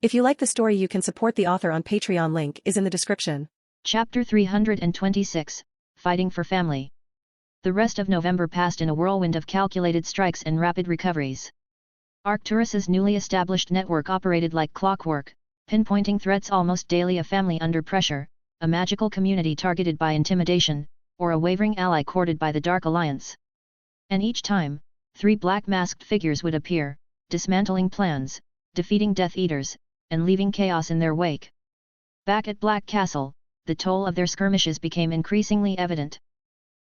If you like the story, you can support the author on Patreon. Link is in the description. Chapter 326, Fighting for Family. The rest of November passed in a whirlwind of calculated strikes and rapid recoveries. Arcturus's newly established network operated like clockwork, pinpointing threats almost daily: a family under pressure, a magical community targeted by intimidation, or a wavering ally courted by the Dark Alliance. And each time, 3 black-masked figures would appear, dismantling plans, defeating Death Eaters, and leaving chaos in their wake. Back at Black Castle, the toll of their skirmishes became increasingly evident.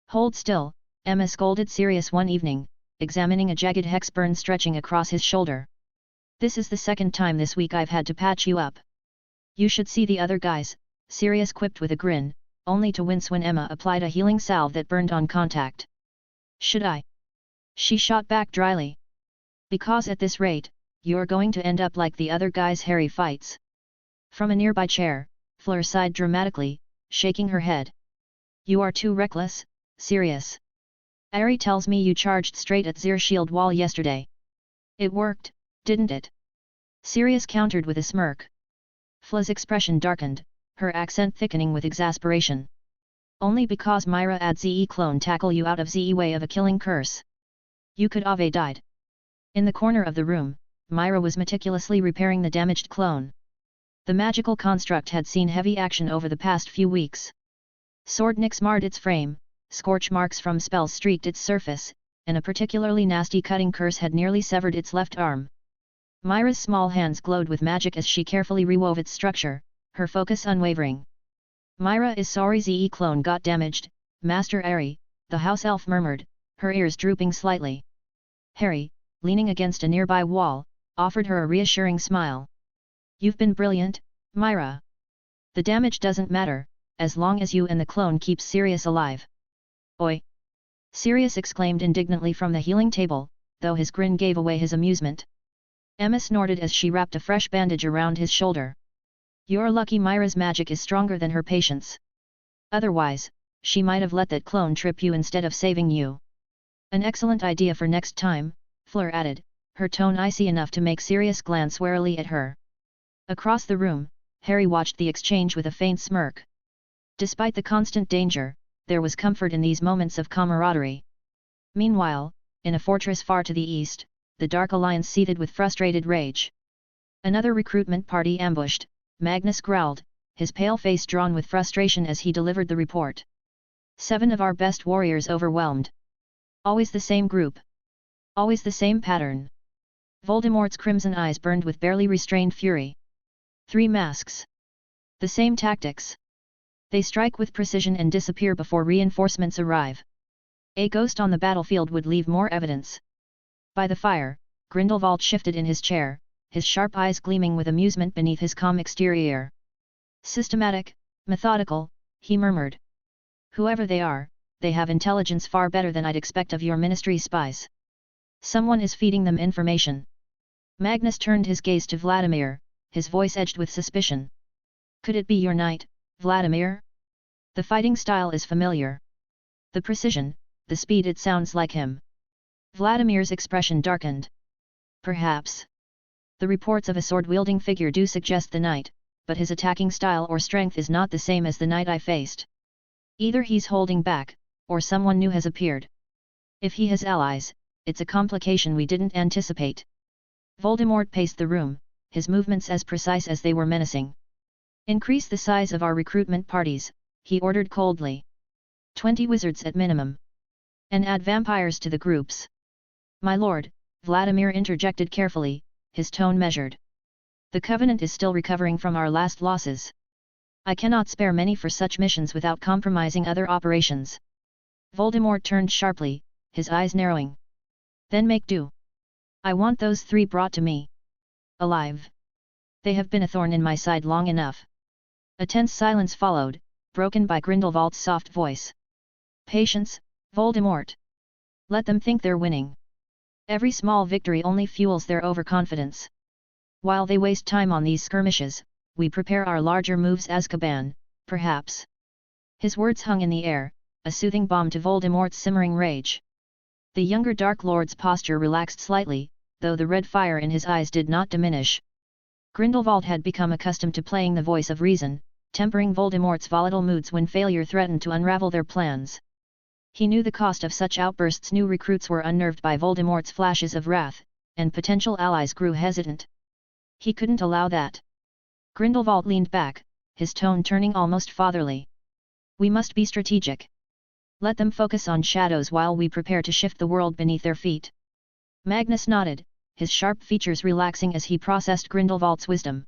"Hold still," Emma scolded Sirius one evening, examining a jagged hex burn stretching across his shoulder. "This is the second time this week I've had to patch you up. You should see the other guys," Sirius quipped with a grin, only to wince when Emma applied a healing salve that burned on contact. "Should I?" she shot back dryly. "Because at this rate, you're going to end up like the other guys' hairy fights." From a nearby chair, Fleur sighed dramatically, shaking her head. "You are too reckless, Sirius. Ari tells me you charged straight at Zir shield wall yesterday. It worked, didn't it?" Sirius countered with a smirk. Fleur's expression darkened, her accent thickening with exasperation. "Only because Myra ad Ze clone tackle you out of Ze way of a killing curse. You could have died." In the corner of the room, Myra was meticulously repairing the damaged clone. The magical construct had seen heavy action over the past few weeks. Sword nicks marred its frame, scorch marks from spells streaked its surface, and a particularly nasty cutting curse had nearly severed its left arm. Myra's small hands glowed with magic as she carefully rewove its structure, her focus unwavering. "Myra is sorry Ze clone got damaged, Master Ari," the house elf murmured, her ears drooping slightly. Harry, leaning against a nearby wall, offered her a reassuring smile. "You've been brilliant, Myra. The damage doesn't matter, as long as you and the clone keep Sirius alive." "Oi!" Sirius exclaimed indignantly from the healing table, though his grin gave away his amusement. Emma snorted as she wrapped a fresh bandage around his shoulder. "You're lucky Myra's magic is stronger than her patience. Otherwise, she might have let that clone trip you instead of saving you." "An excellent idea for next time," Fleur added, her tone icy enough to make Sirius glance warily at her. Across the room, Harry watched the exchange with a faint smirk. Despite the constant danger, there was comfort in these moments of camaraderie. Meanwhile, in a fortress far to the east, the Dark Alliance seethed with frustrated rage. "Another recruitment party ambushed," Magnus growled, his pale face drawn with frustration as he delivered the report. "7 of our best warriors overwhelmed. Always the same group. Always the same pattern." Voldemort's crimson eyes burned with barely restrained fury. 3 masks. The same tactics. They strike with precision and disappear before reinforcements arrive. A ghost on the battlefield would leave more evidence. By the fire, Grindelwald shifted in his chair, his sharp eyes gleaming with amusement beneath his calm exterior. "Systematic, methodical," he murmured. "Whoever they are, they have intelligence far better than I'd expect of your ministry spies. Someone is feeding them information." Magnus turned his gaze to Vladimir, his voice edged with suspicion. "Could it be your knight, Vladimir? The fighting style is familiar. The precision, the speed, it sounds like him." Vladimir's expression darkened. "Perhaps. The reports of a sword-wielding figure do suggest the knight, but his attacking style or strength is not the same as the knight I faced. Either he's holding back, or someone new has appeared. If he has allies, it's a complication we didn't anticipate." Voldemort paced the room, his movements as precise as they were menacing. "Increase the size of our recruitment parties," he ordered coldly. 20 wizards at minimum. And add vampires to the groups." "My lord," Vladimir interjected carefully, his tone measured. "The Covenant is still recovering from our last losses. I cannot spare many for such missions without compromising other operations." Voldemort turned sharply, his eyes narrowing. "Then make do. I want those 3 brought to me. Alive. They have been a thorn in my side long enough." A tense silence followed, broken by Grindelwald's soft voice. "Patience, Voldemort. Let them think they're winning. Every small victory only fuels their overconfidence. While they waste time on these skirmishes, we prepare our larger moves. Azkaban, perhaps." His words hung in the air, a soothing balm to Voldemort's simmering rage. The younger Dark Lord's posture relaxed slightly, though the red fire in his eyes did not diminish. Grindelwald had become accustomed to playing the voice of reason, tempering Voldemort's volatile moods when failure threatened to unravel their plans. He knew the cost of such outbursts. New recruits were unnerved by Voldemort's flashes of wrath, and potential allies grew hesitant. He couldn't allow that. Grindelwald leaned back, his tone turning almost fatherly. We must be strategic. Let them focus on shadows while we prepare to shift the world beneath their feet. Magnus nodded, his sharp features relaxing as he processed Grindelwald's wisdom.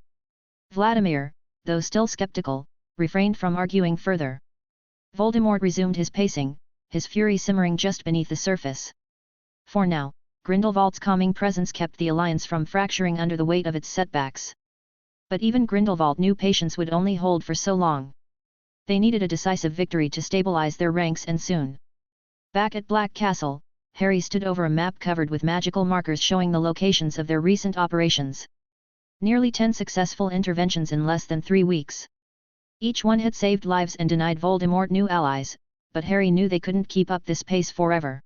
Vladimir, though still skeptical, refrained from arguing further. Voldemort resumed his pacing, his fury simmering just beneath the surface. For now, Grindelwald's calming presence kept the alliance from fracturing under the weight of its setbacks. But even Grindelwald knew patience would only hold for so long. They needed a decisive victory to stabilize their ranks, and soon. Back at Black Castle, Harry stood over a map covered with magical markers showing the locations of their recent operations. Nearly 10 successful interventions in less than 3 weeks. Each one had saved lives and denied Voldemort new allies, but Harry knew they couldn't keep up this pace forever.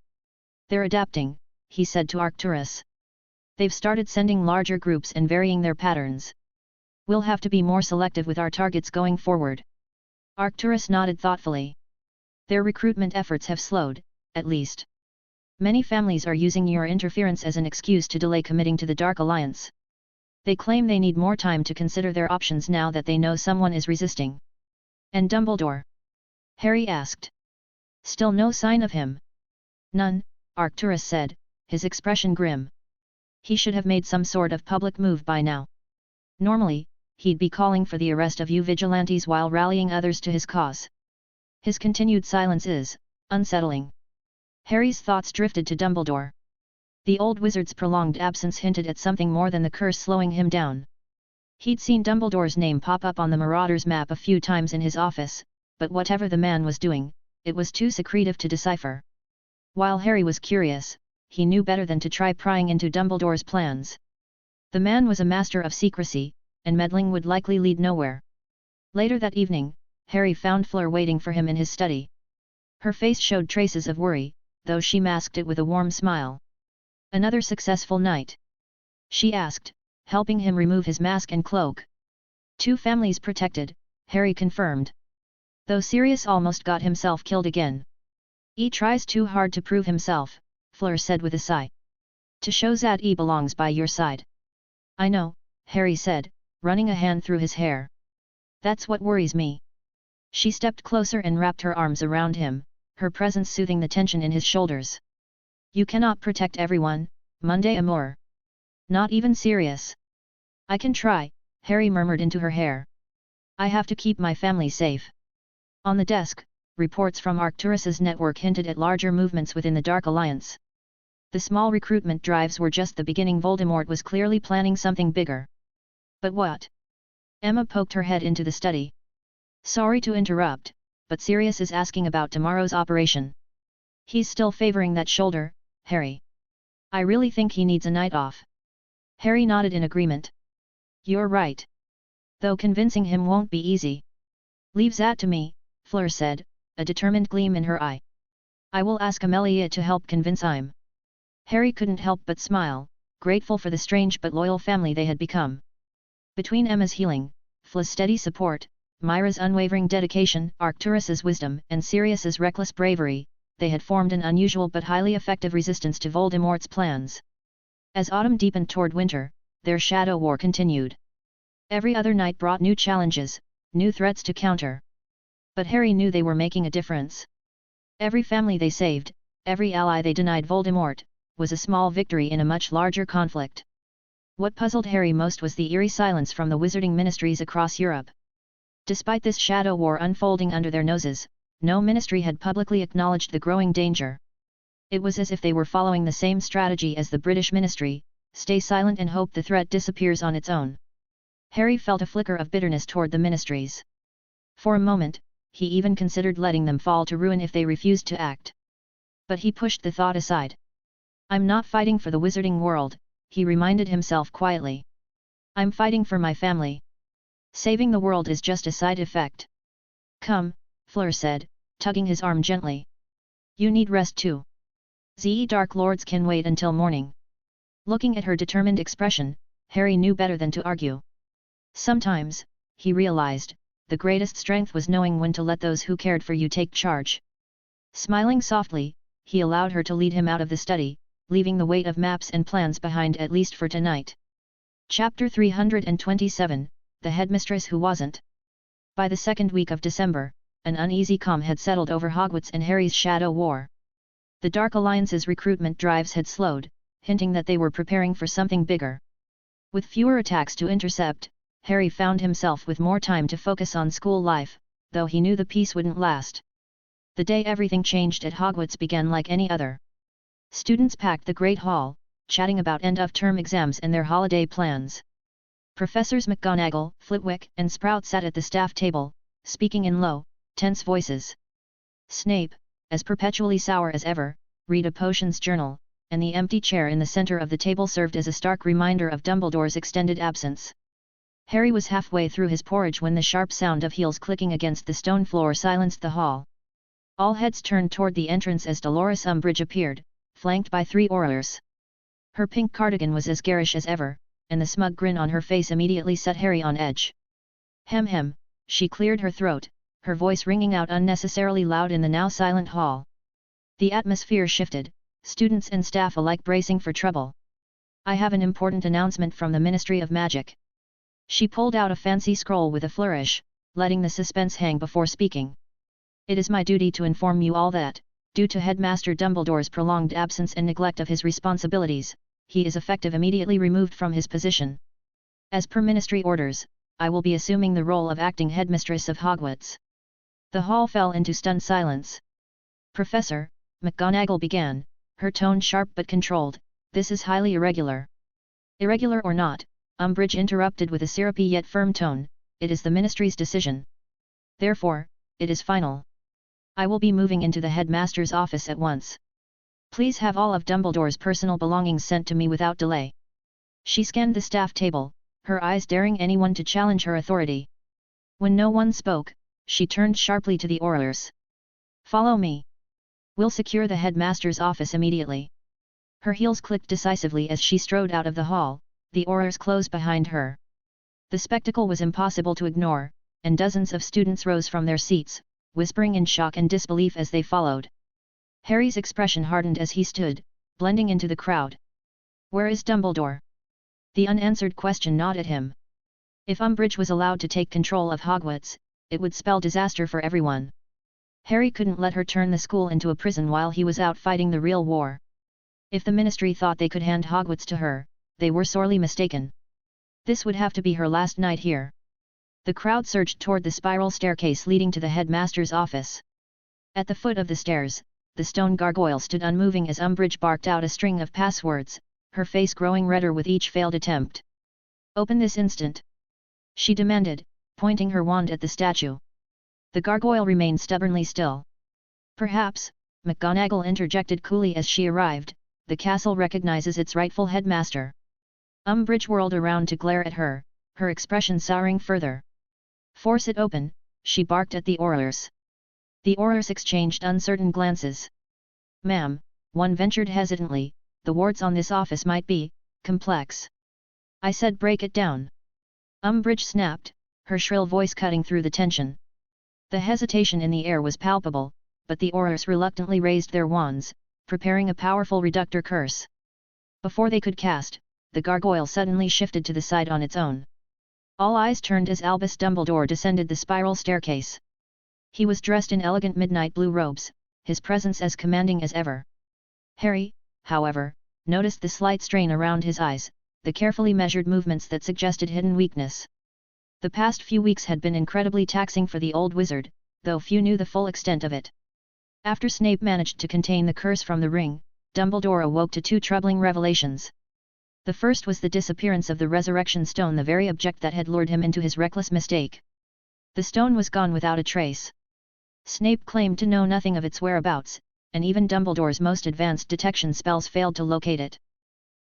They're adapting, he said to Arcturus. They've started sending larger groups and varying their patterns. We'll have to be more selective with our targets going forward. Arcturus nodded thoughtfully. Their recruitment efforts have slowed, at least. Many families are using your interference as an excuse to delay committing to the Dark Alliance. They claim they need more time to consider their options now that they know someone is resisting. And Dumbledore? Harry asked. Still no sign of him. None, Arcturus said, his expression grim. He should have made some sort of public move by now. Normally, he'd be calling for the arrest of you vigilantes while rallying others to his cause. His continued silence is unsettling. Harry's thoughts drifted to Dumbledore. The old wizard's prolonged absence hinted at something more than the curse slowing him down. He'd seen Dumbledore's name pop up on the Marauders map a few times in his office, but whatever the man was doing, it was too secretive to decipher. While Harry was curious, he knew better than to try prying into Dumbledore's plans. The man was a master of secrecy, and meddling would likely lead nowhere. Later that evening, Harry found Fleur waiting for him in his study. Her face showed traces of worry, though she masked it with a warm smile. Another successful night? She asked, helping him remove his mask and cloak. 2 families protected, Harry confirmed. Though Sirius almost got himself killed again. He tries too hard to prove himself, Fleur said with a sigh. To show that he belongs by your side. I know, Harry said, running a hand through his hair. That's what worries me. She stepped closer and wrapped her arms around him, her presence soothing the tension in his shoulders. You cannot protect everyone, Monday Amour. Not even Sirius. I can try, Harry murmured into her hair. I have to keep my family safe. On the desk, reports from Arcturus's network hinted at larger movements within the Dark Alliance. The small recruitment drives were just the beginning. Voldemort was clearly planning something bigger. But what? Emma poked her head into the study. Sorry to interrupt, but Sirius is asking about tomorrow's operation. He's still favoring that shoulder, Harry. I really think he needs a night off. Harry nodded in agreement. You're right. Though convincing him won't be easy. Leave that to me, Fleur said, a determined gleam in her eye. I will ask Amelia to help convince him. Harry couldn't help but smile, grateful for the strange but loyal family they had become. Between Emma's healing, Fleur's steady support, Myra's unwavering dedication, Arcturus's wisdom, and Sirius's reckless bravery, they had formed an unusual but highly effective resistance to Voldemort's plans. As autumn deepened toward winter, their shadow war continued. Every other night brought new challenges, new threats to counter. But Harry knew they were making a difference. Every family they saved, every ally they denied Voldemort, was a small victory in a much larger conflict. What puzzled Harry most was the eerie silence from the wizarding ministries across Europe. Despite this shadow war unfolding under their noses, no ministry had publicly acknowledged the growing danger. It was as if they were following the same strategy as the British ministry: stay silent and hope the threat disappears on its own. Harry felt a flicker of bitterness toward the ministries. For a moment, he even considered letting them fall to ruin if they refused to act. But he pushed the thought aside. I'm not fighting for the wizarding world, he reminded himself quietly. I'm fighting for my family. Saving the world is just a side effect. Come, Fleur said, tugging his arm gently. You need rest too. The Dark Lords can wait until morning. Looking at her determined expression, Harry knew better than to argue. Sometimes, he realized, the greatest strength was knowing when to let those who cared for you take charge. Smiling softly, he allowed her to lead him out of the study, leaving the weight of maps and plans behind at least for tonight. Chapter 327, The Headmistress Who Wasn't. By the second week of December, an uneasy calm had settled over Hogwarts and Harry's Shadow War. The Dark Alliance's recruitment drives had slowed, hinting that they were preparing for something bigger. With fewer attacks to intercept, Harry found himself with more time to focus on school life, though he knew the peace wouldn't last. The day everything changed at Hogwarts began like any other. Students packed the Great Hall, chatting about end-of-term exams and their holiday plans. Professors McGonagall, Flitwick, and Sprout sat at the staff table, speaking in low, tense voices. Snape, as perpetually sour as ever, read a potions journal, and the empty chair in the center of the table served as a stark reminder of Dumbledore's extended absence. Harry was halfway through his porridge when the sharp sound of heels clicking against the stone floor silenced the hall. All heads turned toward the entrance as Dolores Umbridge appeared, flanked by 3 Aurors. Her pink cardigan was as garish as ever, and the smug grin on her face immediately set Harry on edge. Hem, she cleared her throat, her voice ringing out unnecessarily loud in the now silent hall. The atmosphere shifted, students and staff alike bracing for trouble. I have an important announcement from the Ministry of Magic. She pulled out a fancy scroll with a flourish, letting the suspense hang before speaking. It is my duty to inform you all that, due to Headmaster Dumbledore's prolonged absence and neglect of his responsibilities, he is effective immediately removed from his position. As per Ministry orders, I will be assuming the role of acting headmistress of Hogwarts. The hall fell into stunned silence. Professor, McGonagall began, her tone sharp but controlled, this is highly irregular. Irregular or not, Umbridge interrupted with a syrupy yet firm tone, it is the Ministry's decision. Therefore, it is final. I will be moving into the headmaster's office at once. Please have all of Dumbledore's personal belongings sent to me without delay. She scanned the staff table, her eyes daring anyone to challenge her authority. When no one spoke, she turned sharply to the Aurors. Follow me. We'll secure the headmaster's office immediately. Her heels clicked decisively as she strode out of the hall, the Aurors closed behind her. The spectacle was impossible to ignore, and dozens of students rose from their seats, whispering in shock and disbelief as they followed. Harry's expression hardened as he stood, blending into the crowd. Where is Dumbledore? The unanswered question gnawed at him. If Umbridge was allowed to take control of Hogwarts, it would spell disaster for everyone. Harry couldn't let her turn the school into a prison while he was out fighting the real war. If the Ministry thought they could hand Hogwarts to her, they were sorely mistaken. This would have to be her last night here. The crowd surged toward the spiral staircase leading to the headmaster's office. At the foot of the stairs, the stone gargoyle stood unmoving as Umbridge barked out a string of passwords, her face growing redder with each failed attempt. Open this instant! She demanded, pointing her wand at the statue. The gargoyle remained stubbornly still. Perhaps, McGonagall interjected coolly as she arrived, the castle recognizes its rightful headmaster. Umbridge whirled around to glare at her, her expression souring further. Force it open, she barked at the Aurors. The Aurors exchanged uncertain glances. Ma'am, one ventured hesitantly, the wards on this office might be complex. I said break it down. Umbridge snapped, her shrill voice cutting through the tension. The hesitation in the air was palpable, but the Aurors reluctantly raised their wands, preparing a powerful reductor curse. Before they could cast, the gargoyle suddenly shifted to the side on its own. All eyes turned as Albus Dumbledore descended the spiral staircase. He was dressed in elegant midnight blue robes, his presence as commanding as ever. Harry, however, noticed the slight strain around his eyes, the carefully measured movements that suggested hidden weakness. The past few weeks had been incredibly taxing for the old wizard, though few knew the full extent of it. After Snape managed to contain the curse from the ring, Dumbledore awoke to 2 troubling revelations. The first was the disappearance of the Resurrection Stone, the very object that had lured him into his reckless mistake. The stone was gone without a trace. Snape claimed to know nothing of its whereabouts, and even Dumbledore's most advanced detection spells failed to locate it.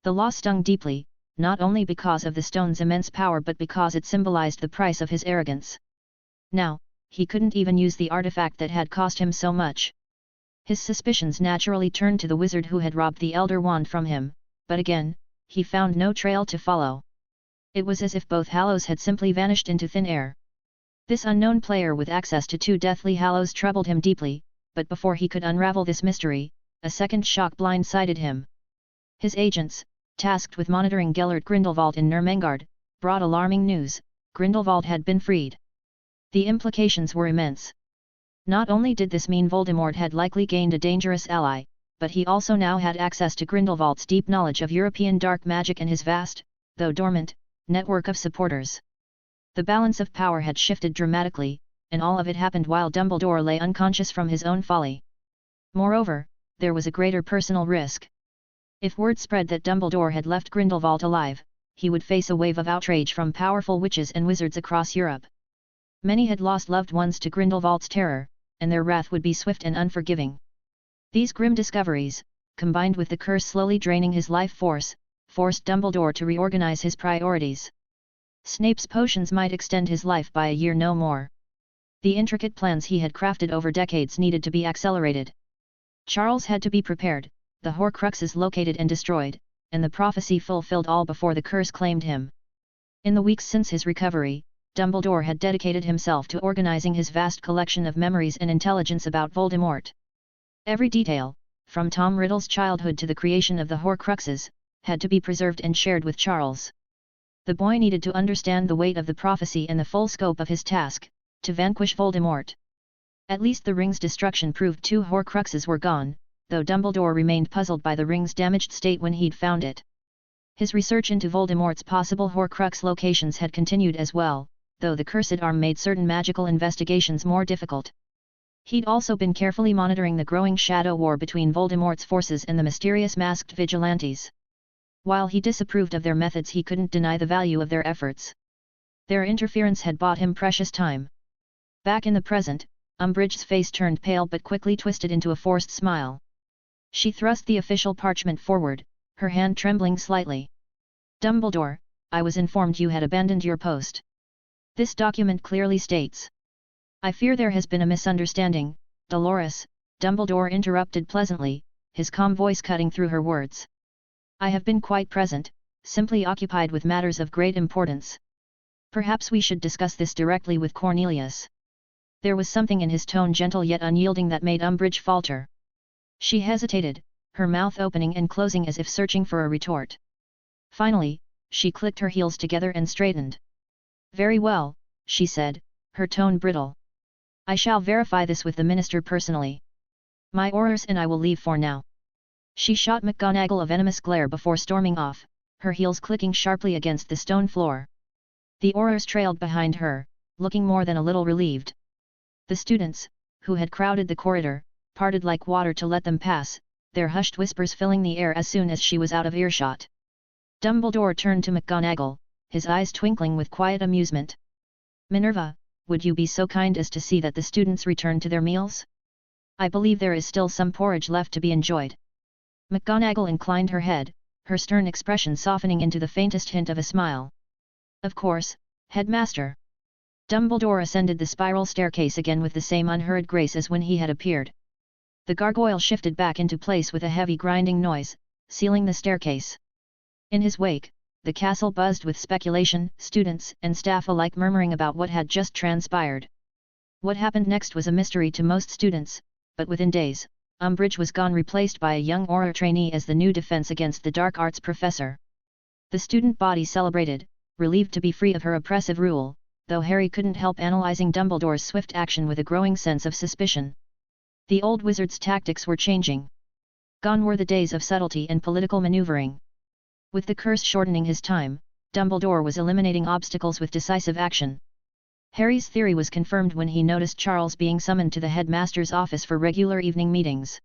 The loss stung deeply, not only because of the stone's immense power but because it symbolized the price of his arrogance. Now, he couldn't even use the artifact that had cost him so much. His suspicions naturally turned to the wizard who had robbed the Elder Wand from him, but again, he found no trail to follow. It was as if both hallows had simply vanished into thin air. This unknown player with access to 2 deathly hallows troubled him deeply, but before he could unravel this mystery, a second shock blindsided him. His agents, tasked with monitoring Gellert Grindelwald in Nurmengard, brought alarming news: Grindelwald had been freed. The implications were immense. Not only did this mean Voldemort had likely gained a dangerous ally, but he also now had access to Grindelwald's deep knowledge of European dark magic and his vast, though dormant, network of supporters. The balance of power had shifted dramatically, and all of it happened while Dumbledore lay unconscious from his own folly. Moreover, there was a greater personal risk. If word spread that Dumbledore had left Grindelwald alive, he would face a wave of outrage from powerful witches and wizards across Europe. Many had lost loved ones to Grindelwald's terror, and their wrath would be swift and unforgiving. These grim discoveries, combined with the curse slowly draining his life force, forced Dumbledore to reorganize his priorities. Snape's potions might extend his life by a year no more. The intricate plans he had crafted over decades needed to be accelerated. Charles had to be prepared, the Horcruxes located and destroyed, and the prophecy fulfilled all before the curse claimed him. In the weeks since his recovery, Dumbledore had dedicated himself to organizing his vast collection of memories and intelligence about Voldemort. Every detail, from Tom Riddle's childhood to the creation of the Horcruxes, had to be preserved and shared with Charles. The boy needed to understand the weight of the prophecy and the full scope of his task, to vanquish Voldemort. At least the ring's destruction proved 2 Horcruxes were gone, though Dumbledore remained puzzled by the ring's damaged state when he'd found it. His research into Voldemort's possible Horcrux locations had continued as well, though the cursed arm made certain magical investigations more difficult. He'd also been carefully monitoring the growing shadow war between Voldemort's forces and the mysterious masked vigilantes. While he disapproved of their methods, he couldn't deny the value of their efforts. Their interference had bought him precious time. Back in the present, Umbridge's face turned pale but quickly twisted into a forced smile. She thrust the official parchment forward, her hand trembling slightly. "Dumbledore, I was informed you had abandoned your post. This document clearly states." "I fear there has been a misunderstanding, Dolores," Dumbledore interrupted pleasantly, his calm voice cutting through her words. "I have been quite present, simply occupied with matters of great importance. Perhaps we should discuss this directly with Cornelius." There was something in his tone, gentle yet unyielding, that made Umbridge falter. She hesitated, her mouth opening and closing as if searching for a retort. Finally, she clicked her heels together and straightened. "Very well," she said, her tone brittle. "I shall verify this with the minister personally. My orders, and I will leave for now." She shot McGonagall a venomous glare before storming off, her heels clicking sharply against the stone floor. The Aurors trailed behind her, looking more than a little relieved. The students, who had crowded the corridor, parted like water to let them pass, their hushed whispers filling the air as soon as she was out of earshot. Dumbledore turned to McGonagall, his eyes twinkling with quiet amusement. "Minerva, would you be so kind as to see that the students return to their meals? I believe there is still some porridge left to be enjoyed." McGonagall inclined her head, her stern expression softening into the faintest hint of a smile. "Of course, Headmaster." Dumbledore ascended the spiral staircase again with the same unhurried grace as when he had appeared. The gargoyle shifted back into place with a heavy grinding noise, sealing the staircase. In his wake, the castle buzzed with speculation, students and staff alike murmuring about what had just transpired. What happened next was a mystery to most students, but within days, Umbridge was gone, replaced by a young Auror trainee as the new defense against the dark arts professor. The student body celebrated, relieved to be free of her oppressive rule, though Harry couldn't help analyzing Dumbledore's swift action with a growing sense of suspicion. The old wizard's tactics were changing. Gone were the days of subtlety and political maneuvering. With the curse shortening his time, Dumbledore was eliminating obstacles with decisive action. Harry's theory was confirmed when he noticed Charles being summoned to the headmaster's office for regular evening meetings.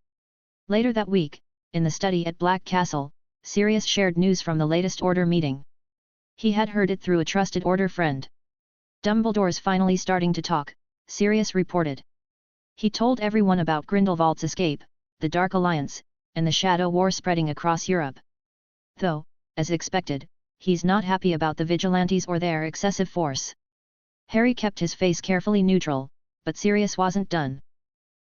Later that week, in the study at Black Castle, Sirius shared news from the latest Order meeting. He had heard it through a trusted Order friend. "Dumbledore's finally starting to talk," Sirius reported. "He told everyone about Grindelwald's escape, the Dark Alliance, and the Shadow War spreading across Europe. Though, as expected, he's not happy about the Vigilantes or their excessive force." Harry kept his face carefully neutral, but Sirius wasn't done.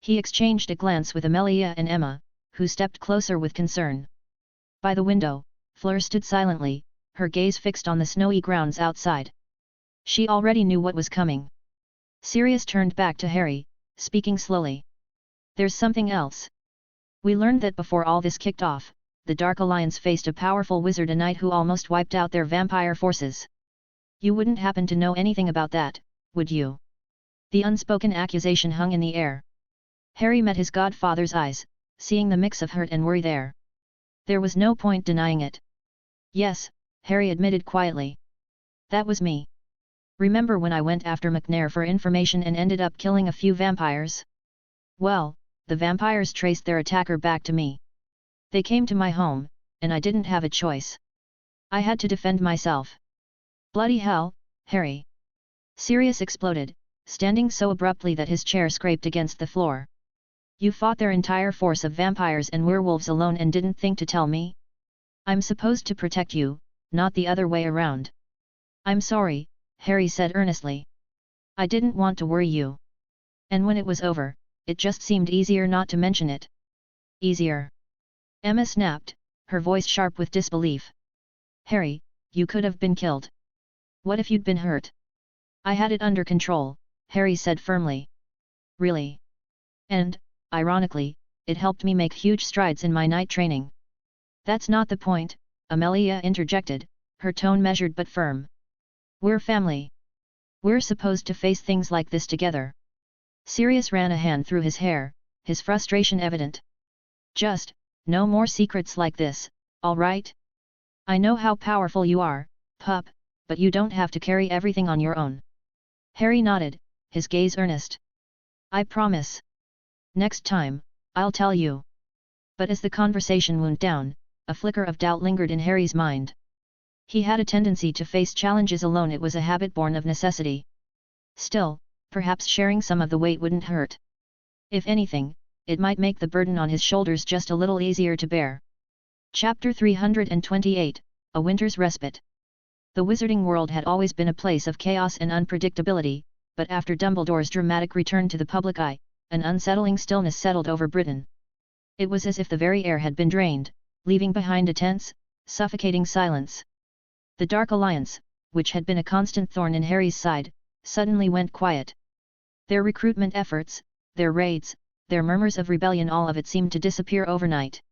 He exchanged a glance with Amelia and Emma, who stepped closer with concern. By the window, Fleur stood silently, her gaze fixed on the snowy grounds outside. She already knew what was coming. Sirius turned back to Harry, speaking slowly. There's something else. We learned that before all this kicked off, the Dark Alliance faced a powerful wizard a knight who almost wiped out their vampire forces. You wouldn't happen to know anything about that, would you? The unspoken accusation hung in the air. Harry met his godfather's eyes, seeing the mix of hurt and worry there. There was no point denying it. Yes, Harry admitted quietly. That was me. Remember when I went after McNair for information and ended up killing a few vampires? Well, the vampires traced their attacker back to me. They came to my home, and I didn't have a choice. I had to defend myself. Bloody hell, Harry! Sirius exploded, standing so abruptly that his chair scraped against the floor. You fought their entire force of vampires and werewolves alone and didn't think to tell me? I'm supposed to protect you, not the other way around. I'm sorry, Harry said earnestly. I didn't want to worry you. And when it was over, it just seemed easier not to mention it. Easier? Emma snapped, her voice sharp with disbelief. Harry, you could have been killed. What if you'd been hurt? I had it under control, Harry said firmly. Really? And, ironically, it helped me make huge strides in my knight training. That's not the point, Amelia interjected, her tone measured but firm. We're family. We're supposed to face things like this together. Sirius ran a hand through his hair, his frustration evident. Just, no more secrets like this, all right? I know how powerful you are, pup, but you don't have to carry everything on your own. Harry nodded, his gaze earnest. I promise. Next time, I'll tell you. But as the conversation wound down, a flicker of doubt lingered in Harry's mind. He had a tendency to face challenges alone. It was a habit born of necessity. Still, perhaps sharing some of the weight wouldn't hurt. If anything, it might make the burden on his shoulders just a little easier to bear. Chapter 328, A Winter's Respite. The wizarding world had always been a place of chaos and unpredictability, but after Dumbledore's dramatic return to the public eye, an unsettling stillness settled over Britain. It was as if the very air had been drained, leaving behind a tense, suffocating silence. The Dark Alliance, which had been a constant thorn in Harry's side, suddenly went quiet. Their recruitment efforts, their raids, their murmurs of rebellion, all of it seemed to disappear overnight.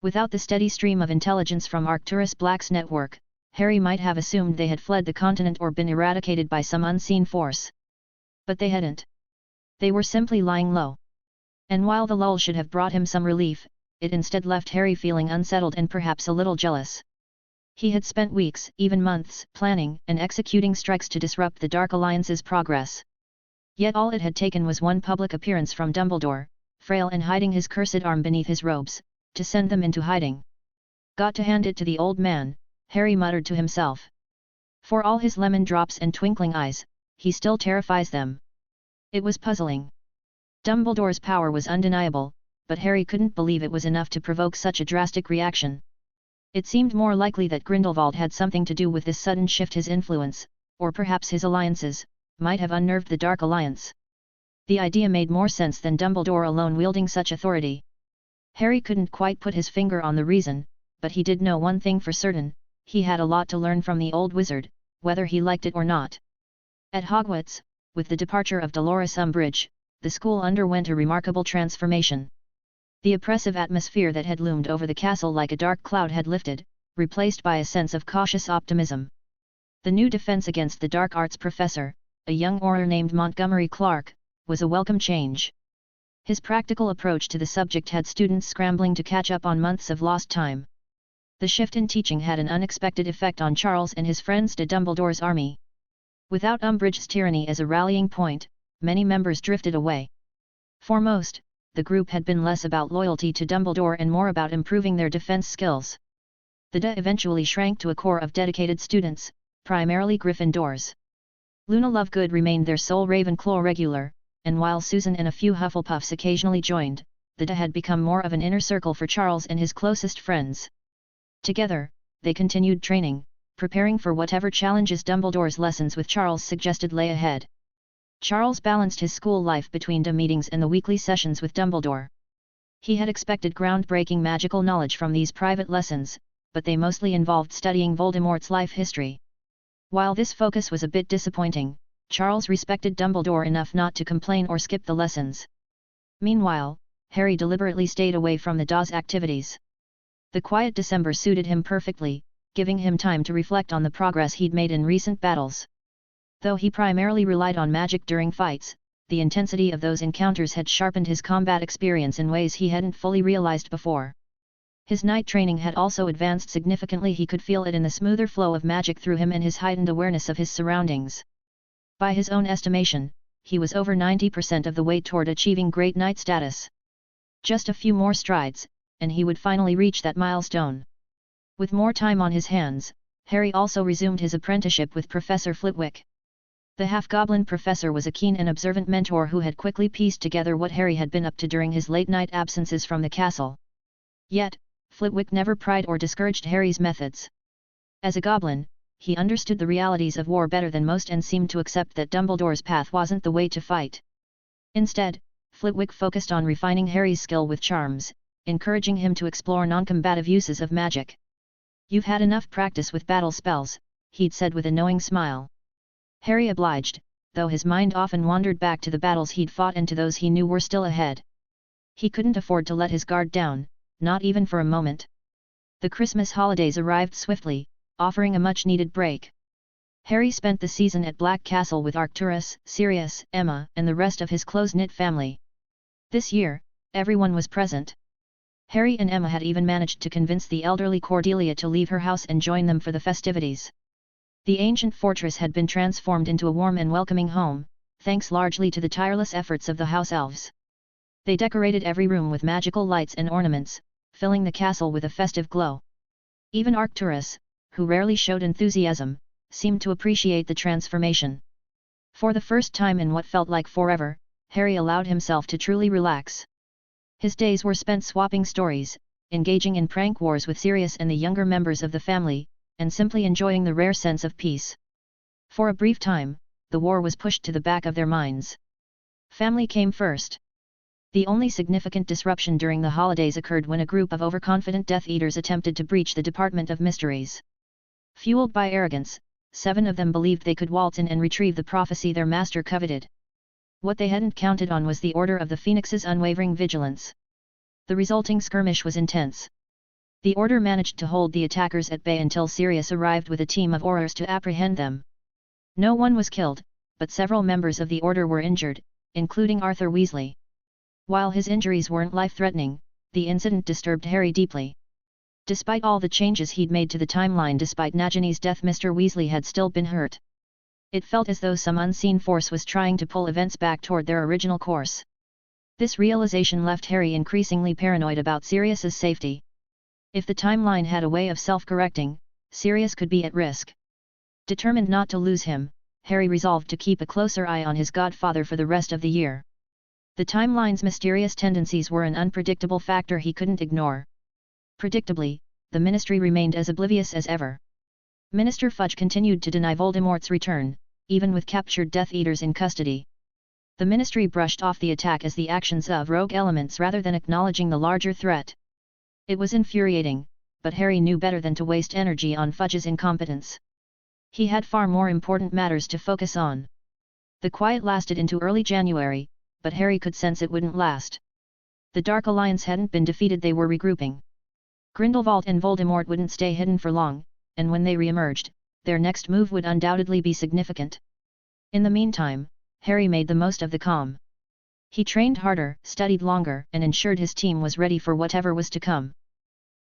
Without the steady stream of intelligence from Arcturus Black's network, Harry might have assumed they had fled the continent or been eradicated by some unseen force. But they hadn't. They were simply lying low. And while the lull should have brought him some relief, it instead left Harry feeling unsettled and perhaps a little jealous. He had spent weeks, even months, planning and executing strikes to disrupt the Dark Alliance's progress. Yet all it had taken was one public appearance from Dumbledore, frail and hiding his cursed arm beneath his robes, to send them into hiding. Got to hand it to the old man, Harry muttered to himself. For all his lemon drops and twinkling eyes, he still terrifies them. It was puzzling. Dumbledore's power was undeniable, but Harry couldn't believe it was enough to provoke such a drastic reaction. It seemed more likely that Grindelwald had something to do with this sudden shift. His influence, or perhaps his alliances, might have unnerved the Dark Alliance. The idea made more sense than Dumbledore alone wielding such authority. Harry couldn't quite put his finger on the reason, but he did know one thing for certain: he had a lot to learn from the old wizard, whether he liked it or not. At Hogwarts, with the departure of Dolores Umbridge, the school underwent a remarkable transformation. The oppressive atmosphere that had loomed over the castle like a dark cloud had lifted, replaced by a sense of cautious optimism. The new defense against the dark arts professor, a young Auror named Montgomery Clark, was a welcome change. His practical approach to the subject had students scrambling to catch up on months of lost time. The shift in teaching had an unexpected effect on Charles and his friends de Dumbledore's army. Without Umbridge's tyranny as a rallying point, many members drifted away. For most, the group had been less about loyalty to Dumbledore and more about improving their defense skills. The DA eventually shrank to a core of dedicated students, primarily Gryffindors. Luna Lovegood remained their sole Ravenclaw regular, and while Susan and a few Hufflepuffs occasionally joined, the DA had become more of an inner circle for Charles and his closest friends. Together, they continued training, preparing for whatever challenges Dumbledore's lessons with Charles suggested lay ahead. Charles balanced his school life between DA meetings and the weekly sessions with Dumbledore. He had expected groundbreaking magical knowledge from these private lessons, but they mostly involved studying Voldemort's life history. While this focus was a bit disappointing, Charles respected Dumbledore enough not to complain or skip the lessons. Meanwhile, Harry deliberately stayed away from the DAW's activities. The quiet December suited him perfectly, giving him time to reflect on the progress he'd made in recent battles. Though he primarily relied on magic during fights, the intensity of those encounters had sharpened his combat experience in ways he hadn't fully realized before. His night training had also advanced significantly. He could feel it in the smoother flow of magic through him and his heightened awareness of his surroundings. By his own estimation, he was over 90% of the way toward achieving Great Knight status. Just a few more strides, and he would finally reach that milestone. With more time on his hands, Harry also resumed his apprenticeship with Professor Flitwick. The half-goblin professor was a keen and observant mentor who had quickly pieced together what Harry had been up to during his late-night absences from the castle. Yet, Flitwick never pried or discouraged Harry's methods. As a goblin, he understood the realities of war better than most and seemed to accept that Dumbledore's path wasn't the way to fight. Instead, Flitwick focused on refining Harry's skill with charms, encouraging him to explore non-combative uses of magic. "You've had enough practice with battle spells," he'd said with a knowing smile. Harry obliged, though his mind often wandered back to the battles he'd fought and to those he knew were still ahead. He couldn't afford to let his guard down, not even for a moment. The Christmas holidays arrived swiftly, offering a much-needed break. Harry spent the season at Black Castle with Arcturus, Sirius, Emma, and the rest of his close-knit family. This year, everyone was present. Harry and Emma had even managed to convince the elderly Cordelia to leave her house and join them for the festivities. The ancient fortress had been transformed into a warm and welcoming home, thanks largely to the tireless efforts of the house elves. They decorated every room with magical lights and ornaments, filling the castle with a festive glow. Even Arcturus, who rarely showed enthusiasm, seemed to appreciate the transformation. For the first time in what felt like forever, Harry allowed himself to truly relax. His days were spent swapping stories, engaging in prank wars with Sirius and the younger members of the family, and simply enjoying the rare sense of peace. For a brief time, the war was pushed to the back of their minds. Family came first. The only significant disruption during the holidays occurred when a group of overconfident Death Eaters attempted to breach the Department of Mysteries. Fueled by arrogance, 7 of them believed they could waltz in and retrieve the prophecy their master coveted. What they hadn't counted on was the Order of the Phoenix's unwavering vigilance. The resulting skirmish was intense. The Order managed to hold the attackers at bay until Sirius arrived with a team of Aurors to apprehend them. No one was killed, but several members of the Order were injured, including Arthur Weasley. While his injuries weren't life-threatening, the incident disturbed Harry deeply. Despite all the changes he'd made to the timeline despite Nagini's death, Mr. Weasley had still been hurt. It felt as though some unseen force was trying to pull events back toward their original course. This realization left Harry increasingly paranoid about Sirius's safety. If the timeline had a way of self-correcting, Sirius could be at risk. Determined not to lose him, Harry resolved to keep a closer eye on his godfather for the rest of the year. The timeline's mysterious tendencies were an unpredictable factor he couldn't ignore. Predictably, the Ministry remained as oblivious as ever. Minister Fudge continued to deny Voldemort's return, even with captured Death Eaters in custody. The Ministry brushed off the attack as the actions of rogue elements rather than acknowledging the larger threat. It was infuriating, but Harry knew better than to waste energy on Fudge's incompetence. He had far more important matters to focus on. The quiet lasted into early January, but Harry could sense it wouldn't last. The Dark Alliance hadn't been defeated, they were regrouping. Grindelwald and Voldemort wouldn't stay hidden for long, and when they re-emerged, their next move would undoubtedly be significant. In the meantime, Harry made the most of the calm. He trained harder, studied longer, and ensured his team was ready for whatever was to come.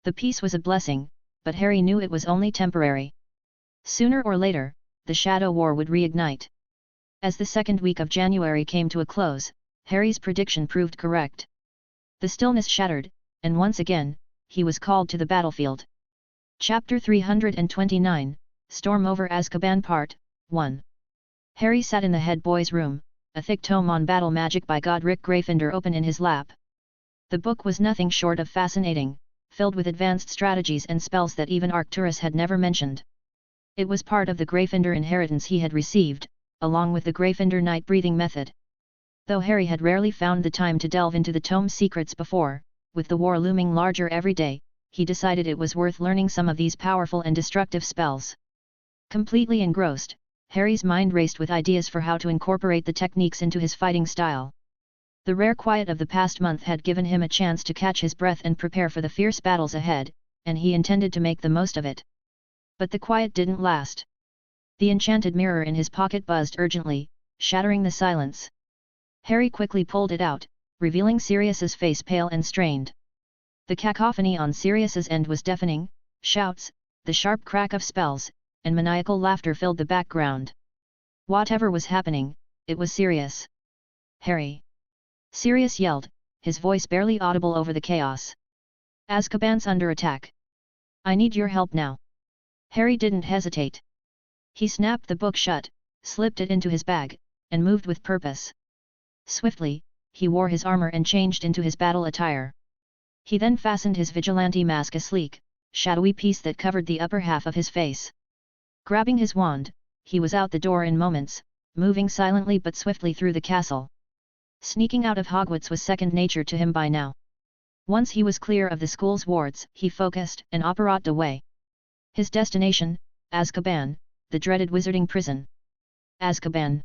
The peace was a blessing, but Harry knew it was only temporary. Sooner or later, the Shadow War would reignite. As the second week of January came to a close, Harry's prediction proved correct. The stillness shattered, and once again, he was called to the battlefield. Chapter 329, Storm over Azkaban Part 1. Harry sat in the head boy's room, a thick tome on battle magic by Godric Gryffindor open in his lap. The book was nothing short of fascinating, filled with advanced strategies and spells that even Arcturus had never mentioned. It was part of the Gryffindor inheritance he had received, along with the Gryffindor night breathing method. Though Harry had rarely found the time to delve into the tome's secrets before, with the war looming larger every day, he decided it was worth learning some of these powerful and destructive spells. Completely engrossed, Harry's mind raced with ideas for how to incorporate the techniques into his fighting style. The rare quiet of the past month had given him a chance to catch his breath and prepare for the fierce battles ahead, and he intended to make the most of it. But the quiet didn't last. The enchanted mirror in his pocket buzzed urgently, shattering the silence. Harry quickly pulled it out, revealing Sirius's face pale and strained. The cacophony on Sirius's end was deafening. Shouts, the sharp crack of spells, and maniacal laughter filled the background. Whatever was happening, it was Sirius. Harry! Sirius yelled, his voice barely audible over the chaos. Azkaban's under attack. I need your help now. Harry didn't hesitate. He snapped the book shut, slipped it into his bag, and moved with purpose. Swiftly, he wore his armor and changed into his battle attire. He then fastened his vigilante mask, a sleek, shadowy piece that covered the upper half of his face. Grabbing his wand, he was out the door in moments, moving silently but swiftly through the castle. Sneaking out of Hogwarts was second nature to him by now. Once he was clear of the school's wards, he focused and operated away. His destination, Azkaban, the dreaded wizarding prison. Azkaban.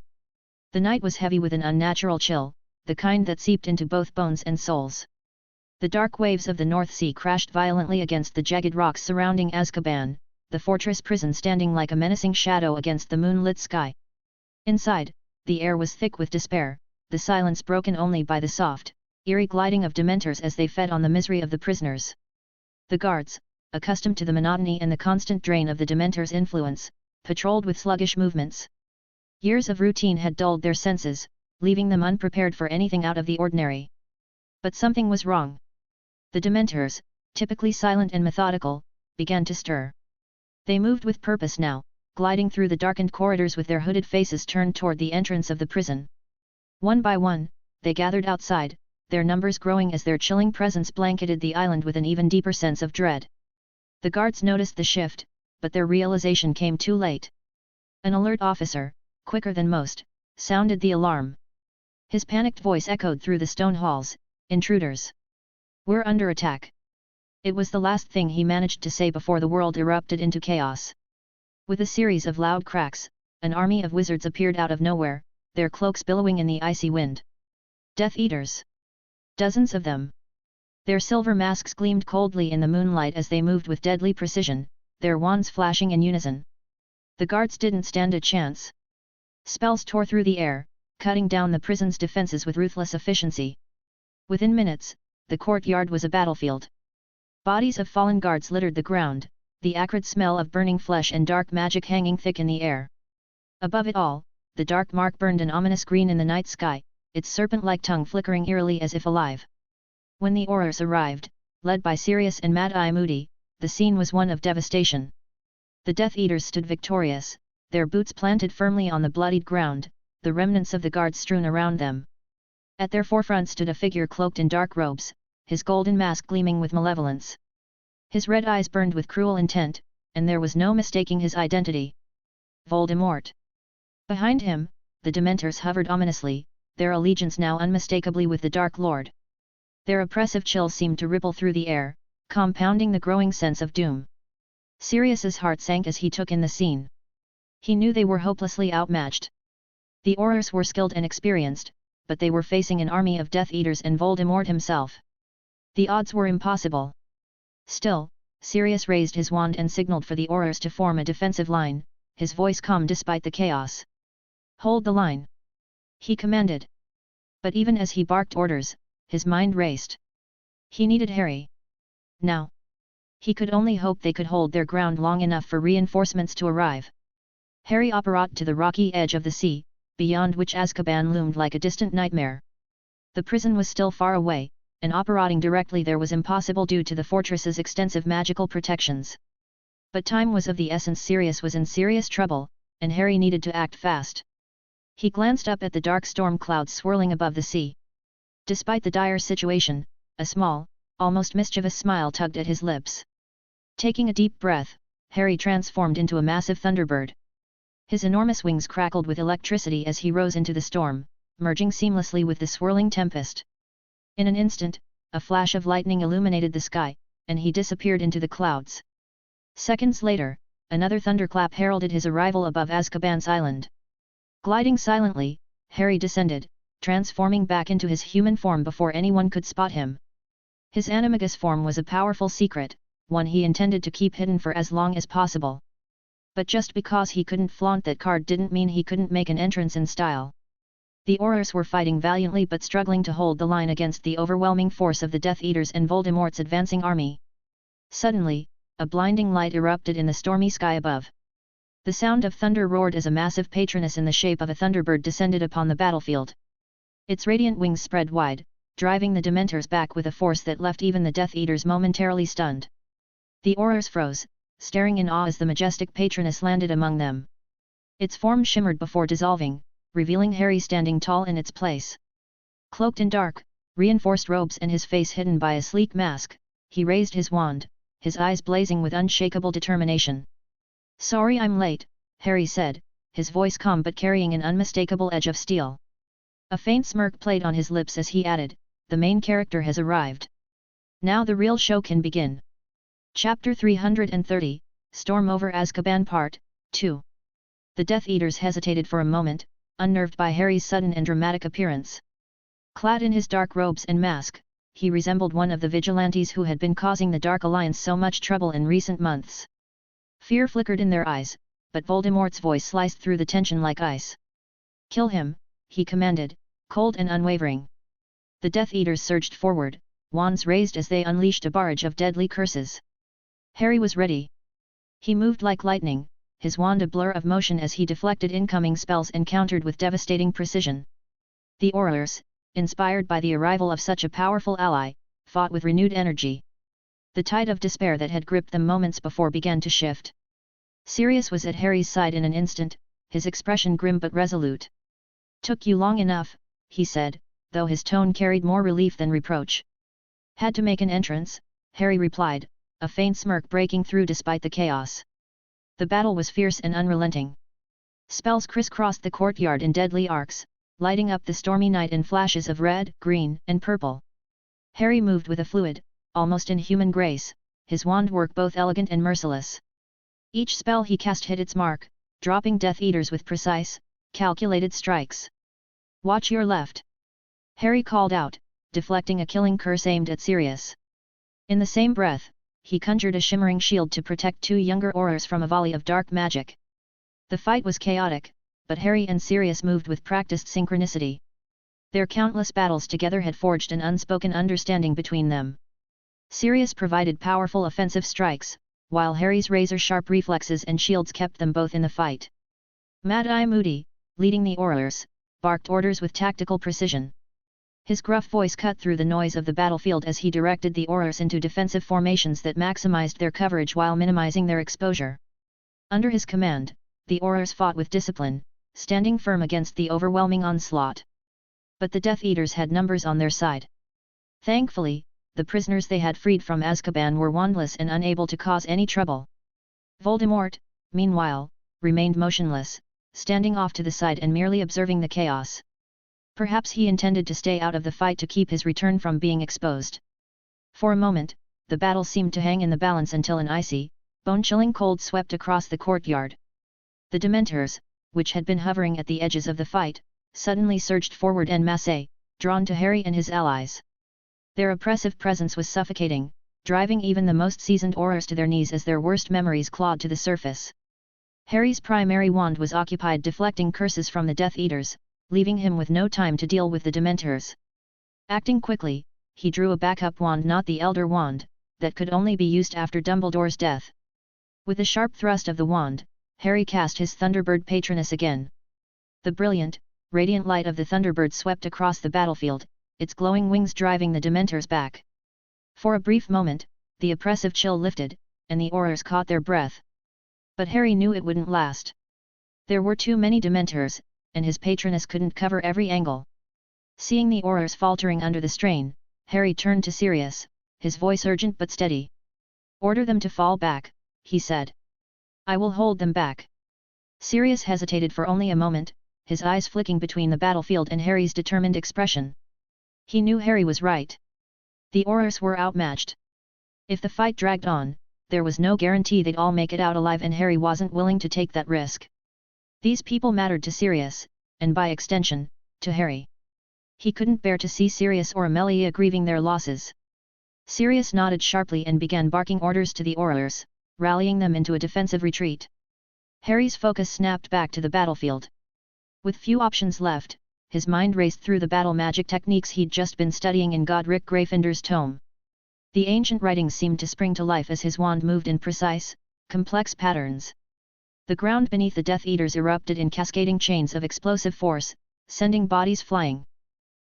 The night was heavy with an unnatural chill, the kind that seeped into both bones and souls. The dark waves of the North Sea crashed violently against the jagged rocks surrounding Azkaban, the fortress prison standing like a menacing shadow against the moonlit sky. Inside, the air was thick with despair, the silence broken only by the soft, eerie gliding of Dementors as they fed on the misery of the prisoners. The guards, accustomed to the monotony and the constant drain of the Dementors' influence, patrolled with sluggish movements. Years of routine had dulled their senses, leaving them unprepared for anything out of the ordinary. But something was wrong. The Dementors, typically silent and methodical, began to stir. They moved with purpose now, gliding through the darkened corridors with their hooded faces turned toward the entrance of the prison. One by one, they gathered outside, their numbers growing as their chilling presence blanketed the island with an even deeper sense of dread. The guards noticed the shift, but their realization came too late. An alert officer, quicker than most, sounded the alarm. His panicked voice echoed through the stone halls, "Intruders! We're under attack!" It was the last thing he managed to say before the world erupted into chaos. With a series of loud cracks, an army of wizards appeared out of nowhere, their cloaks billowing in the icy wind. Death Eaters! Dozens of them. Their silver masks gleamed coldly in the moonlight as they moved with deadly precision, their wands flashing in unison. The guards didn't stand a chance. Spells tore through the air, cutting down the prison's defenses with ruthless efficiency. Within minutes, the courtyard was a battlefield. Bodies of fallen guards littered the ground, the acrid smell of burning flesh and dark magic hanging thick in the air. Above it all, the dark mark burned an ominous green in the night sky, its serpent-like tongue flickering eerily as if alive. When the Aurors arrived, led by Sirius and Mad-Eye Moody, the scene was one of devastation. The Death Eaters stood victorious, their boots planted firmly on the bloodied ground, the remnants of the guards strewn around them. At their forefront stood a figure cloaked in dark robes, his golden mask gleaming with malevolence. His red eyes burned with cruel intent, and there was no mistaking his identity. Voldemort. Behind him, the Dementors hovered ominously, their allegiance now unmistakably with the Dark Lord. Their oppressive chill seemed to ripple through the air, compounding the growing sense of doom. Sirius's heart sank as he took in the scene. He knew they were hopelessly outmatched. The Aurors were skilled and experienced, but they were facing an army of Death Eaters and Voldemort himself. The odds were impossible. Still, Sirius raised his wand and signaled for the Aurors to form a defensive line, his voice calm despite the chaos. "Hold the line!" he commanded. But even as he barked orders, his mind raced. He needed Harry. Now. He could only hope they could hold their ground long enough for reinforcements to arrive. Harry operated to the rocky edge of the sea, beyond which Azkaban loomed like a distant nightmare. The prison was still far away, and operating directly there was impossible due to the fortress's extensive magical protections. But time was of the essence. Sirius was in serious trouble, and Harry needed to act fast. He glanced up at the dark storm clouds swirling above the sea. Despite the dire situation, a small, almost mischievous smile tugged at his lips. Taking a deep breath, Harry transformed into a massive thunderbird. His enormous wings crackled with electricity as he rose into the storm, merging seamlessly with the swirling tempest. In an instant, a flash of lightning illuminated the sky, and he disappeared into the clouds. Seconds later, another thunderclap heralded his arrival above Azkaban's island. Gliding silently, Harry descended, transforming back into his human form before anyone could spot him. His animagus form was a powerful secret, one he intended to keep hidden for as long as possible. But just because he couldn't flaunt that card didn't mean he couldn't make an entrance in style. The Aurors were fighting valiantly but struggling to hold the line against the overwhelming force of the Death Eaters and Voldemort's advancing army. Suddenly, a blinding light erupted in the stormy sky above. The sound of thunder roared as a massive patronus in the shape of a thunderbird descended upon the battlefield. Its radiant wings spread wide, driving the Dementors back with a force that left even the Death Eaters momentarily stunned. The Aurors froze, staring in awe as the majestic patronus landed among them. Its form shimmered before dissolving, revealing Harry standing tall in its place. Cloaked in dark, reinforced robes and his face hidden by a sleek mask, he raised his wand, his eyes blazing with unshakable determination. "Sorry I'm late," Harry said, his voice calm but carrying an unmistakable edge of steel. A faint smirk played on his lips as he added, "The main character has arrived. Now the real show can begin." Chapter 330, Storm over Azkaban Part 2. The Death Eaters hesitated for a moment, unnerved by Harry's sudden and dramatic appearance. Clad in his dark robes and mask, he resembled one of the vigilantes who had been causing the Dark Alliance so much trouble in recent months. Fear flickered in their eyes, but Voldemort's voice sliced through the tension like ice. "Kill him," he commanded, cold and unwavering. The Death Eaters surged forward, wands raised as they unleashed a barrage of deadly curses. Harry was ready. He moved like lightning, his wand a blur of motion as he deflected incoming spells and countered with devastating precision. The Aurors, inspired by the arrival of such a powerful ally, fought with renewed energy. The tide of despair that had gripped them moments before began to shift. Sirius was at Harry's side in an instant, his expression grim but resolute. "Took you long enough," he said, though his tone carried more relief than reproach. "Had to make an entrance," Harry replied, a faint smirk breaking through despite the chaos. The battle was fierce and unrelenting. Spells crisscrossed the courtyard in deadly arcs, lighting up the stormy night in flashes of red, green, and purple. Harry moved with a fluid, almost inhuman grace, his wand work both elegant and merciless. Each spell he cast hit its mark, dropping Death Eaters with precise, calculated strikes. "Watch your left!" Harry called out, deflecting a killing curse aimed at Sirius. In the same breath, he conjured a shimmering shield to protect two younger Aurors from a volley of dark magic. The fight was chaotic, but Harry and Sirius moved with practiced synchronicity. Their countless battles together had forged an unspoken understanding between them. Sirius provided powerful offensive strikes, while Harry's razor-sharp reflexes and shields kept them both in the fight. Mad-Eye Moody, leading the Aurors, barked orders with tactical precision. His gruff voice cut through the noise of the battlefield as he directed the Aurors into defensive formations that maximized their coverage while minimizing their exposure. Under his command, the Aurors fought with discipline, standing firm against the overwhelming onslaught. But the Death Eaters had numbers on their side. Thankfully, the prisoners they had freed from Azkaban were wandless and unable to cause any trouble. Voldemort, meanwhile, remained motionless, standing off to the side and merely observing the chaos. Perhaps he intended to stay out of the fight to keep his return from being exposed. For a moment, the battle seemed to hang in the balance until an icy, bone-chilling cold swept across the courtyard. The Dementors, which had been hovering at the edges of the fight, suddenly surged forward en masse, drawn to Harry and his allies. Their oppressive presence was suffocating, driving even the most seasoned Aurors to their knees as their worst memories clawed to the surface. Harry's primary wand was occupied deflecting curses from the Death Eaters, leaving him with no time to deal with the Dementors. Acting quickly, he drew a backup wand, not the Elder Wand, that could only be used after Dumbledore's death. With a sharp thrust of the wand, Harry cast his Thunderbird Patronus again. The brilliant, radiant light of the Thunderbird swept across the battlefield, its glowing wings driving the Dementors back. For a brief moment, the oppressive chill lifted, and the Aurors caught their breath. But Harry knew it wouldn't last. There were too many Dementors, and his Patronus couldn't cover every angle. Seeing the Aurors faltering under the strain, Harry turned to Sirius, his voice urgent but steady. "Order them to fall back," he said. "I will hold them back." Sirius hesitated for only a moment, his eyes flicking between the battlefield and Harry's determined expression. He knew Harry was right. The Aurors were outmatched. If the fight dragged on, there was no guarantee they'd all make it out alive, and Harry wasn't willing to take that risk. These people mattered to Sirius, and by extension, to Harry. He couldn't bear to see Sirius or Amelia grieving their losses. Sirius nodded sharply and began barking orders to the Aurors, rallying them into a defensive retreat. Harry's focus snapped back to the battlefield. With few options left, his mind raced through the battle magic techniques he'd just been studying in Godric Gryffindor's tome. The ancient writings seemed to spring to life as his wand moved in precise, complex patterns. The ground beneath the Death Eaters erupted in cascading chains of explosive force, sending bodies flying.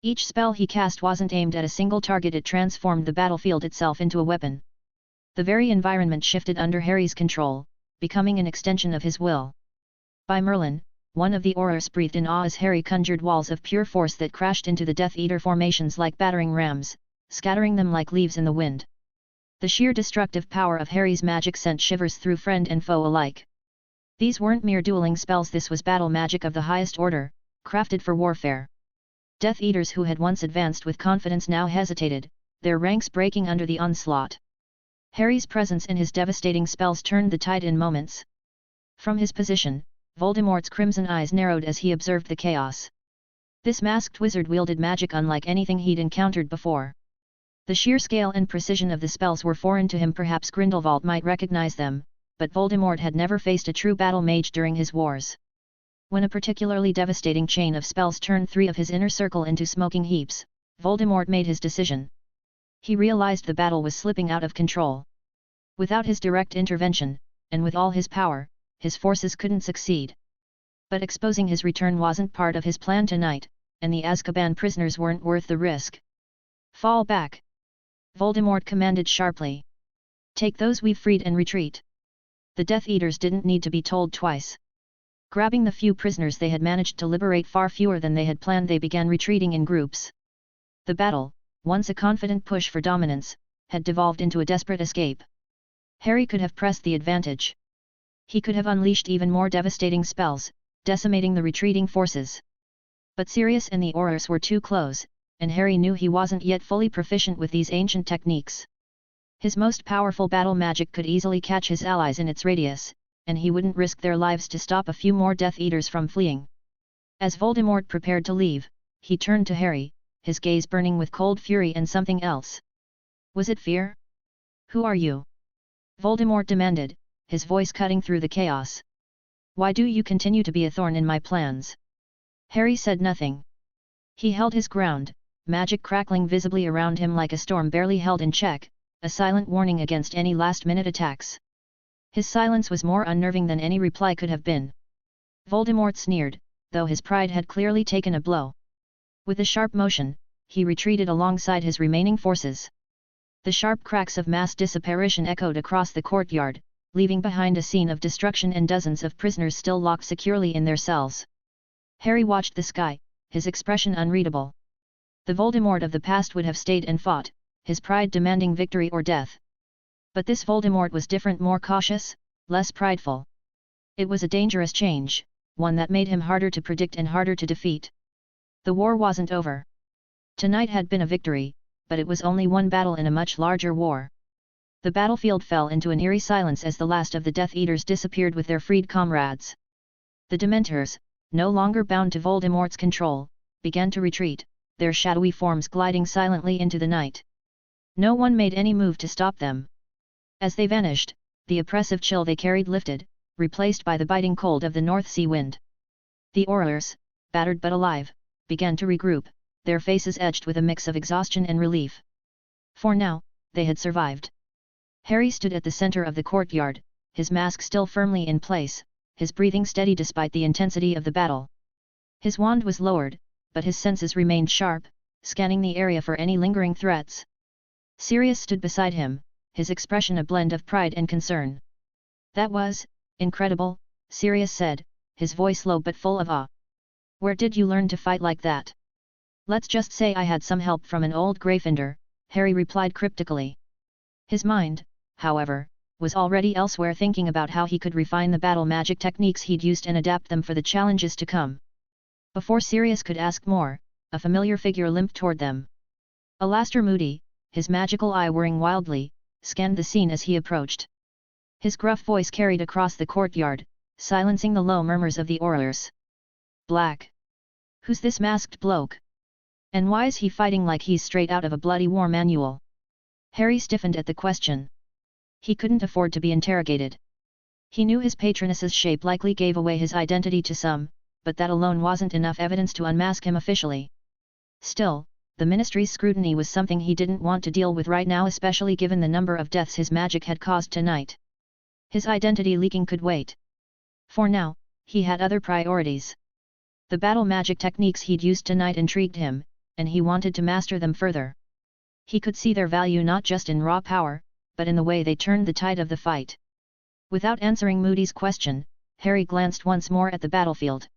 Each spell he cast wasn't aimed at a single target, it transformed the battlefield itself into a weapon. The very environment shifted under Harry's control, becoming an extension of his will. By Merlin, one of the Aurors breathed in awe as Harry conjured walls of pure force that crashed into the Death Eater formations like battering rams, scattering them like leaves in the wind. The sheer destructive power of Harry's magic sent shivers through friend and foe alike. These weren't mere dueling spells, this was battle magic of the highest order, crafted for warfare. Death Eaters who had once advanced with confidence now hesitated, their ranks breaking under the onslaught. Harry's presence and his devastating spells turned the tide in moments. From his position, Voldemort's crimson eyes narrowed as he observed the chaos. This masked wizard wielded magic unlike anything he'd encountered before. The sheer scale and precision of the spells were foreign to him. Perhaps Grindelwald might recognize them, but Voldemort had never faced a true battle mage during his wars. When a particularly devastating chain of spells turned 3 of his inner circle into smoking heaps, Voldemort made his decision. He realized the battle was slipping out of control. Without his direct intervention, and with all his power, his forces couldn't succeed. But exposing his return wasn't part of his plan tonight, and the Azkaban prisoners weren't worth the risk. Fall back! Voldemort commanded sharply. Take those we've freed and retreat. The Death Eaters didn't need to be told twice. Grabbing the few prisoners they had managed to liberate, far fewer than they had planned, they began retreating in groups. The battle, once a confident push for dominance, had devolved into a desperate escape. Harry could have pressed the advantage. He could have unleashed even more devastating spells, decimating the retreating forces. But Sirius and the Aurors were too close, and Harry knew he wasn't yet fully proficient with these ancient techniques. His most powerful battle magic could easily catch his allies in its radius, and he wouldn't risk their lives to stop a few more Death Eaters from fleeing. As Voldemort prepared to leave, he turned to Harry, his gaze burning with cold fury and something else. Was it fear? Who are you? Voldemort demanded, his voice cutting through the chaos. Why do you continue to be a thorn in my plans? Harry said nothing. He held his ground, magic crackling visibly around him like a storm barely held in check, a silent warning against any last-minute attacks. His silence was more unnerving than any reply could have been. Voldemort sneered, though his pride had clearly taken a blow. With a sharp motion, he retreated alongside his remaining forces. The sharp cracks of mass disapparition echoed across the courtyard, leaving behind a scene of destruction and dozens of prisoners still locked securely in their cells. Harry watched the sky, his expression unreadable. The Voldemort of the past would have stayed and fought, his pride demanding victory or death. But this Voldemort was different, more cautious, less prideful. It was a dangerous change, one that made him harder to predict and harder to defeat. The war wasn't over. Tonight had been a victory, but it was only one battle in a much larger war. The battlefield fell into an eerie silence as the last of the Death Eaters disappeared with their freed comrades. The Dementors, no longer bound to Voldemort's control, began to retreat, their shadowy forms gliding silently into the night. No one made any move to stop them. As they vanished, the oppressive chill they carried lifted, replaced by the biting cold of the North Sea wind. The Aurors, battered but alive, began to regroup, their faces edged with a mix of exhaustion and relief. For now, they had survived. Harry stood at the center of the courtyard, his mask still firmly in place, his breathing steady despite the intensity of the battle. His wand was lowered, but his senses remained sharp, scanning the area for any lingering threats. Sirius stood beside him, his expression a blend of pride and concern. That was incredible, Sirius said, his voice low but full of awe. Where did you learn to fight like that? Let's just say I had some help from an old Gryffindor, Harry replied cryptically. His mind, however, was already elsewhere, thinking about how he could refine the battle magic techniques he'd used and adapt them for the challenges to come. Before Sirius could ask more, a familiar figure limped toward them. Alastair Moody, his magical eye whirring wildly, scanned the scene as he approached. His gruff voice carried across the courtyard, silencing the low murmurs of the Aurors. Black. Who's this masked bloke? And why is he fighting like he's straight out of a bloody war manual? Harry stiffened at the question. He couldn't afford to be interrogated. He knew his patroness's shape likely gave away his identity to some, but that alone wasn't enough evidence to unmask him officially. Still, the Ministry's scrutiny was something he didn't want to deal with right now, especially given the number of deaths his magic had caused tonight. His identity leaking could wait. For now, he had other priorities. The battle magic techniques he'd used tonight intrigued him, and he wanted to master them further. He could see their value not just in raw power, but in the way they turned the tide of the fight. Without answering Moody's question, Harry glanced once more at the battlefield.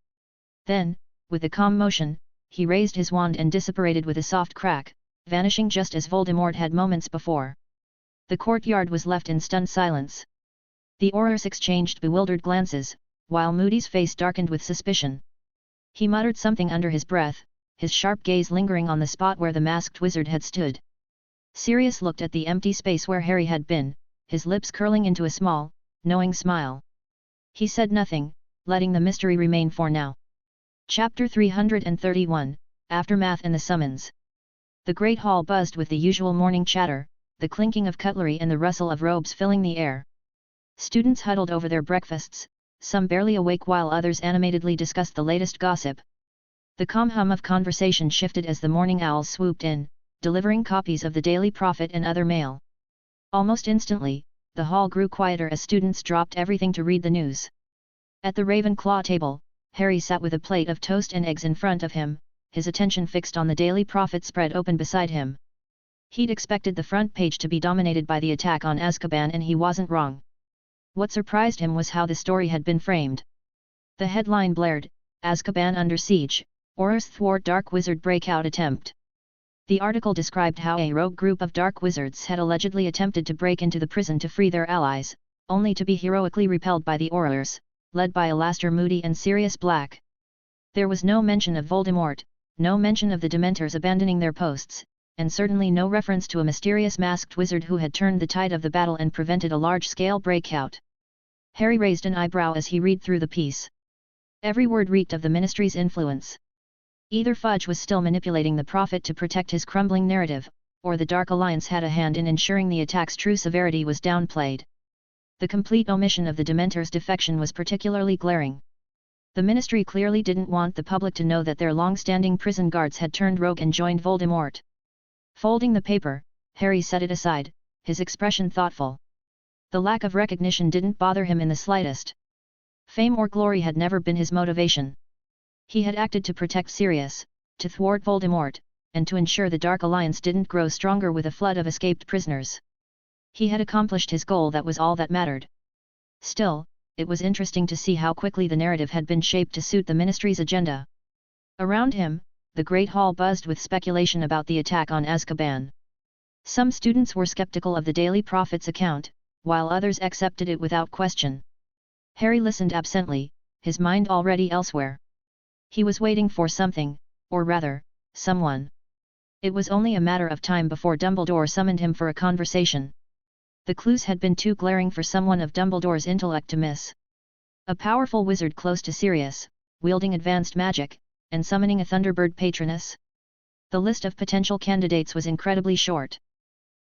Then, with a calm motion, he raised his wand and dissipated with a soft crack, vanishing just as Voldemort had moments before. The courtyard was left in stunned silence. The Aurors exchanged bewildered glances, while Moody's face darkened with suspicion. He muttered something under his breath, his sharp gaze lingering on the spot where the masked wizard had stood. Sirius looked at the empty space where Harry had been, his lips curling into a small, knowing smile. He said nothing, letting the mystery remain for now. Chapter 331, Aftermath and the Summons. The Great Hall buzzed with the usual morning chatter, the clinking of cutlery and the rustle of robes filling the air. Students huddled over their breakfasts, some barely awake while others animatedly discussed the latest gossip. The calm hum of conversation shifted as the morning owls swooped in, delivering copies of the Daily Prophet and other mail. Almost instantly, the hall grew quieter as students dropped everything to read the news. At the Ravenclaw table, Harry sat with a plate of toast and eggs in front of him, his attention fixed on the Daily Prophet spread open beside him. He'd expected the front page to be dominated by the attack on Azkaban, and he wasn't wrong. What surprised him was how the story had been framed. The headline blared, "Azkaban under siege, Aurors thwart dark wizard breakout attempt." The article described how a rogue group of dark wizards had allegedly attempted to break into the prison to free their allies, only to be heroically repelled by the Aurors, led by Alastor Moody and Sirius Black. There was no mention of Voldemort, no mention of the Dementors abandoning their posts, and certainly no reference to a mysterious masked wizard who had turned the tide of the battle and prevented a large-scale breakout. Harry raised an eyebrow as he read through the piece. Every word reeked of the Ministry's influence. Either Fudge was still manipulating the Prophet to protect his crumbling narrative, or the Dark Alliance had a hand in ensuring the attack's true severity was downplayed. The complete omission of the Dementors' defection was particularly glaring. The Ministry clearly didn't want the public to know that their long-standing prison guards had turned rogue and joined Voldemort. Folding the paper, Harry set it aside, his expression thoughtful. The lack of recognition didn't bother him in the slightest. Fame or glory had never been his motivation. He had acted to protect Sirius, to thwart Voldemort, and to ensure the Dark Alliance didn't grow stronger with a flood of escaped prisoners. He had accomplished his goal, that was all that mattered. Still, it was interesting to see how quickly the narrative had been shaped to suit the Ministry's agenda. Around him, the Great Hall buzzed with speculation about the attack on Azkaban. Some students were skeptical of the Daily Prophet's account, while others accepted it without question. Harry listened absently, his mind already elsewhere. He was waiting for something, or rather, someone. It was only a matter of time before Dumbledore summoned him for a conversation. The clues had been too glaring for someone of Dumbledore's intellect to miss. A powerful wizard close to Sirius, wielding advanced magic, and summoning a Thunderbird patroness. The list of potential candidates was incredibly short.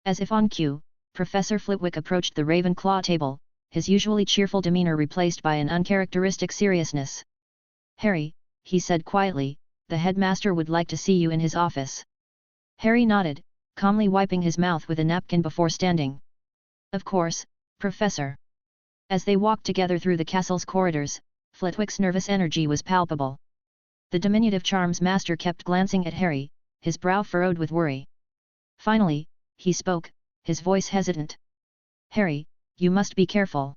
As if on cue, Professor Flitwick approached the Ravenclaw table, his usually cheerful demeanor replaced by an uncharacteristic seriousness. "Harry," he said quietly, "the headmaster would like to see you in his office." Harry nodded, calmly wiping his mouth with a napkin before standing. "Of course, Professor." As they walked together through the castle's corridors, Flitwick's nervous energy was palpable. The diminutive charms master kept glancing at Harry, his brow furrowed with worry. Finally, he spoke, his voice hesitant. "Harry, you must be careful.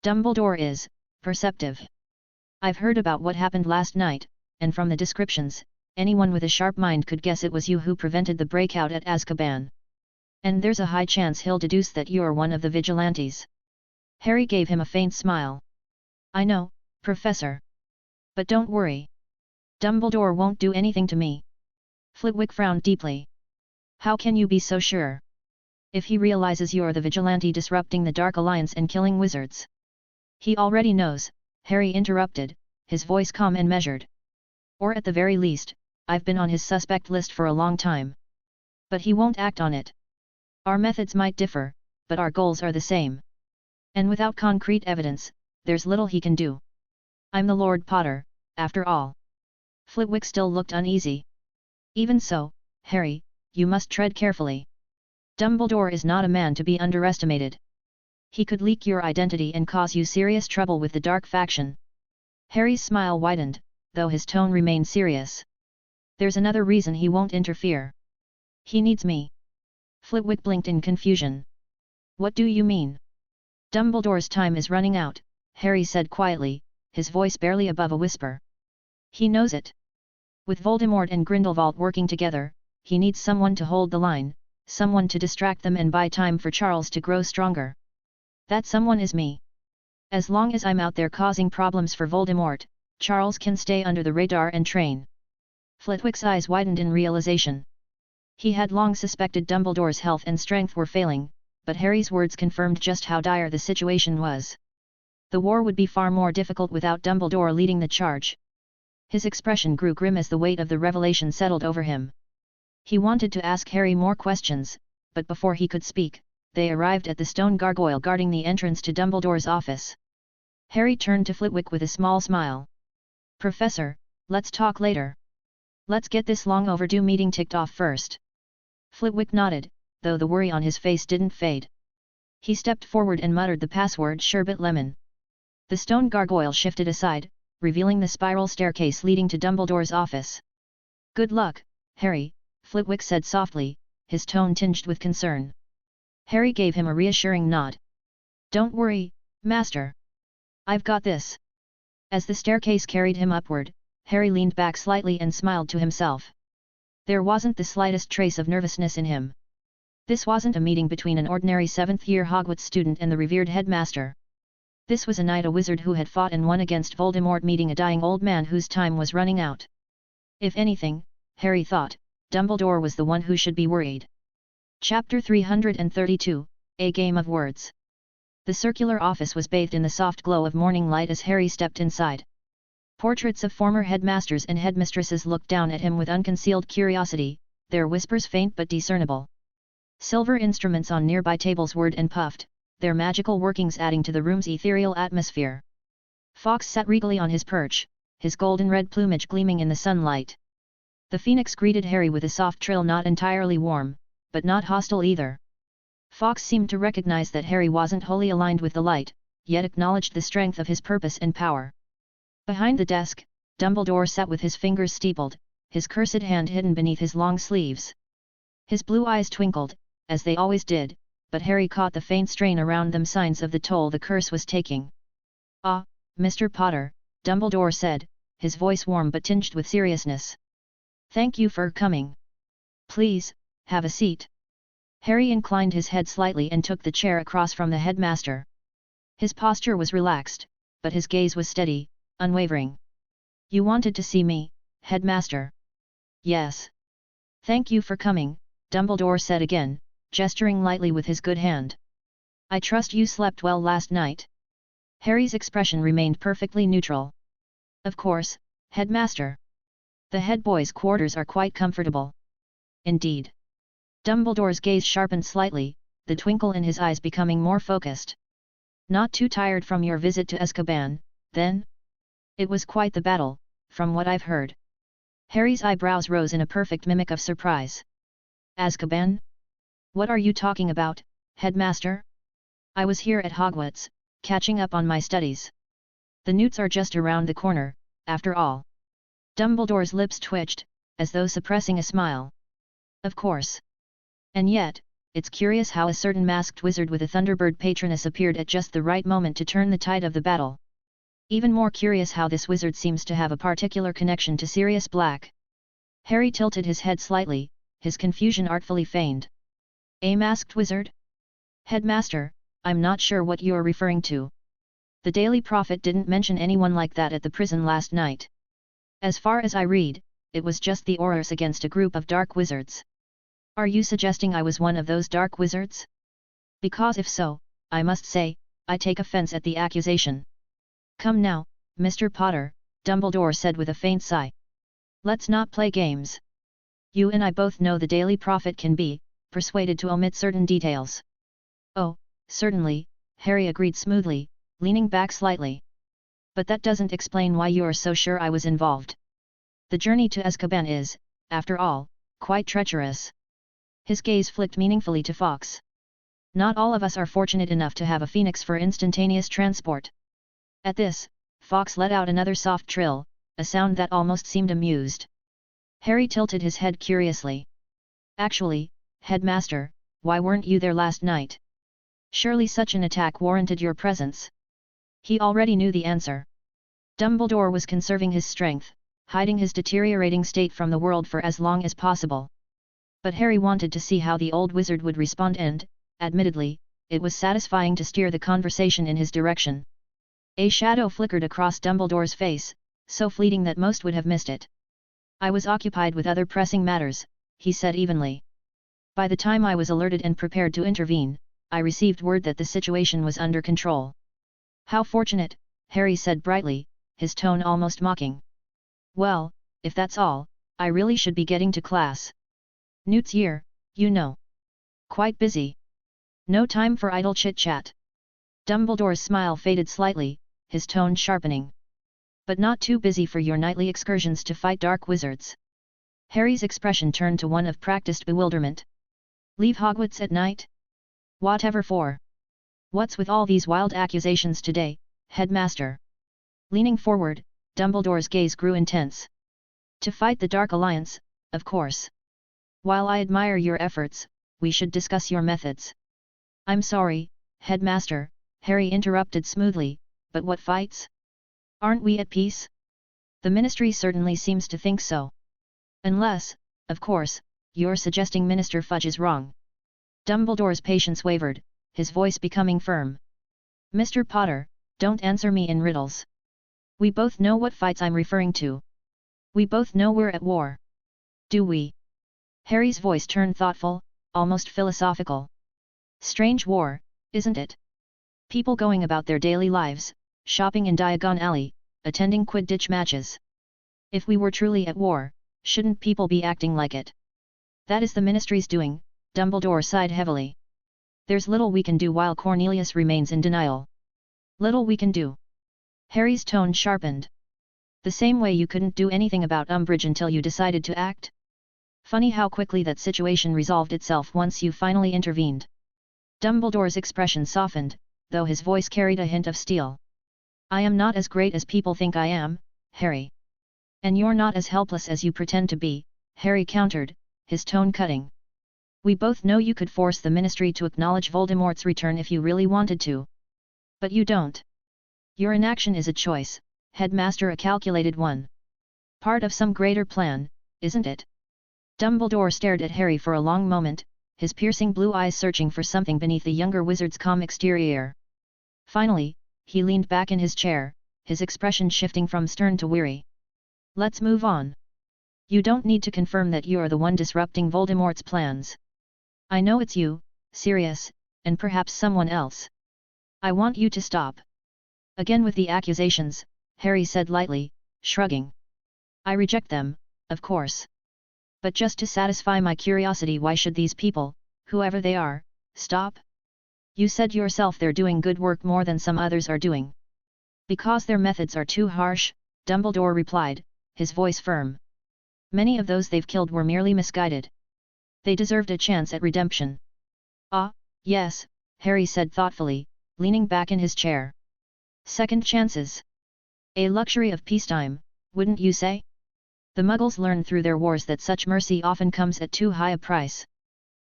Dumbledore is perceptive. I've heard about what happened last night, and from the descriptions, anyone with a sharp mind could guess it was you who prevented the breakout at Azkaban. And there's a high chance he'll deduce that you're one of the vigilantes." Harry gave him a faint smile. "I know, Professor. But don't worry. Dumbledore won't do anything to me." Flitwick frowned deeply. "How can you be so sure?" If he realizes you're the vigilante disrupting the Dark Alliance and killing wizards. He already knows, Harry interrupted, his voice calm and measured. Or at the very least, I've been on his suspect list for a long time. But he won't act on it. Our methods might differ, but our goals are the same. And without concrete evidence, there's little he can do. I'm the Lord Potter, after all. Flitwick still looked uneasy. Even so, Harry, you must tread carefully. Dumbledore is not a man to be underestimated. He could leak your identity and cause you serious trouble with the Dark faction. Harry's smile widened, though his tone remained serious. There's another reason he won't interfere. He needs me. Flitwick blinked in confusion. What do you mean? Dumbledore's time is running out, Harry said quietly, his voice barely above a whisper. He knows it. With Voldemort and Grindelwald working together, he needs someone to hold the line, someone to distract them and buy time for Charles to grow stronger. That someone is me. As long as I'm out there causing problems for Voldemort, Charles can stay under the radar and train. Flitwick's eyes widened in realization. He had long suspected Dumbledore's health and strength were failing, but Harry's words confirmed just how dire the situation was. The war would be far more difficult without Dumbledore leading the charge. His expression grew grim as the weight of the revelation settled over him. He wanted to ask Harry more questions, but before he could speak, they arrived at the stone gargoyle guarding the entrance to Dumbledore's office. Harry turned to Flitwick with a small smile. Professor, let's talk later. Let's get this long overdue meeting ticked off first. Flitwick nodded, though the worry on his face didn't fade. He stepped forward and muttered the password sherbet lemon. The stone gargoyle shifted aside, revealing the spiral staircase leading to Dumbledore's office. Good luck, Harry, Flitwick said softly, his tone tinged with concern. Harry gave him a reassuring nod. Don't worry, Master. I've got this. As the staircase carried him upward, Harry leaned back slightly and smiled to himself. There wasn't the slightest trace of nervousness in him. This wasn't a meeting between an ordinary 7th-year Hogwarts student and the revered headmaster. This was a knight, a wizard who had fought and won against Voldemort, meeting a dying old man whose time was running out. If anything, Harry thought, Dumbledore was the one who should be worried. Chapter 332, A Game of Words. The circular office was bathed in the soft glow of morning light as Harry stepped inside. Portraits of former headmasters and headmistresses looked down at him with unconcealed curiosity, their whispers faint but discernible. Silver instruments on nearby tables whirred and puffed, their magical workings adding to the room's ethereal atmosphere. Fawkes sat regally on his perch, his golden-red plumage gleaming in the sunlight. The phoenix greeted Harry with a soft trill, not entirely warm, but not hostile either. Fawkes seemed to recognize that Harry wasn't wholly aligned with the light, yet acknowledged the strength of his purpose and power. Behind the desk, Dumbledore sat with his fingers steepled, his cursed hand hidden beneath his long sleeves. His blue eyes twinkled, as they always did, but Harry caught the faint strain around them, signs of the toll the curse was taking. Ah, Mr. Potter, Dumbledore said, his voice warm but tinged with seriousness. Thank you for coming. Please, have a seat. Harry inclined his head slightly and took the chair across from the headmaster. His posture was relaxed, but his gaze was steady, unwavering. You wanted to see me, headmaster? Yes. Thank you for coming, Dumbledore said again, gesturing lightly with his good hand. I trust you slept well last night. Harry's expression remained perfectly neutral. Of course, headmaster. The head boys' quarters are quite comfortable. Indeed. Dumbledore's gaze sharpened slightly, the twinkle in his eyes becoming more focused. Not too tired from your visit to Azkaban, then? It was quite the battle, from what I've heard. Harry's eyebrows rose in a perfect mimic of surprise. Azkaban? What are you talking about, headmaster? I was here at Hogwarts, catching up on my studies. The Newts are just around the corner, after all. Dumbledore's lips twitched, as though suppressing a smile. Of course. And yet, it's curious how a certain masked wizard with a Thunderbird patroness appeared at just the right moment to turn the tide of the battle. Even more curious how this wizard seems to have a particular connection to Sirius Black. Harry tilted his head slightly, his confusion artfully feigned. A masked wizard? Headmaster, I'm not sure what you're referring to. The Daily Prophet didn't mention anyone like that at the prison last night. As far as I read, it was just the Aurors against a group of dark wizards. Are you suggesting I was one of those dark wizards? Because if so, I must say, I take offense at the accusation. Come now, Mr. Potter, Dumbledore said with a faint sigh. Let's not play games. You and I both know the Daily Prophet can be persuaded to omit certain details. Oh, certainly, Harry agreed smoothly, leaning back slightly. But that doesn't explain why you're so sure I was involved. The journey to Azkaban is, after all, quite treacherous. His gaze flicked meaningfully to Fawkes. Not all of us are fortunate enough to have a phoenix for instantaneous transport. At this, Fawkes let out another soft trill, a sound that almost seemed amused. Harry tilted his head curiously. Actually, Headmaster, why weren't you there last night? Surely such an attack warranted your presence. He already knew the answer. Dumbledore was conserving his strength, hiding his deteriorating state from the world for as long as possible. But Harry wanted to see how the old wizard would respond and, admittedly, it was satisfying to steer the conversation in his direction. A shadow flickered across Dumbledore's face, so fleeting that most would have missed it. I was occupied with other pressing matters, he said evenly. By the time I was alerted and prepared to intervene, I received word that the situation was under control. How fortunate, Harry said brightly, his tone almost mocking. Well, if that's all, I really should be getting to class. Newt's year, you know. Quite busy. No time for idle chit-chat. Dumbledore's smile faded slightly, his tone sharpening. But not too busy for your nightly excursions to fight dark wizards. Harry's expression turned to one of practiced bewilderment. Leave Hogwarts at night? Whatever for? What's with all these wild accusations today, Headmaster? Leaning forward, Dumbledore's gaze grew intense. To fight the Dark Alliance, of course. While I admire your efforts, we should discuss your methods. I'm sorry, Headmaster, Harry interrupted smoothly, but what fights? Aren't we at peace? The Ministry certainly seems to think so. Unless, of course, you're suggesting Minister Fudge is wrong. Dumbledore's patience wavered, his voice becoming firm. Mr. Potter, don't answer me in riddles. We both know what fights I'm referring to. We both know we're at war. Do we? Harry's voice turned thoughtful, almost philosophical. Strange war, isn't it? People going about their daily lives, shopping in Diagon Alley, attending Quidditch matches. If we were truly at war, shouldn't people be acting like it? That is the Ministry's doing, Dumbledore sighed heavily. There's little we can do while Cornelius remains in denial. Little we can do. Harry's tone sharpened. The same way you couldn't do anything about Umbridge until you decided to act? Funny how quickly that situation resolved itself once you finally intervened. Dumbledore's expression softened, though his voice carried a hint of steel. I am not as great as people think I am, Harry. And you're not as helpless as you pretend to be, Harry countered, his tone cutting. We both know you could force the Ministry to acknowledge Voldemort's return if you really wanted to. But you don't. Your inaction is a choice, Headmaster, a calculated one. Part of some greater plan, isn't it? Dumbledore stared at Harry for a long moment, his piercing blue eyes searching for something beneath the younger wizard's calm exterior. Finally, he leaned back in his chair, his expression shifting from stern to weary. Let's move on. You don't need to confirm that you're the one disrupting Voldemort's plans. I know it's you, Sirius, and perhaps someone else. I want you to stop. Again with the accusations, Harry said lightly, shrugging. I reject them, of course. But just to satisfy my curiosity, why should these people, whoever they are, stop? You said yourself they're doing good work more than some others are doing. Because their methods are too harsh, Dumbledore replied, his voice firm. Many of those they've killed were merely misguided. They deserved a chance at redemption. Ah, yes, Harry said thoughtfully, leaning back in his chair. Second chances. A luxury of peacetime, wouldn't you say? The Muggles learn through their wars that such mercy often comes at too high a price.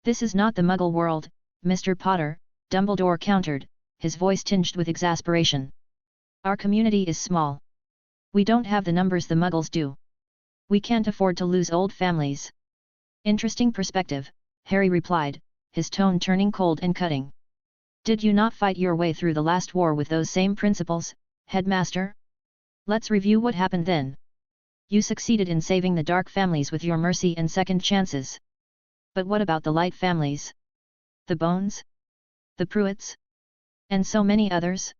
This is not the Muggle world, Mr. Potter, Dumbledore countered, his voice tinged with exasperation. Our community is small. We don't have the numbers the Muggles do. We can't afford to lose old families. Interesting perspective, Harry replied, his tone turning cold and cutting. Did you not fight your way through the last war with those same principles, Headmaster? Let's review what happened then. You succeeded in saving the Dark families with your mercy and second chances. But what about the Light families? The Bones? The Pruitts? And so many others?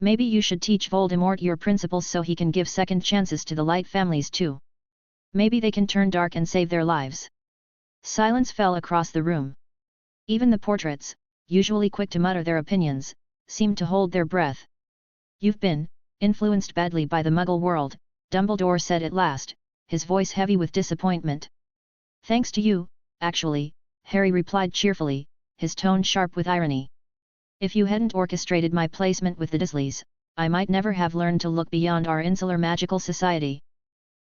Maybe you should teach Voldemort your principles so he can give second chances to the Light families too. Maybe they can turn dark and save their lives. Silence fell across the room. Even the portraits, usually quick to mutter their opinions, seemed to hold their breath. You've been influenced badly by the Muggle world, Dumbledore said at last, his voice heavy with disappointment. Thanks to you, actually, Harry replied cheerfully, his tone sharp with irony. If you hadn't orchestrated my placement with the Dursleys, I might never have learned to look beyond our insular magical society.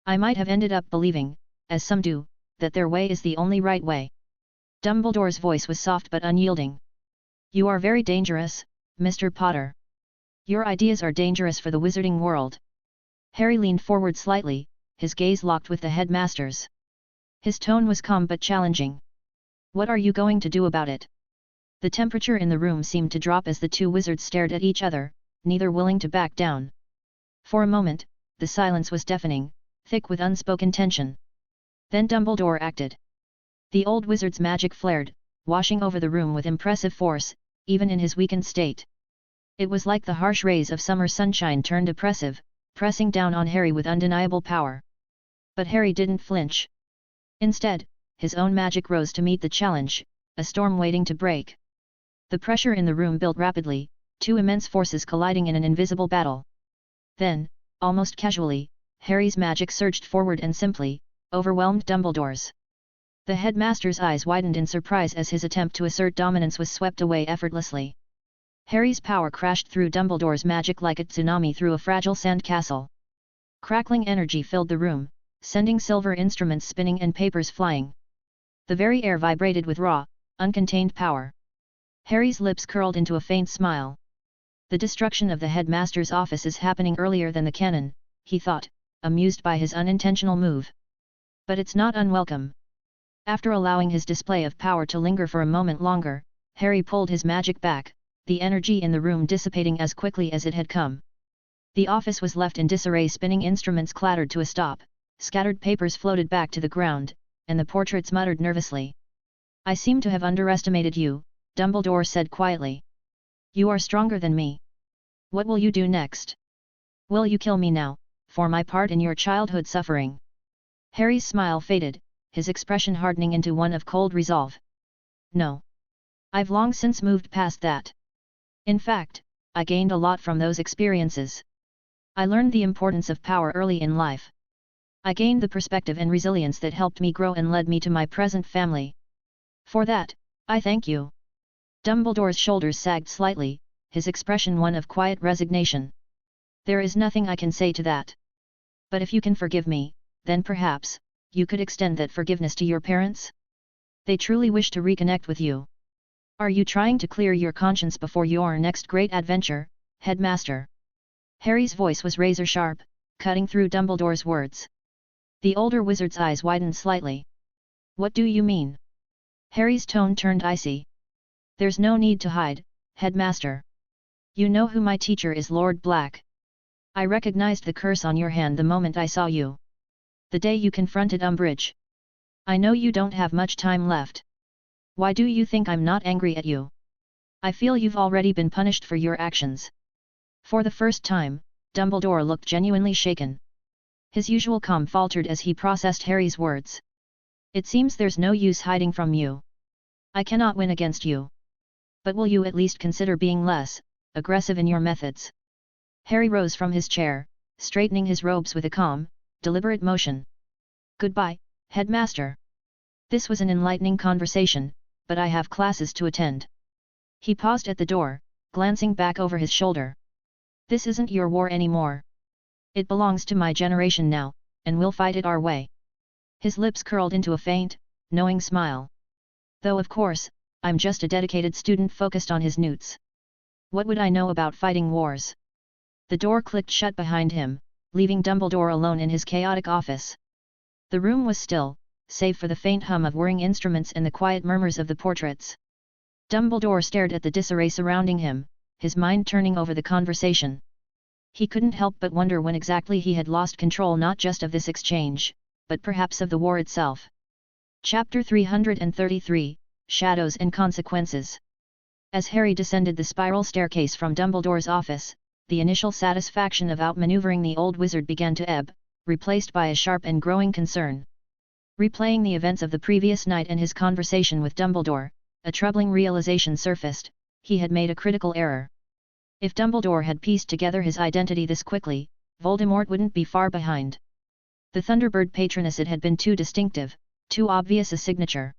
I might have ended up believing, as some do, that their way is the only right way. Dumbledore's voice was soft but unyielding. You are very dangerous, Mr. Potter. Your ideas are dangerous for the wizarding world. Harry leaned forward slightly, his gaze locked with the headmaster's. His tone was calm but challenging. What are you going to do about it? The temperature in the room seemed to drop as the two wizards stared at each other, neither willing to back down. For a moment, the silence was deafening, thick with unspoken tension. Then Dumbledore acted. The old wizard's magic flared, washing over the room with impressive force, even in his weakened state. It was like the harsh rays of summer sunshine turned oppressive, pressing down on Harry with undeniable power. But Harry didn't flinch. Instead, his own magic rose to meet the challenge, a storm waiting to break. The pressure in the room built rapidly, two immense forces colliding in an invisible battle. Then, almost casually, Harry's magic surged forward and simply overwhelmed Dumbledore's. The headmaster's eyes widened in surprise as his attempt to assert dominance was swept away effortlessly. Harry's power crashed through Dumbledore's magic like a tsunami through a fragile sand castle. Crackling energy filled the room, sending silver instruments spinning and papers flying. The very air vibrated with raw, uncontained power. Harry's lips curled into a faint smile. The destruction of the headmaster's office is happening earlier than the canon, he thought, amused by his unintentional move. But it's not unwelcome. After allowing his display of power to linger for a moment longer, Harry pulled his magic back, the energy in the room dissipating as quickly as it had come. The office was left in disarray, spinning instruments clattered to a stop, scattered papers floated back to the ground, and the portraits muttered nervously. I seem to have underestimated you, Dumbledore said quietly. You are stronger than me. What will you do next? Will you kill me now, for my part in your childhood suffering? Harry's smile faded, his expression hardening into one of cold resolve. No. I've long since moved past that. In fact, I gained a lot from those experiences. I learned the importance of power early in life. I gained the perspective and resilience that helped me grow and led me to my present family. For that, I thank you. Dumbledore's shoulders sagged slightly, his expression one of quiet resignation. There is nothing I can say to that. But if you can forgive me, then perhaps, you could extend that forgiveness to your parents? They truly wish to reconnect with you. Are you trying to clear your conscience before your next great adventure, Headmaster? Harry's voice was razor-sharp, cutting through Dumbledore's words. The older wizard's eyes widened slightly. What do you mean? Harry's tone turned icy. There's no need to hide, Headmaster. You know who my teacher is, Lord Black. I recognized the curse on your hand the moment I saw you. The day you confronted Umbridge. I know you don't have much time left. Why do you think I'm not angry at you? I feel you've already been punished for your actions. For the first time, Dumbledore looked genuinely shaken. His usual calm faltered as he processed Harry's words. It seems there's no use hiding from you. I cannot win against you. But will you at least consider being less aggressive in your methods? Harry rose from his chair, straightening his robes with a calm, deliberate motion. Goodbye, Headmaster. This was an enlightening conversation, but I have classes to attend. He paused at the door, glancing back over his shoulder. This isn't your war anymore. It belongs to my generation now, and we'll fight it our way. His lips curled into a faint, knowing smile. Though of course, I'm just a dedicated student focused on his newts. What would I know about fighting wars? The door clicked shut behind him, leaving Dumbledore alone in his chaotic office. The room was still, save for the faint hum of whirring instruments and the quiet murmurs of the portraits. Dumbledore stared at the disarray surrounding him, his mind turning over the conversation. He couldn't help but wonder when exactly he had lost control not just of this exchange, but perhaps of the war itself. Chapter 333, Shadows and Consequences. As Harry descended the spiral staircase from Dumbledore's office, the initial satisfaction of outmaneuvering the old wizard began to ebb, replaced by a sharp and growing concern. Replaying the events of the previous night and his conversation with Dumbledore, a troubling realization surfaced: he had made a critical error. If Dumbledore had pieced together his identity this quickly, Voldemort wouldn't be far behind. The Thunderbird Patronus had been too distinctive, too obvious a signature.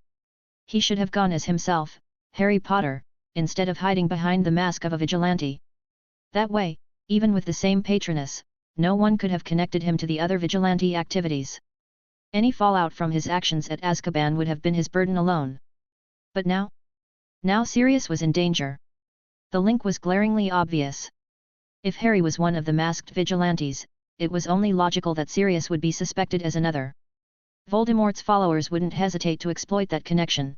He should have gone as himself, Harry Potter, instead of hiding behind the mask of a vigilante. That way, even with the same Patronus, no one could have connected him to the other vigilante activities. Any fallout from his actions at Azkaban would have been his burden alone. But now? Now Sirius was in danger. The link was glaringly obvious. If Harry was one of the masked vigilantes, it was only logical that Sirius would be suspected as another. Voldemort's followers wouldn't hesitate to exploit that connection.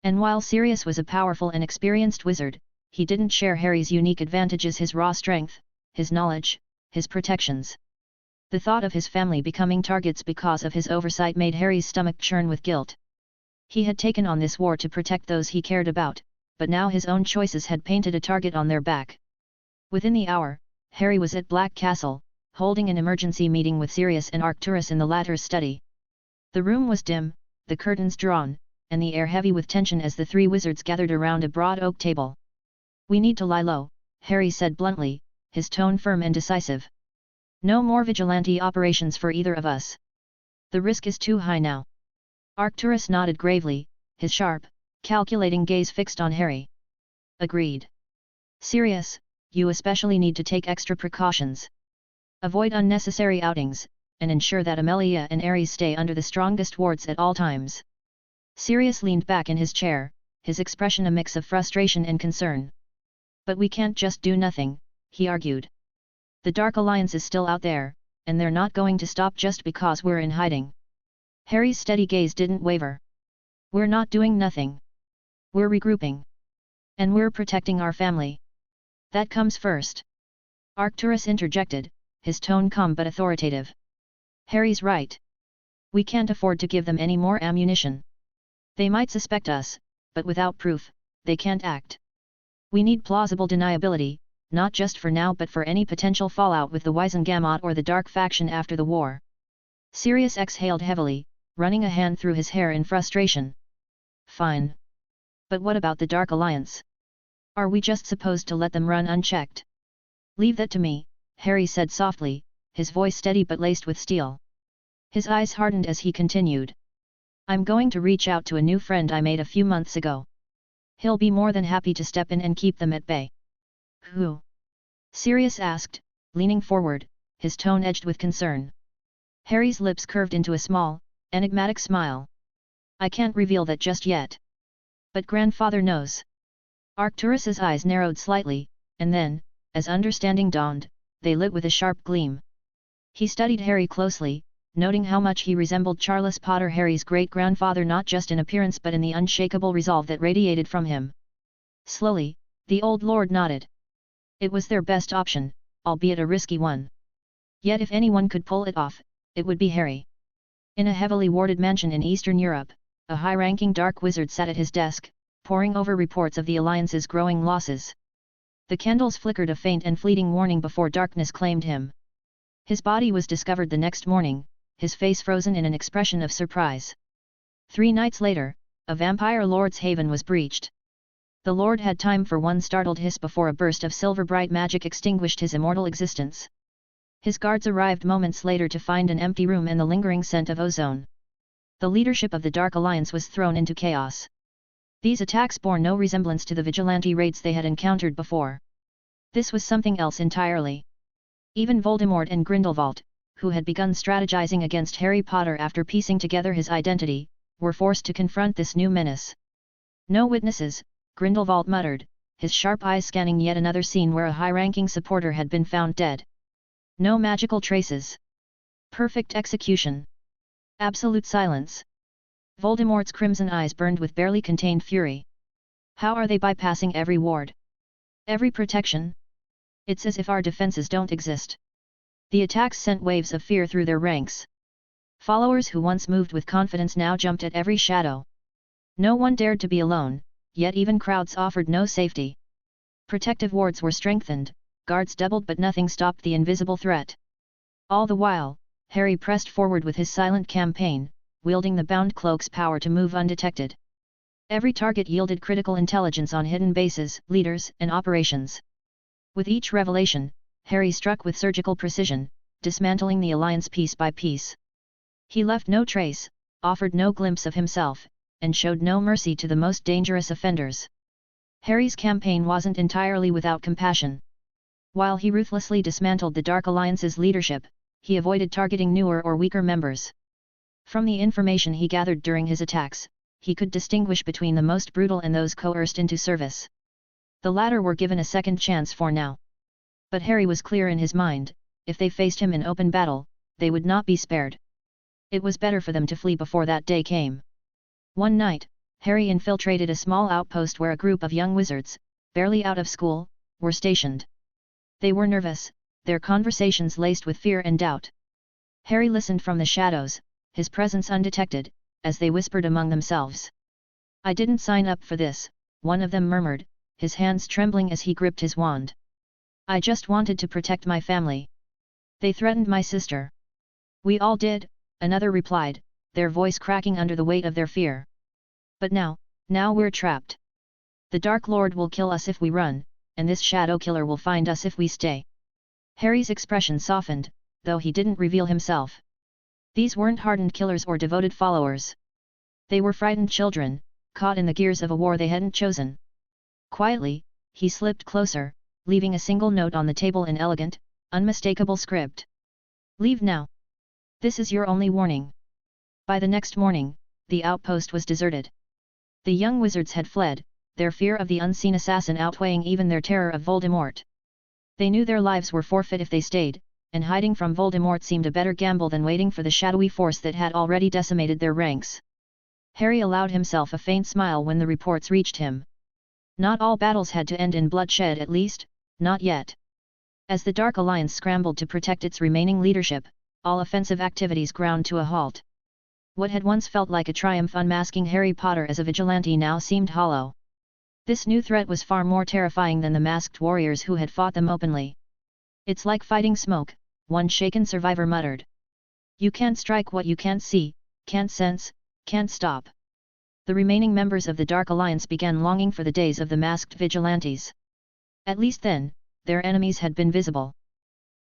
And while Sirius was a powerful and experienced wizard, he didn't share Harry's unique advantages: his raw strength, his knowledge, his protections. The thought of his family becoming targets because of his oversight made Harry's stomach churn with guilt. He had taken on this war to protect those he cared about, but now his own choices had painted a target on their back. Within the hour, Harry was at Black Castle, holding an emergency meeting with Sirius and Arcturus in the latter's study. The room was dim, the curtains drawn, and the air heavy with tension as the three wizards gathered around a broad oak table. "We need to lie low," Harry said bluntly, his tone firm and decisive. "No more vigilante operations for either of us. The risk is too high now." Arcturus nodded gravely, his sharp, calculating gaze fixed on Harry. "Agreed. Sirius, you especially need to take extra precautions. Avoid unnecessary outings, and ensure that Amelia and Aries stay under the strongest wards at all times." Sirius leaned back in his chair, his expression a mix of frustration and concern. "But we can't just do nothing," he argued. "The Dark Alliance is still out there, and they're not going to stop just because we're in hiding." Harry's steady gaze didn't waver. "We're not doing nothing. We're regrouping. And we're protecting our family. That comes first." Arcturus interjected, his tone calm but authoritative. "Harry's right. We can't afford to give them any more ammunition. They might suspect us, but without proof, they can't act. We need plausible deniability, not just for now but for any potential fallout with the Wizengamot or the Dark Faction after the war." Sirius exhaled heavily, running a hand through his hair in frustration. "Fine. But what about the Dark Alliance? Are we just supposed to let them run unchecked?" "Leave that to me," Harry said softly, his voice steady but laced with steel. His eyes hardened as he continued. "I'm going to reach out to a new friend I made a few months ago. He'll be more than happy to step in and keep them at bay." "Who?" Sirius asked, leaning forward, his tone edged with concern. Harry's lips curved into a small, enigmatic smile. "I can't reveal that just yet. But grandfather knows." Arcturus's eyes narrowed slightly, and then, as understanding dawned, they lit with a sharp gleam. He studied Harry closely, noting how much he resembled Charles Potter, Harry's great-grandfather, not just in appearance but in the unshakable resolve that radiated from him. Slowly, the old lord nodded. It was their best option, albeit a risky one. Yet if anyone could pull it off, it would be Harry. In a heavily warded mansion in Eastern Europe, a high-ranking dark wizard sat at his desk, poring over reports of the Alliance's growing losses. The candles flickered a faint and fleeting warning before darkness claimed him. His body was discovered the next morning, his face frozen in an expression of surprise. 3 nights later, a vampire lord's haven was breached. The lord had time for one startled hiss before a burst of silver-bright magic extinguished his immortal existence. His guards arrived moments later to find an empty room and the lingering scent of ozone. The leadership of the Dark Alliance was thrown into chaos. These attacks bore no resemblance to the vigilante raids they had encountered before. This was something else entirely. Even Voldemort and Grindelwald, who had begun strategizing against Harry Potter after piecing together his identity, were forced to confront this new menace. "No witnesses," Grindelwald muttered, his sharp eyes scanning yet another scene where a high-ranking supporter had been found dead. "No magical traces. Perfect execution. Absolute silence." Voldemort's crimson eyes burned with barely contained fury. "How are they bypassing every ward? Every protection? It's as if our defenses don't exist." The attacks sent waves of fear through their ranks. Followers who once moved with confidence now jumped at every shadow. No one dared to be alone, yet even crowds offered no safety. Protective wards were strengthened, guards doubled, but nothing stopped the invisible threat. All the while, Harry pressed forward with his silent campaign, wielding the bound cloak's power to move undetected. Every target yielded critical intelligence on hidden bases, leaders, and operations. With each revelation, Harry struck with surgical precision, dismantling the alliance piece by piece. He left no trace, offered no glimpse of himself, and showed no mercy to the most dangerous offenders. Harry's campaign wasn't entirely without compassion. While he ruthlessly dismantled the Dark Alliance's leadership, he avoided targeting newer or weaker members. From the information he gathered during his attacks, he could distinguish between the most brutal and those coerced into service. The latter were given a second chance for now. But Harry was clear in his mind, if they faced him in open battle, they would not be spared. It was better for them to flee before that day came. One night, Harry infiltrated a small outpost where a group of young wizards, barely out of school, were stationed. They were nervous, their conversations laced with fear and doubt. Harry listened from the shadows, his presence undetected, as they whispered among themselves. "I didn't sign up for this," one of them murmured, his hands trembling as he gripped his wand. "I just wanted to protect my family. They threatened my sister." "We all did," another replied, their voice cracking under the weight of their fear. "But now we're trapped. The Dark Lord will kill us if we run, and this Shadow Killer will find us if we stay." Harry's expression softened, though he didn't reveal himself. These weren't hardened killers or devoted followers. They were frightened children, caught in the gears of a war they hadn't chosen. Quietly, he slipped closer, leaving a single note on the table in elegant, unmistakable script. "Leave now. This is your only warning." By the next morning, the outpost was deserted. The young wizards had fled, their fear of the unseen assassin outweighing even their terror of Voldemort. They knew their lives were forfeit if they stayed, and hiding from Voldemort seemed a better gamble than waiting for the shadowy force that had already decimated their ranks. Harry allowed himself a faint smile when the reports reached him. Not all battles had to end in bloodshed, at least, not yet. As the Dark Alliance scrambled to protect its remaining leadership, all offensive activities ground to a halt. What had once felt like a triumph unmasking Harry Potter as a vigilante now seemed hollow. This new threat was far more terrifying than the masked warriors who had fought them openly. "It's like fighting smoke," one shaken survivor muttered. "You can't strike what you can't see, can't sense, can't stop." The remaining members of the Dark Alliance began longing for the days of the masked vigilantes. At least then, their enemies had been visible.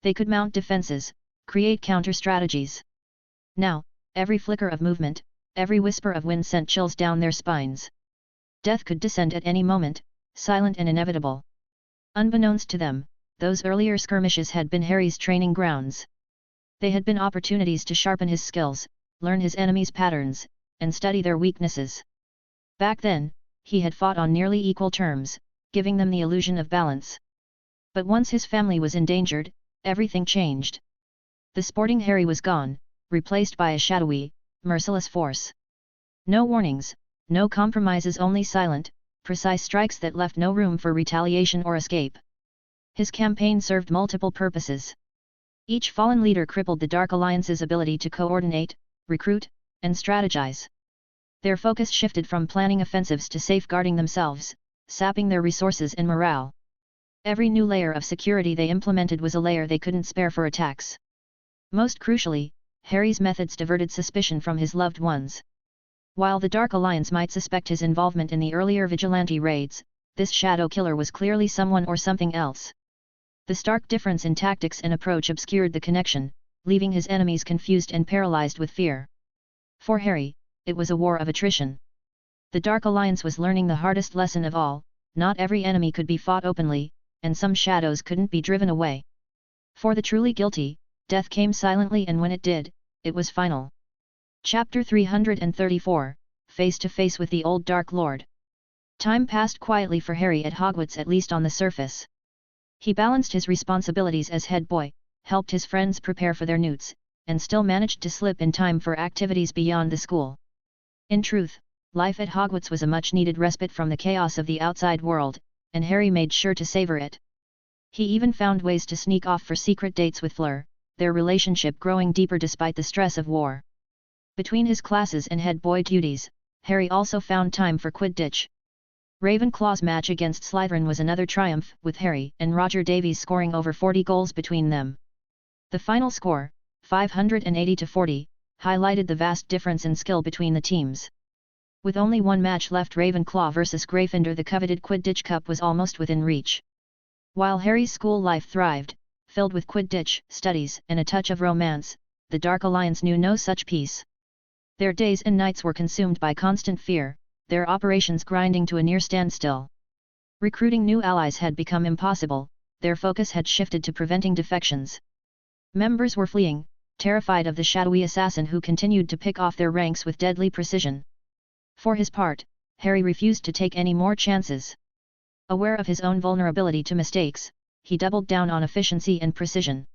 They could mount defenses, create counter-strategies. Now, every flicker of movement, every whisper of wind sent chills down their spines. Death could descend at any moment, silent and inevitable. Unbeknownst to them, those earlier skirmishes had been Harry's training grounds. They had been opportunities to sharpen his skills, learn his enemies' patterns, and study their weaknesses. Back then, he had fought on nearly equal terms, giving them the illusion of balance. But once his family was endangered, everything changed. The sporting Harry was gone, replaced by a shadowy, merciless force. No warnings, no compromises, only silent, precise strikes that left no room for retaliation or escape. His campaign served multiple purposes. Each fallen leader crippled the Dark Alliance's ability to coordinate, recruit, and strategize. Their focus shifted from planning offensives to safeguarding themselves, sapping their resources and morale. Every new layer of security they implemented was a layer they couldn't spare for attacks. Most crucially, Harry's methods diverted suspicion from his loved ones. While the Dark Alliance might suspect his involvement in the earlier vigilante raids, this Shadow Killer was clearly someone or something else. The stark difference in tactics and approach obscured the connection, leaving his enemies confused and paralyzed with fear. For Harry, it was a war of attrition. The Dark Alliance was learning the hardest lesson of all: not every enemy could be fought openly, and some shadows couldn't be driven away. For the truly guilty, death came silently, and when it did, it was final. Chapter 334, Face to Face with the Old Dark Lord. Time passed quietly for Harry at Hogwarts, at least on the surface. He balanced his responsibilities as head boy, helped his friends prepare for their newts, and still managed to slip in time for activities beyond the school. In truth, life at Hogwarts was a much-needed respite from the chaos of the outside world, and Harry made sure to savor it. He even found ways to sneak off for secret dates with Fleur, their relationship growing deeper despite the stress of war. Between his classes and head boy duties, Harry also found time for Quidditch. Ravenclaw's match against Slytherin was another triumph, with Harry and Roger Davies scoring over 40 goals between them. The final score, 580-40, highlighted the vast difference in skill between the teams. With only one match left, Ravenclaw versus Gryffindor, the coveted Quidditch Cup was almost within reach. While Harry's school life thrived, filled with Quidditch, studies, and a touch of romance, the Dark Alliance knew no such peace. Their days and nights were consumed by constant fear, their operations grinding to a near standstill. Recruiting new allies had become impossible, their focus had shifted to preventing defections. Members were fleeing, terrified of the shadowy assassin who continued to pick off their ranks with deadly precision. For his part, Harry refused to take any more chances. Aware of his own vulnerability to mistakes, he doubled down on efficiency and precision.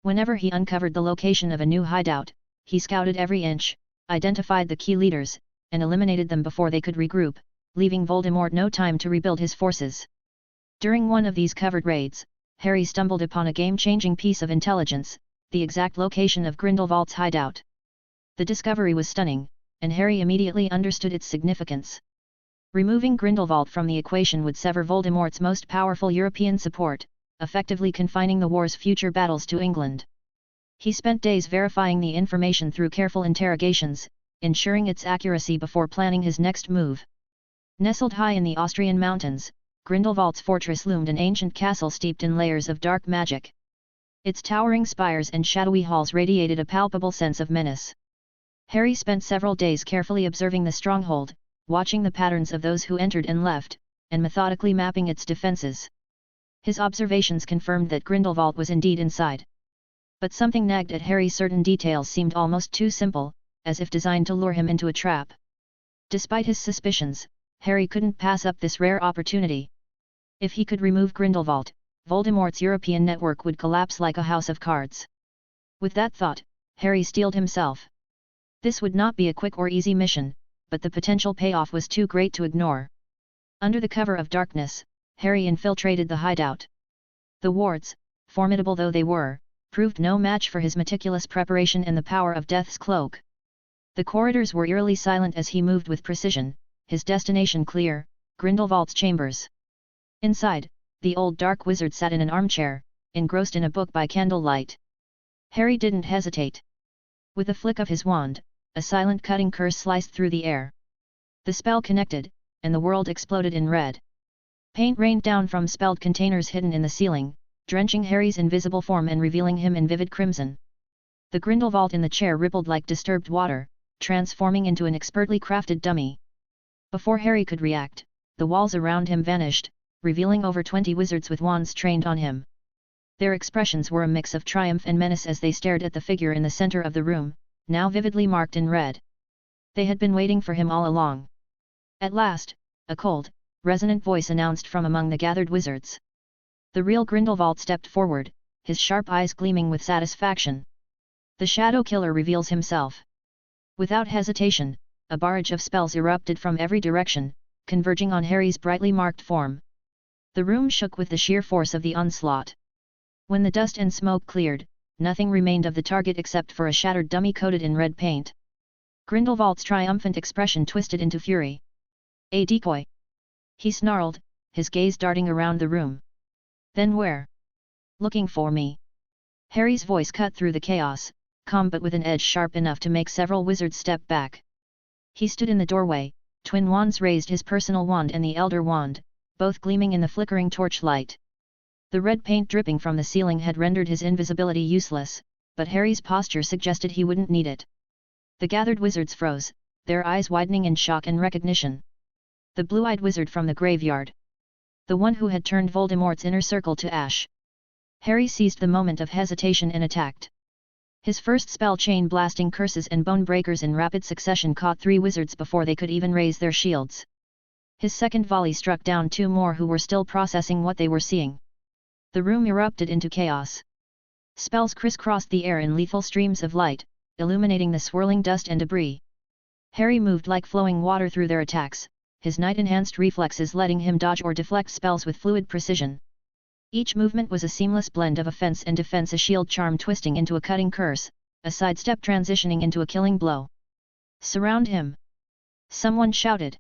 Whenever he uncovered the location of a new hideout, he scouted every inch, identified the key leaders, and eliminated them before they could regroup, leaving Voldemort no time to rebuild his forces. During one of these covert raids, Harry stumbled upon a game-changing piece of intelligence, the exact location of Grindelwald's hideout. The discovery was stunning, and Harry immediately understood its significance. Removing Grindelwald from the equation would sever Voldemort's most powerful European support, effectively confining the war's future battles to England. He spent days verifying the information through careful interrogations, ensuring its accuracy before planning his next move. Nestled high in the Austrian mountains, Grindelwald's fortress loomed, an ancient castle steeped in layers of dark magic. Its towering spires and shadowy halls radiated a palpable sense of menace. Harry spent several days carefully observing the stronghold, watching the patterns of those who entered and left, and methodically mapping its defenses. His observations confirmed that Grindelwald was indeed inside. But something nagged at Harry. Certain details seemed almost too simple, as if designed to lure him into a trap. Despite his suspicions, Harry couldn't pass up this rare opportunity. If he could remove Grindelwald, Voldemort's European network would collapse like a house of cards. With that thought, Harry steeled himself. This would not be a quick or easy mission, but the potential payoff was too great to ignore. Under the cover of darkness, Harry infiltrated the hideout. The wards, formidable though they were, proved no match for his meticulous preparation and the power of Death's cloak. The corridors were eerily silent as he moved with precision, his destination clear, Grindelwald's chambers. Inside, the old dark wizard sat in an armchair, engrossed in a book by candlelight. Harry didn't hesitate. With a flick of his wand, a silent cutting curse sliced through the air. The spell connected, and the world exploded in red. Paint rained down from spelled containers hidden in the ceiling, drenching Harry's invisible form and revealing him in vivid crimson. The Grindelwald in the chair rippled like disturbed water, transforming into an expertly crafted dummy. Before Harry could react, the walls around him vanished, revealing over 20 wizards with wands trained on him. Their expressions were a mix of triumph and menace as they stared at the figure in the center of the room, now vividly marked in red. They had been waiting for him all along. At last, a cold, resonant voice announced from among the gathered wizards. The real Grindelwald stepped forward, his sharp eyes gleaming with satisfaction. The Shadow Killer reveals himself. Without hesitation, a barrage of spells erupted from every direction, converging on Harry's brightly marked form. The room shook with the sheer force of the onslaught. When the dust and smoke cleared, nothing remained of the target except for a shattered dummy coated in red paint. Grindelwald's triumphant expression twisted into fury. "A decoy!" he snarled, his gaze darting around the room. "Then where?" "Looking for me." Harry's voice cut through the chaos, calm but with an edge sharp enough to make several wizards step back. He stood in the doorway, twin wands raised, his personal wand and the Elder Wand, both gleaming in the flickering torchlight. The red paint dripping from the ceiling had rendered his invisibility useless, but Harry's posture suggested he wouldn't need it. The gathered wizards froze, their eyes widening in shock and recognition. The blue-eyed wizard from the graveyard. The one who had turned Voldemort's inner circle to ash. Harry seized the moment of hesitation and attacked. His first spell, chain-blasting curses and bone breakers in rapid succession, caught 3 wizards before they could even raise their shields. His second volley struck down 2 more who were still processing what they were seeing. The room erupted into chaos. Spells crisscrossed the air in lethal streams of light, illuminating the swirling dust and debris. Harry moved like flowing water through their attacks, his night-enhanced reflexes letting him dodge or deflect spells with fluid precision. Each movement was a seamless blend of offense and defense, a shield charm twisting into a cutting curse, a sidestep transitioning into a killing blow. Surround him! Someone shouted.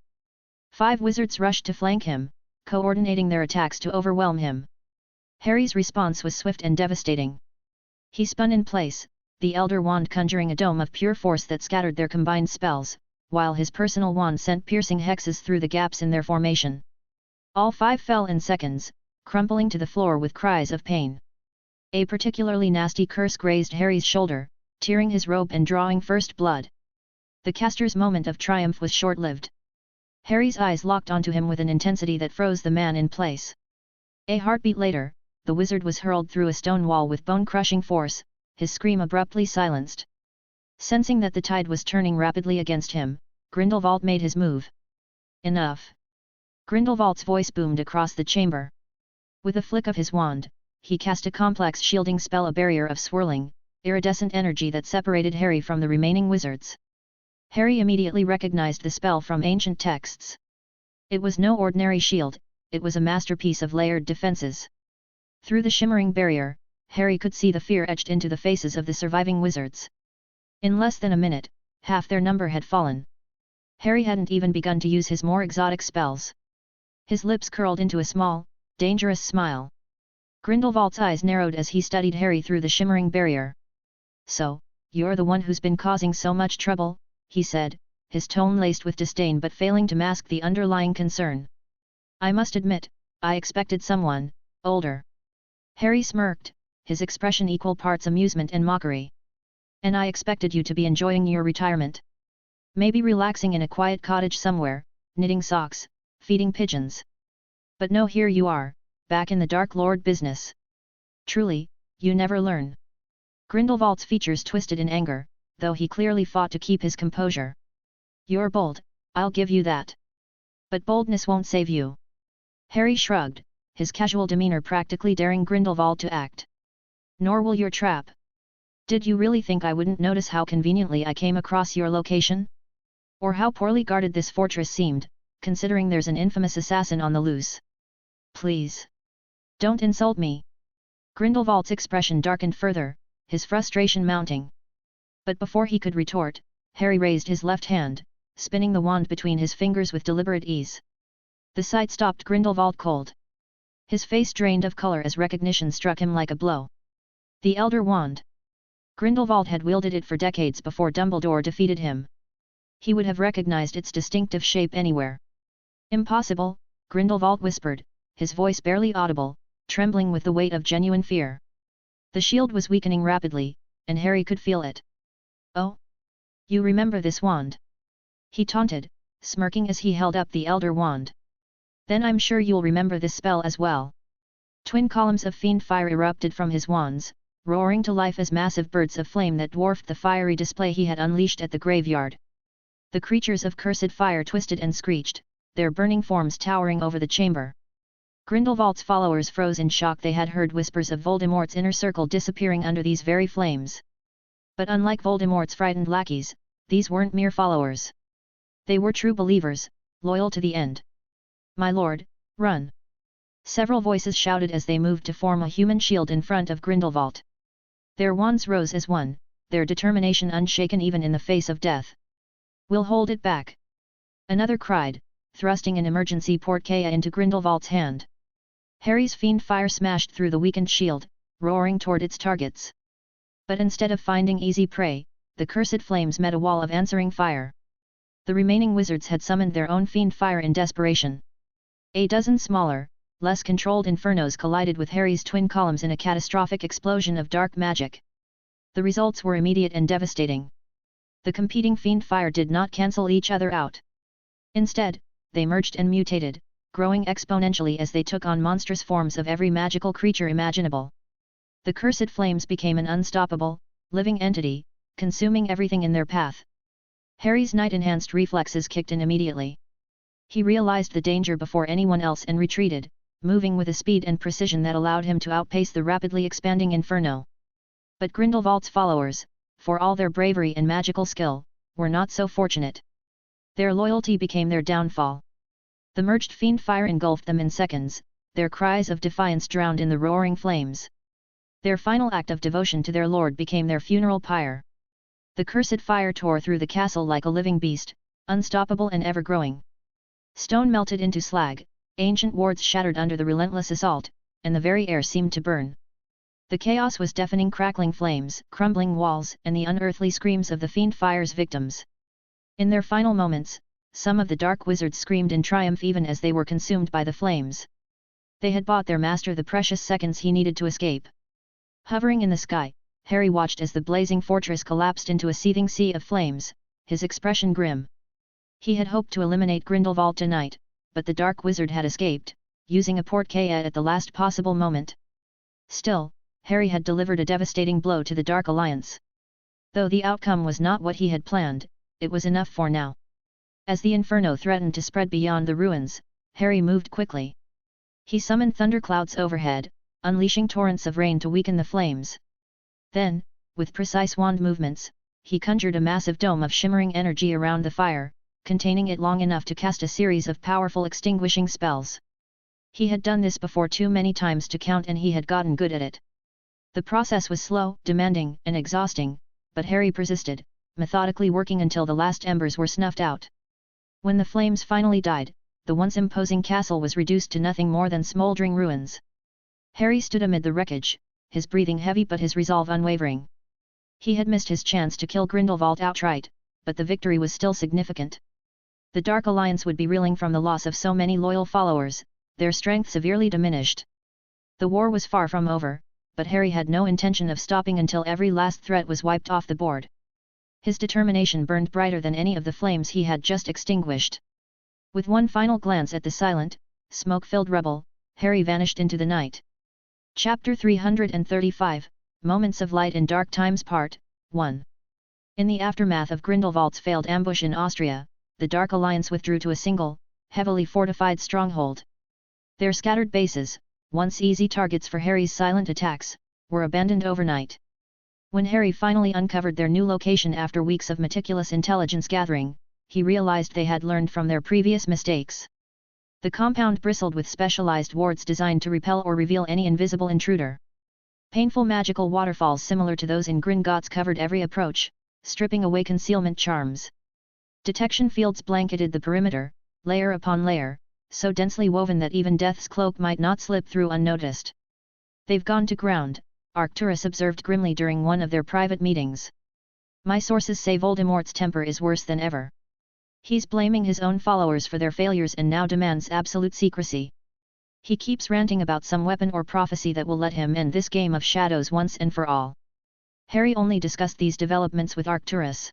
5 wizards rushed to flank him, coordinating their attacks to overwhelm him. Harry's response was swift and devastating. He spun in place, the Elder Wand conjuring a dome of pure force that scattered their combined spells, while his personal wand sent piercing hexes through the gaps in their formation. All 5 fell in seconds, crumpling to the floor with cries of pain. A particularly nasty curse grazed Harry's shoulder, tearing his robe and drawing first blood. The caster's moment of triumph was short-lived. Harry's eyes locked onto him with an intensity that froze the man in place. A heartbeat later, the wizard was hurled through a stone wall with bone-crushing force, his scream abruptly silenced. Sensing that the tide was turning rapidly against him, Grindelwald made his move. Enough! Grindelwald's voice boomed across the chamber. With a flick of his wand, he cast a complex shielding spell, a barrier of swirling, iridescent energy that separated Harry from the remaining wizards. Harry immediately recognized the spell from ancient texts. It was no ordinary shield, it was a masterpiece of layered defenses. Through the shimmering barrier, Harry could see the fear etched into the faces of the surviving wizards. In less than a minute, half their number had fallen. Harry hadn't even begun to use his more exotic spells. His lips curled into a small, dangerous smile. Grindelwald's eyes narrowed as he studied Harry through the shimmering barrier. "So, you're the one who's been causing so much trouble," he said, his tone laced with disdain but failing to mask the underlying concern. "I must admit, I expected someone older." Harry smirked, his expression equal parts amusement and mockery. "And I expected you to be enjoying your retirement. Maybe relaxing in a quiet cottage somewhere, knitting socks, feeding pigeons. But no, here you are, back in the Dark Lord business. Truly, you never learn." Grindelwald's features twisted in anger, though he clearly fought to keep his composure. "You're bold, I'll give you that. But boldness won't save you." Harry shrugged, his casual demeanor practically daring Grindelwald to act. "Nor will your trap. Did you really think I wouldn't notice how conveniently I came across your location? Or how poorly guarded this fortress seemed, considering there's an infamous assassin on the loose? Please. Don't insult me." Grindelwald's expression darkened further, his frustration mounting. But before he could retort, Harry raised his left hand, spinning the wand between his fingers with deliberate ease. The sight stopped Grindelwald cold. His face drained of color as recognition struck him like a blow. The Elder Wand. Grindelwald had wielded it for decades before Dumbledore defeated him. He would have recognized its distinctive shape anywhere. "Impossible," Grindelwald whispered, his voice barely audible, trembling with the weight of genuine fear. The shield was weakening rapidly, and Harry could feel it. "Oh? You remember this wand?" he taunted, smirking as he held up the Elder Wand. "Then I'm sure you'll remember this spell as well." Twin columns of fiend fire erupted from his wands, roaring to life as massive birds of flame that dwarfed the fiery display he had unleashed at the graveyard. The creatures of cursed fire twisted and screeched, their burning forms towering over the chamber. Grindelwald's followers froze in shock. They had heard whispers of Voldemort's inner circle disappearing under these very flames. But unlike Voldemort's frightened lackeys, these weren't mere followers. They were true believers, loyal to the end. "My lord, run!" Several voices shouted as they moved to form a human shield in front of Grindelwald. Their wands rose as one, their determination unshaken even in the face of death. "We'll hold it back!" another cried, thrusting an emergency portkaya into Grindelwald's hand. Harry's fiend fire smashed through the weakened shield, roaring toward its targets. But instead of finding easy prey, the cursed flames met a wall of answering fire. The remaining wizards had summoned their own fiend fire in desperation. A dozen smaller, less controlled infernos collided with Harry's twin columns in a catastrophic explosion of dark magic. The results were immediate and devastating. The competing fiend fire did not cancel each other out. Instead, they merged and mutated, growing exponentially as they took on monstrous forms of every magical creature imaginable. The cursed flames became an unstoppable, living entity, consuming everything in their path. Harry's night-enhanced reflexes kicked in immediately. He realized the danger before anyone else and retreated, moving with a speed and precision that allowed him to outpace the rapidly expanding inferno. But Grindelwald's followers, for all their bravery and magical skill, were not so fortunate. Their loyalty became their downfall. The merged fiend fire engulfed them in seconds, their cries of defiance drowned in the roaring flames. Their final act of devotion to their lord became their funeral pyre. The cursed fire tore through the castle like a living beast, unstoppable and ever-growing. Stone melted into slag, ancient wards shattered under the relentless assault, and the very air seemed to burn. The chaos was deafening, crackling flames, crumbling walls, and the unearthly screams of the fiend fire's victims. In their final moments, some of the dark wizards screamed in triumph even as they were consumed by the flames. They had bought their master the precious seconds he needed to escape. Hovering in the sky, Harry watched as the blazing fortress collapsed into a seething sea of flames, his expression grim. He had hoped to eliminate Grindelwald tonight, but the dark wizard had escaped, using a portkey at the last possible moment. Still, Harry had delivered a devastating blow to the Dark Alliance. Though the outcome was not what he had planned, it was enough for now. As the inferno threatened to spread beyond the ruins, Harry moved quickly. He summoned thunderclouds overhead, unleashing torrents of rain to weaken the flames. Then, with precise wand movements, he conjured a massive dome of shimmering energy around the fire, containing it long enough to cast a series of powerful extinguishing spells. He had done this before too many times to count, and he had gotten good at it. The process was slow, demanding, and exhausting, but Harry persisted, methodically working until the last embers were snuffed out. When the flames finally died, the once imposing castle was reduced to nothing more than smoldering ruins. Harry stood amid the wreckage, his breathing heavy but his resolve unwavering. He had missed his chance to kill Grindelwald outright, but the victory was still significant. The Dark Alliance would be reeling from the loss of so many loyal followers, their strength severely diminished. The war was far from over, but Harry had no intention of stopping until every last threat was wiped off the board. His determination burned brighter than any of the flames he had just extinguished. With one final glance at the silent, smoke-filled rubble, Harry vanished into the night. Chapter 335, Moments of Light in Dark Times Part 1. In the aftermath of Grindelwald's failed ambush in Austria, the Dark Alliance withdrew to a single, heavily fortified stronghold. Their scattered bases, once easy targets for Harry's silent attacks, were abandoned overnight. When Harry finally uncovered their new location after weeks of meticulous intelligence gathering, he realized they had learned from their previous mistakes. The compound bristled with specialized wards designed to repel or reveal any invisible intruder. Painful magical waterfalls similar to those in Gringotts covered every approach, stripping away concealment charms. Detection fields blanketed the perimeter, layer upon layer, so densely woven that even Death's cloak might not slip through unnoticed. "They've gone to ground," Arcturus observed grimly during one of their private meetings. "My sources say Voldemort's temper is worse than ever. He's blaming his own followers for their failures and now demands absolute secrecy. He keeps ranting about some weapon or prophecy that will let him end this game of shadows once and for all." Harry only discussed these developments with Arcturus.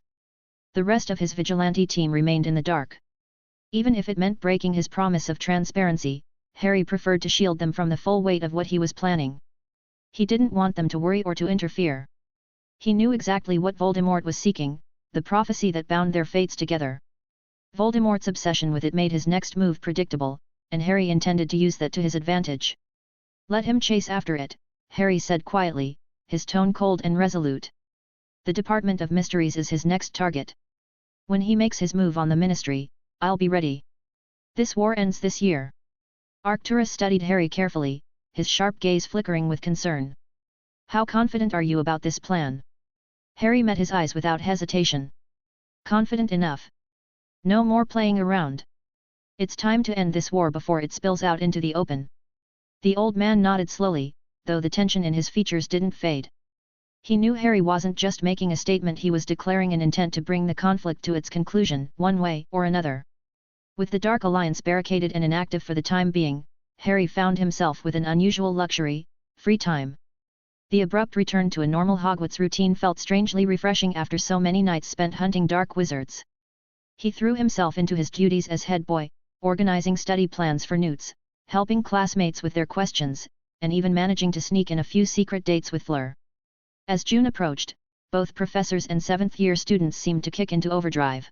The rest of his vigilante team remained in the dark. Even if it meant breaking his promise of transparency, Harry preferred to shield them from the full weight of what he was planning. He didn't want them to worry or to interfere. He knew exactly what Voldemort was seeking, the prophecy that bound their fates together. Voldemort's obsession with it made his next move predictable, and Harry intended to use that to his advantage. "Let him chase after it," Harry said quietly, his tone cold and resolute. "The Department of Mysteries is his next target. When he makes his move on the Ministry, I'll be ready. This war ends this year." Arcturus studied Harry carefully, his sharp gaze flickering with concern. "How confident are you about this plan?" Harry met his eyes without hesitation. "Confident enough. No more playing around. It's time to end this war before it spills out into the open." The old man nodded slowly, though the tension in his features didn't fade. He knew Harry wasn't just making a statement, he was declaring an intent to bring the conflict to its conclusion, one way or another. With the Dark Alliance barricaded and inactive for the time being, Harry found himself with an unusual luxury, free time. The abrupt return to a normal Hogwarts routine felt strangely refreshing after so many nights spent hunting dark wizards. He threw himself into his duties as head boy, organizing study plans for Newts, helping classmates with their questions, and even managing to sneak in a few secret dates with Fleur. As June approached, both professors and seventh-year students seemed to kick into overdrive.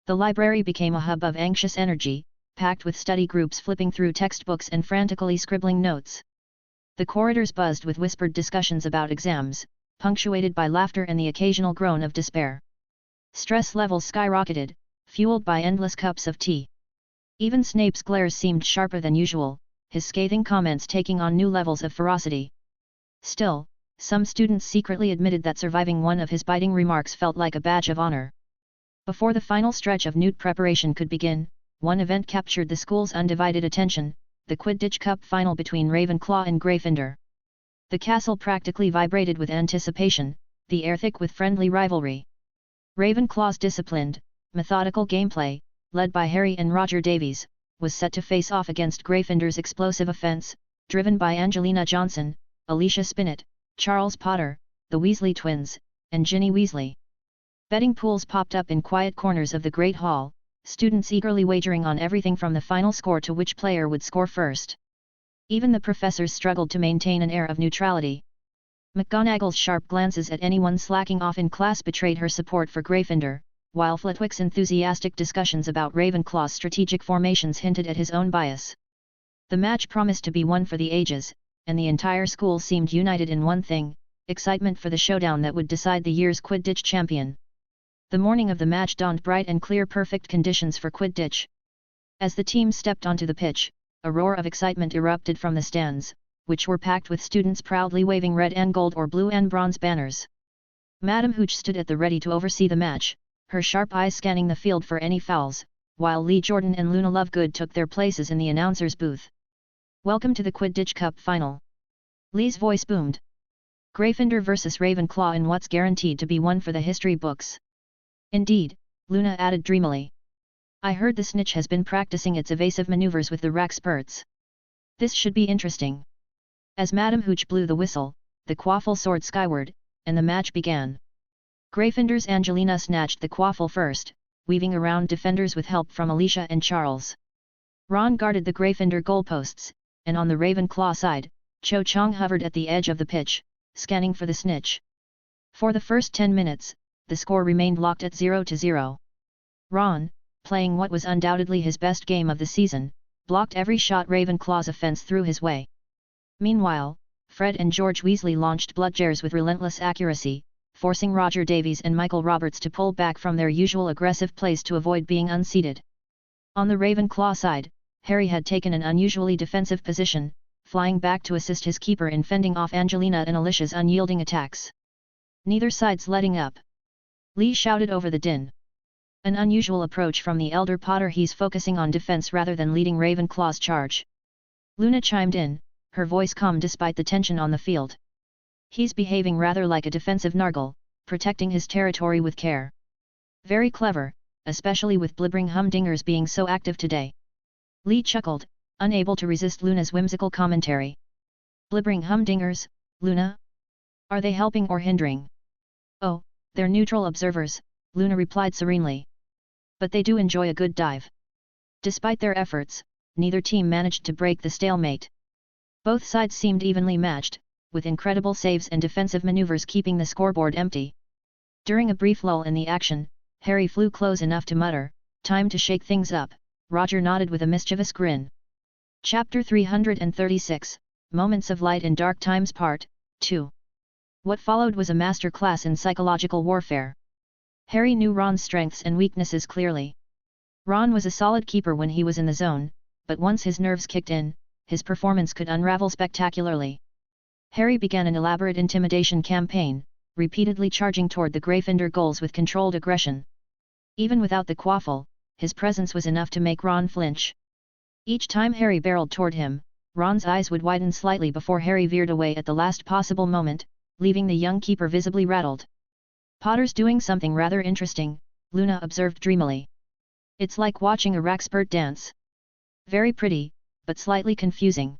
The library became a hub of anxious energy, packed with study groups flipping through textbooks and frantically scribbling notes. The corridors buzzed with whispered discussions about exams, punctuated by laughter and the occasional groan of despair. Stress levels skyrocketed, fueled by endless cups of tea. Even Snape's glares seemed sharper than usual, his scathing comments taking on new levels of ferocity. Still, some students secretly admitted that surviving one of his biting remarks felt like a badge of honor. Before the final stretch of Newt preparation could begin, one event captured the school's undivided attention, the Quidditch Cup final between Ravenclaw and Gryffindor. The castle practically vibrated with anticipation, the air thick with friendly rivalry. Ravenclaw's disciplined, methodical gameplay, led by Harry and Roger Davies, was set to face off against Gryffindor's explosive offense, driven by Angelina Johnson, Alicia Spinnet, Charles Potter, the Weasley twins, and Ginny Weasley. Betting pools popped up in quiet corners of the Great Hall, students eagerly wagering on everything from the final score to which player would score first. Even the professors struggled to maintain an air of neutrality. McGonagall's sharp glances at anyone slacking off in class betrayed her support for Gryffindor, while Flitwick's enthusiastic discussions about Ravenclaw's strategic formations hinted at his own bias. The match promised to be one for the ages, and the entire school seemed united in one thing: excitement for the showdown that would decide the year's Quidditch champion. The morning of the match dawned bright and clear, perfect conditions for Quidditch. As the team stepped onto the pitch, a roar of excitement erupted from the stands, which were packed with students proudly waving red and gold or blue and bronze banners. Madame Hooch stood at the ready to oversee the match, her sharp eyes scanning the field for any fouls, while Lee Jordan and Luna Lovegood took their places in the announcer's booth. "Welcome to the Quidditch Cup final." Lee's voice boomed. "Gryffindor versus Ravenclaw in what's guaranteed to be one for the history books." "Indeed," Luna added dreamily. "I heard the snitch has been practicing its evasive maneuvers with the Rackspurts. This should be interesting." As Madame Hooch blew the whistle, the quaffle soared skyward, and the match began. Gryffindor's Angelina snatched the quaffle first, weaving around defenders with help from Alicia and Charles. Ron guarded the Gryffindor goalposts, and on the Ravenclaw side, Cho Chang hovered at the edge of the pitch, scanning for the snitch. For the first 10 minutes, the score remained locked at 0-0. Ron, playing what was undoubtedly his best game of the season, blocked every shot Ravenclaw's offense threw his way. Meanwhile, Fred and George Weasley launched bludgeons with relentless accuracy, forcing Roger Davies and Michael Roberts to pull back from their usual aggressive plays to avoid being unseated. On the Ravenclaw side, Harry had taken an unusually defensive position, flying back to assist his keeper in fending off Angelina and Alicia's unyielding attacks. "Neither side's letting up," Lee shouted over the din. An unusual approach from the elder Potter. "He's focusing on defense rather than leading Ravenclaw's charge." Luna chimed in, her voice calm despite the tension on the field. "He's behaving rather like a defensive Nargle, protecting his territory with care. Very clever, especially with blibbering humdingers being so active today." Lee chuckled, unable to resist Luna's whimsical commentary. "Blibbering humdingers, Luna? Are they helping or hindering?" "Oh, they're neutral observers," Luna replied serenely. "But they do enjoy a good dive." Despite their efforts, neither team managed to break the stalemate. Both sides seemed evenly matched, with incredible saves and defensive maneuvers keeping the scoreboard empty. During a brief lull in the action, Harry flew close enough to mutter, "Time to shake things up." Roger nodded with a mischievous grin. Chapter 336, Moments of Light in Dark Times Part 2. What followed was a master class in psychological warfare. Harry knew Ron's strengths and weaknesses clearly. Ron was a solid keeper when he was in the zone, but once his nerves kicked in, his performance could unravel spectacularly. Harry began an elaborate intimidation campaign, repeatedly charging toward the Gryffindor goals with controlled aggression. Even without the quaffle, his presence was enough to make Ron flinch. Each time Harry barreled toward him, Ron's eyes would widen slightly before Harry veered away at the last possible moment, leaving the young keeper visibly rattled. "Potter's doing something rather interesting," Luna observed dreamily. "It's like watching a Rackspurt dance. Very pretty, but slightly confusing."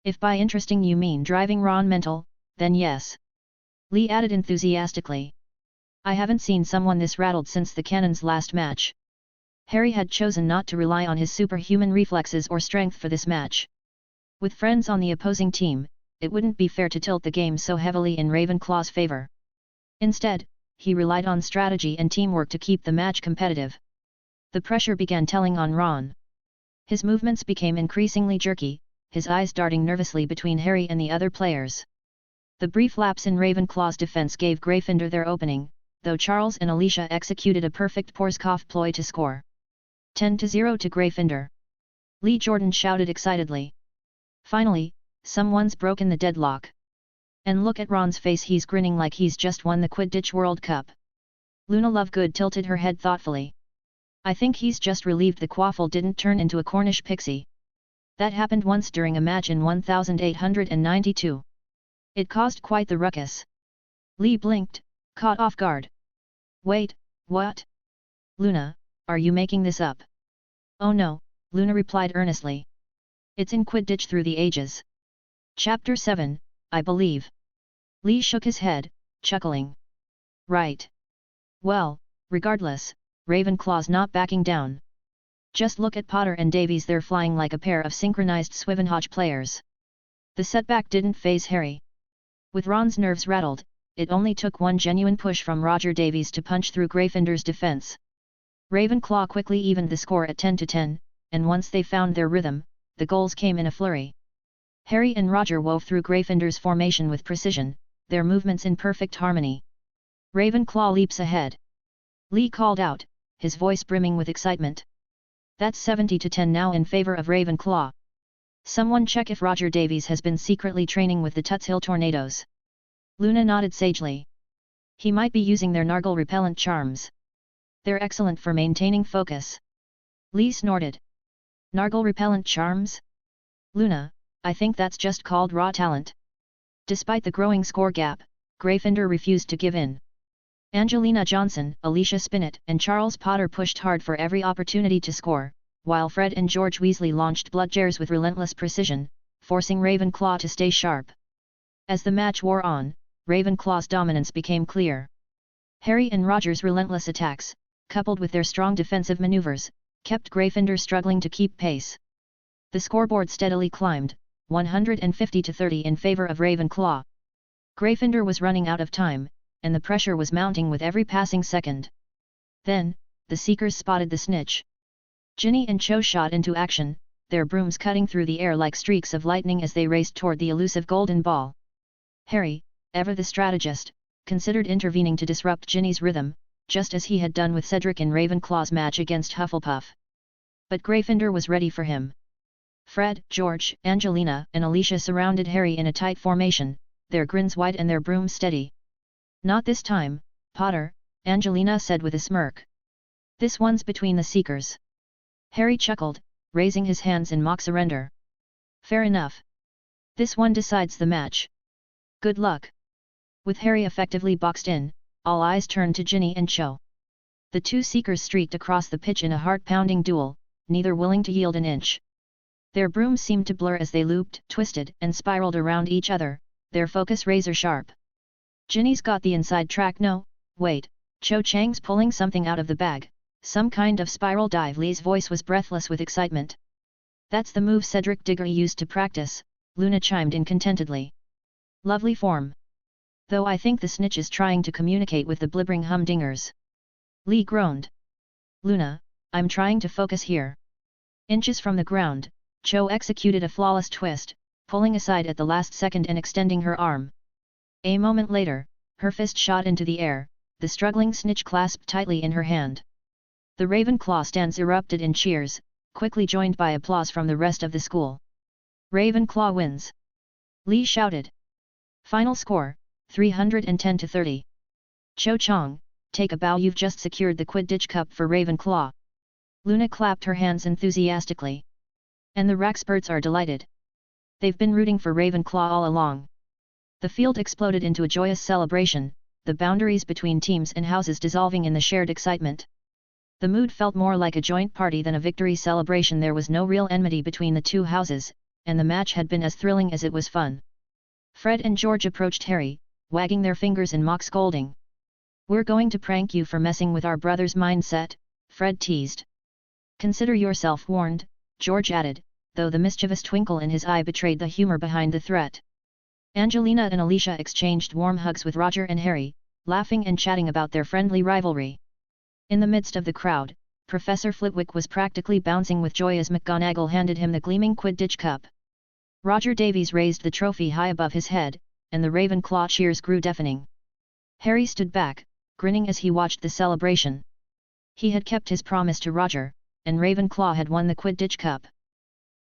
"If by interesting you mean driving Ron mental, then yes," Lee added enthusiastically. "I haven't seen someone this rattled since the Cannon's last match." Harry had chosen not to rely on his superhuman reflexes or strength for this match. With friends on the opposing team, it wouldn't be fair to tilt the game so heavily in Ravenclaw's favor. Instead, he relied on strategy and teamwork to keep the match competitive. The pressure began telling on Ron. His movements became increasingly jerky, his eyes darting nervously between Harry and the other players. The brief lapse in Ravenclaw's defense gave Gryffindor their opening, though Charles and Alicia executed a perfect Porskov ploy to score. 10-0 to Gryffindor. Lee Jordan shouted excitedly. "Finally, someone's broken the deadlock." And look at Ron's face, he's grinning like he's just won the Quidditch World Cup. Luna Lovegood tilted her head thoughtfully. I think he's just relieved the quaffle didn't turn into a Cornish pixie. That happened once during a match in 1892. It caused quite the ruckus. Lee blinked, caught off guard. Wait, what? Luna, are you making this up? Oh no, Luna replied earnestly. It's in Quidditch through the ages. Chapter 7, I believe. Lee shook his head, chuckling. Right. Well, regardless, Ravenclaw's not backing down. Just look at Potter and Davies, they're flying like a pair of synchronized Swivenhoch players. The setback didn't faze Harry. With Ron's nerves rattled, it only took one genuine push from Roger Davies to punch through Gryffindor's defense. Ravenclaw quickly evened the score at 10-10, and once they found their rhythm, the goals came in a flurry. Harry and Roger wove through Gryffindor's formation with precision, their movements in perfect harmony. Ravenclaw leaps ahead. Lee called out, his voice brimming with excitement. That's 70-10 now in favor of Ravenclaw. Someone check if Roger Davies has been secretly training with the Tuts Hill Tornadoes. Luna nodded sagely. He might be using their Nargle repellent charms. They're excellent for maintaining focus. Lee snorted. Nargle repellent charms? Luna, I think that's just called raw talent. Despite the growing score gap, Gryffindor refused to give in. Angelina Johnson, Alicia Spinnet, and Charles Potter pushed hard for every opportunity to score, while Fred and George Weasley launched bludgeons with relentless precision, forcing Ravenclaw to stay sharp. As the match wore on, Ravenclaw's dominance became clear. Harry and Roger's relentless attacks, coupled with their strong defensive maneuvers, kept Gryffindor struggling to keep pace. The scoreboard steadily climbed, 150-30 in favor of Ravenclaw. Gryffindor was running out of time, and the pressure was mounting with every passing second. Then, the Seekers spotted the snitch. Ginny and Cho shot into action, their brooms cutting through the air like streaks of lightning as they raced toward the elusive golden ball. Harry, ever the strategist, considered intervening to disrupt Ginny's rhythm, just as he had done with Cedric in Ravenclaw's match against Hufflepuff. But Gryffindor was ready for him. Fred, George, Angelina, and Alicia surrounded Harry in a tight formation, their grins wide and their brooms steady. Not this time, Potter, Angelina said with a smirk. This one's between the Seekers. Harry chuckled, raising his hands in mock surrender. Fair enough. This one decides the match. Good luck. With Harry effectively boxed in, all eyes turned to Ginny and Cho. The two Seekers streaked across the pitch in a heart-pounding duel, neither willing to yield an inch. Their brooms seemed to blur as they looped, twisted, and spiraled around each other, their focus razor-sharp. Ginny's got the inside track. No, wait, Cho Chang's pulling something out of the bag, some kind of spiral dive. Lee's voice was breathless with excitement. That's the move Cedric Diggory used to practice, Luna chimed in contentedly. Lovely form. Though I think the snitch is trying to communicate with the blibbering humdingers. Lee groaned. Luna, I'm trying to focus here. Inches from the ground, Cho executed a flawless twist, pulling aside at the last second and extending her arm. A moment later, her fist shot into the air, the struggling snitch clasped tightly in her hand. The Ravenclaw stands erupted in cheers, quickly joined by applause from the rest of the school. Ravenclaw wins! Lee shouted. Final score, 310-30. Cho Chang, take a bow, you've just secured the Quidditch Cup for Ravenclaw. Luna clapped her hands enthusiastically. And the Raxbirds are delighted. They've been rooting for Ravenclaw all along. The field exploded into a joyous celebration, the boundaries between teams and houses dissolving in the shared excitement. The mood felt more like a joint party than a victory celebration. There was no real enmity between the two houses, and the match had been as thrilling as it was fun. Fred and George approached Harry, wagging their fingers in mock scolding. We're going to prank you for messing with our brother's mindset, Fred teased. Consider yourself warned, George added, though the mischievous twinkle in his eye betrayed the humor behind the threat. Angelina and Alicia exchanged warm hugs with Roger and Harry, laughing and chatting about their friendly rivalry. In the midst of the crowd, Professor Flitwick was practically bouncing with joy as McGonagall handed him the gleaming Quidditch Cup. Roger Davies raised the trophy high above his head, and the Ravenclaw cheers grew deafening. Harry stood back, grinning as he watched the celebration. He had kept his promise to Roger, and Ravenclaw had won the Quidditch Cup.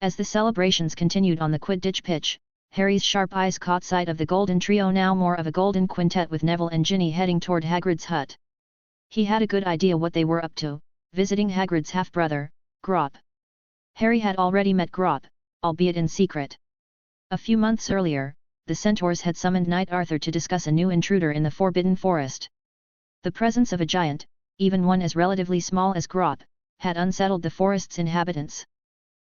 As the celebrations continued on the Quidditch pitch, Harry's sharp eyes caught sight of the golden trio, now more of a golden quintet, with Neville and Ginny heading toward Hagrid's hut. He had a good idea what they were up to, visiting Hagrid's half-brother, Grop. Harry had already met Grop, albeit in secret. A few months earlier, the Centaurs had summoned Knight Arthur to discuss a new intruder in the Forbidden Forest. The presence of a giant, even one as relatively small as Grop, had unsettled the forest's inhabitants.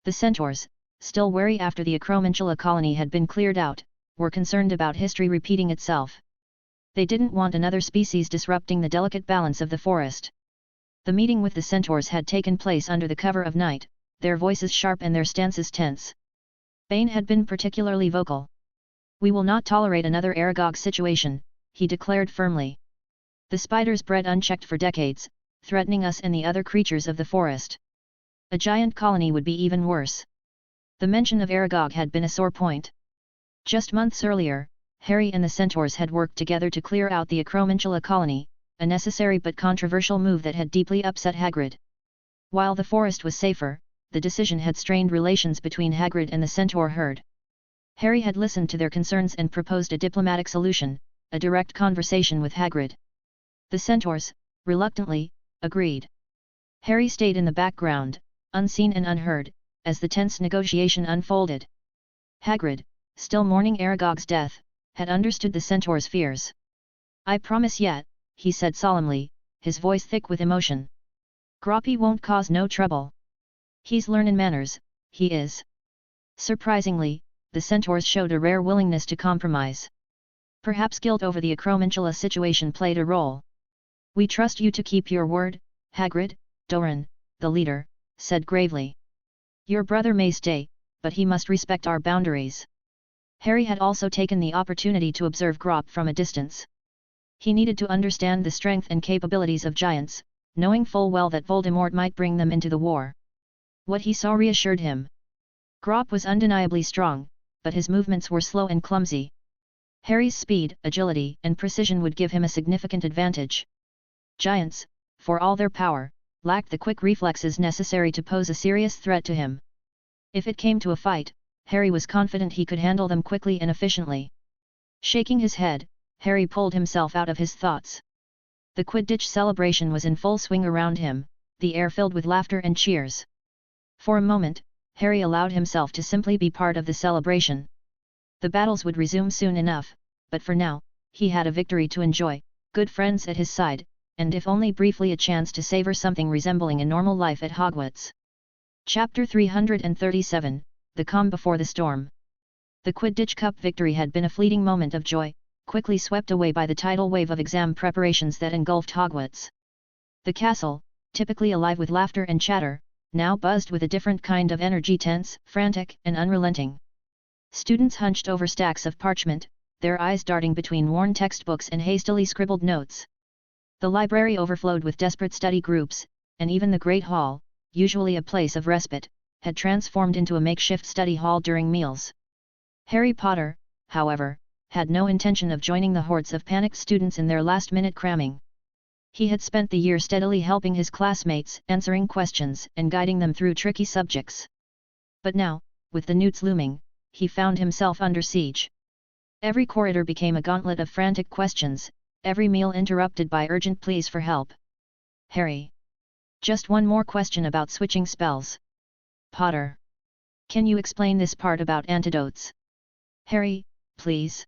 The Centaurs, still wary after the Acromantula colony had been cleared out, were concerned about history repeating itself. They didn't want another species disrupting the delicate balance of the forest. The meeting with the Centaurs had taken place under the cover of night, their voices sharp and their stances tense. Bane had been particularly vocal. "We will not tolerate another Aragog situation," he declared firmly. "The spiders bred unchecked for decades, threatening us and the other creatures of the forest. A giant colony would be even worse." The mention of Aragog had been a sore point. Just months earlier, Harry and the Centaurs had worked together to clear out the Acromantula colony, a necessary but controversial move that had deeply upset Hagrid. While the forest was safer, the decision had strained relations between Hagrid and the Centaur herd. Harry had listened to their concerns and proposed a diplomatic solution, a direct conversation with Hagrid. The Centaurs, reluctantly, agreed. Harry stayed in the background, unseen and unheard, as the tense negotiation unfolded. Hagrid, still mourning Aragog's death, had understood the Centaur's fears. "I promise yet," he said solemnly, his voice thick with emotion. "Groppy won't cause no trouble. He's learnin' manners, he is." Surprisingly, the Centaurs showed a rare willingness to compromise. Perhaps guilt over the Acromantula situation played a role. "We trust you to keep your word, Hagrid," Doran, the leader, said gravely. "Your brother may stay, but he must respect our boundaries." Harry had also taken the opportunity to observe Grop from a distance. He needed to understand the strength and capabilities of giants, knowing full well that Voldemort might bring them into the war. What he saw reassured him. Grop was undeniably strong, but his movements were slow and clumsy. Harry's speed, agility, and precision would give him a significant advantage. Giants, for all their power, lacked the quick reflexes necessary to pose a serious threat to him. If it came to a fight, Harry was confident he could handle them quickly and efficiently. Shaking his head, Harry pulled himself out of his thoughts. The Quidditch celebration was in full swing around him, the air filled with laughter and cheers. For a moment, Harry allowed himself to simply be part of the celebration. The battles would resume soon enough, but for now, he had a victory to enjoy, good friends at his side, and if only briefly a chance to savor something resembling a normal life at Hogwarts. Chapter 337, The Calm Before the Storm. The Quidditch Cup victory had been a fleeting moment of joy, quickly swept away by the tidal wave of exam preparations that engulfed Hogwarts. The castle, typically alive with laughter and chatter, now buzzed with a different kind of energy, tense, frantic, and unrelenting. Students hunched over stacks of parchment, their eyes darting between worn textbooks and hastily scribbled notes. The library overflowed with desperate study groups, and even the Great Hall, usually a place of respite, had transformed into a makeshift study hall during meals. Harry Potter, however, had no intention of joining the hordes of panicked students in their last-minute cramming. He had spent the year steadily helping his classmates, answering questions, and guiding them through tricky subjects. But now, with the newts looming, he found himself under siege. Every corridor became a gauntlet of frantic questions, every meal interrupted by urgent pleas for help. "Harry. Just one more question about switching spells. Potter. Can you explain this part about antidotes? Harry, please.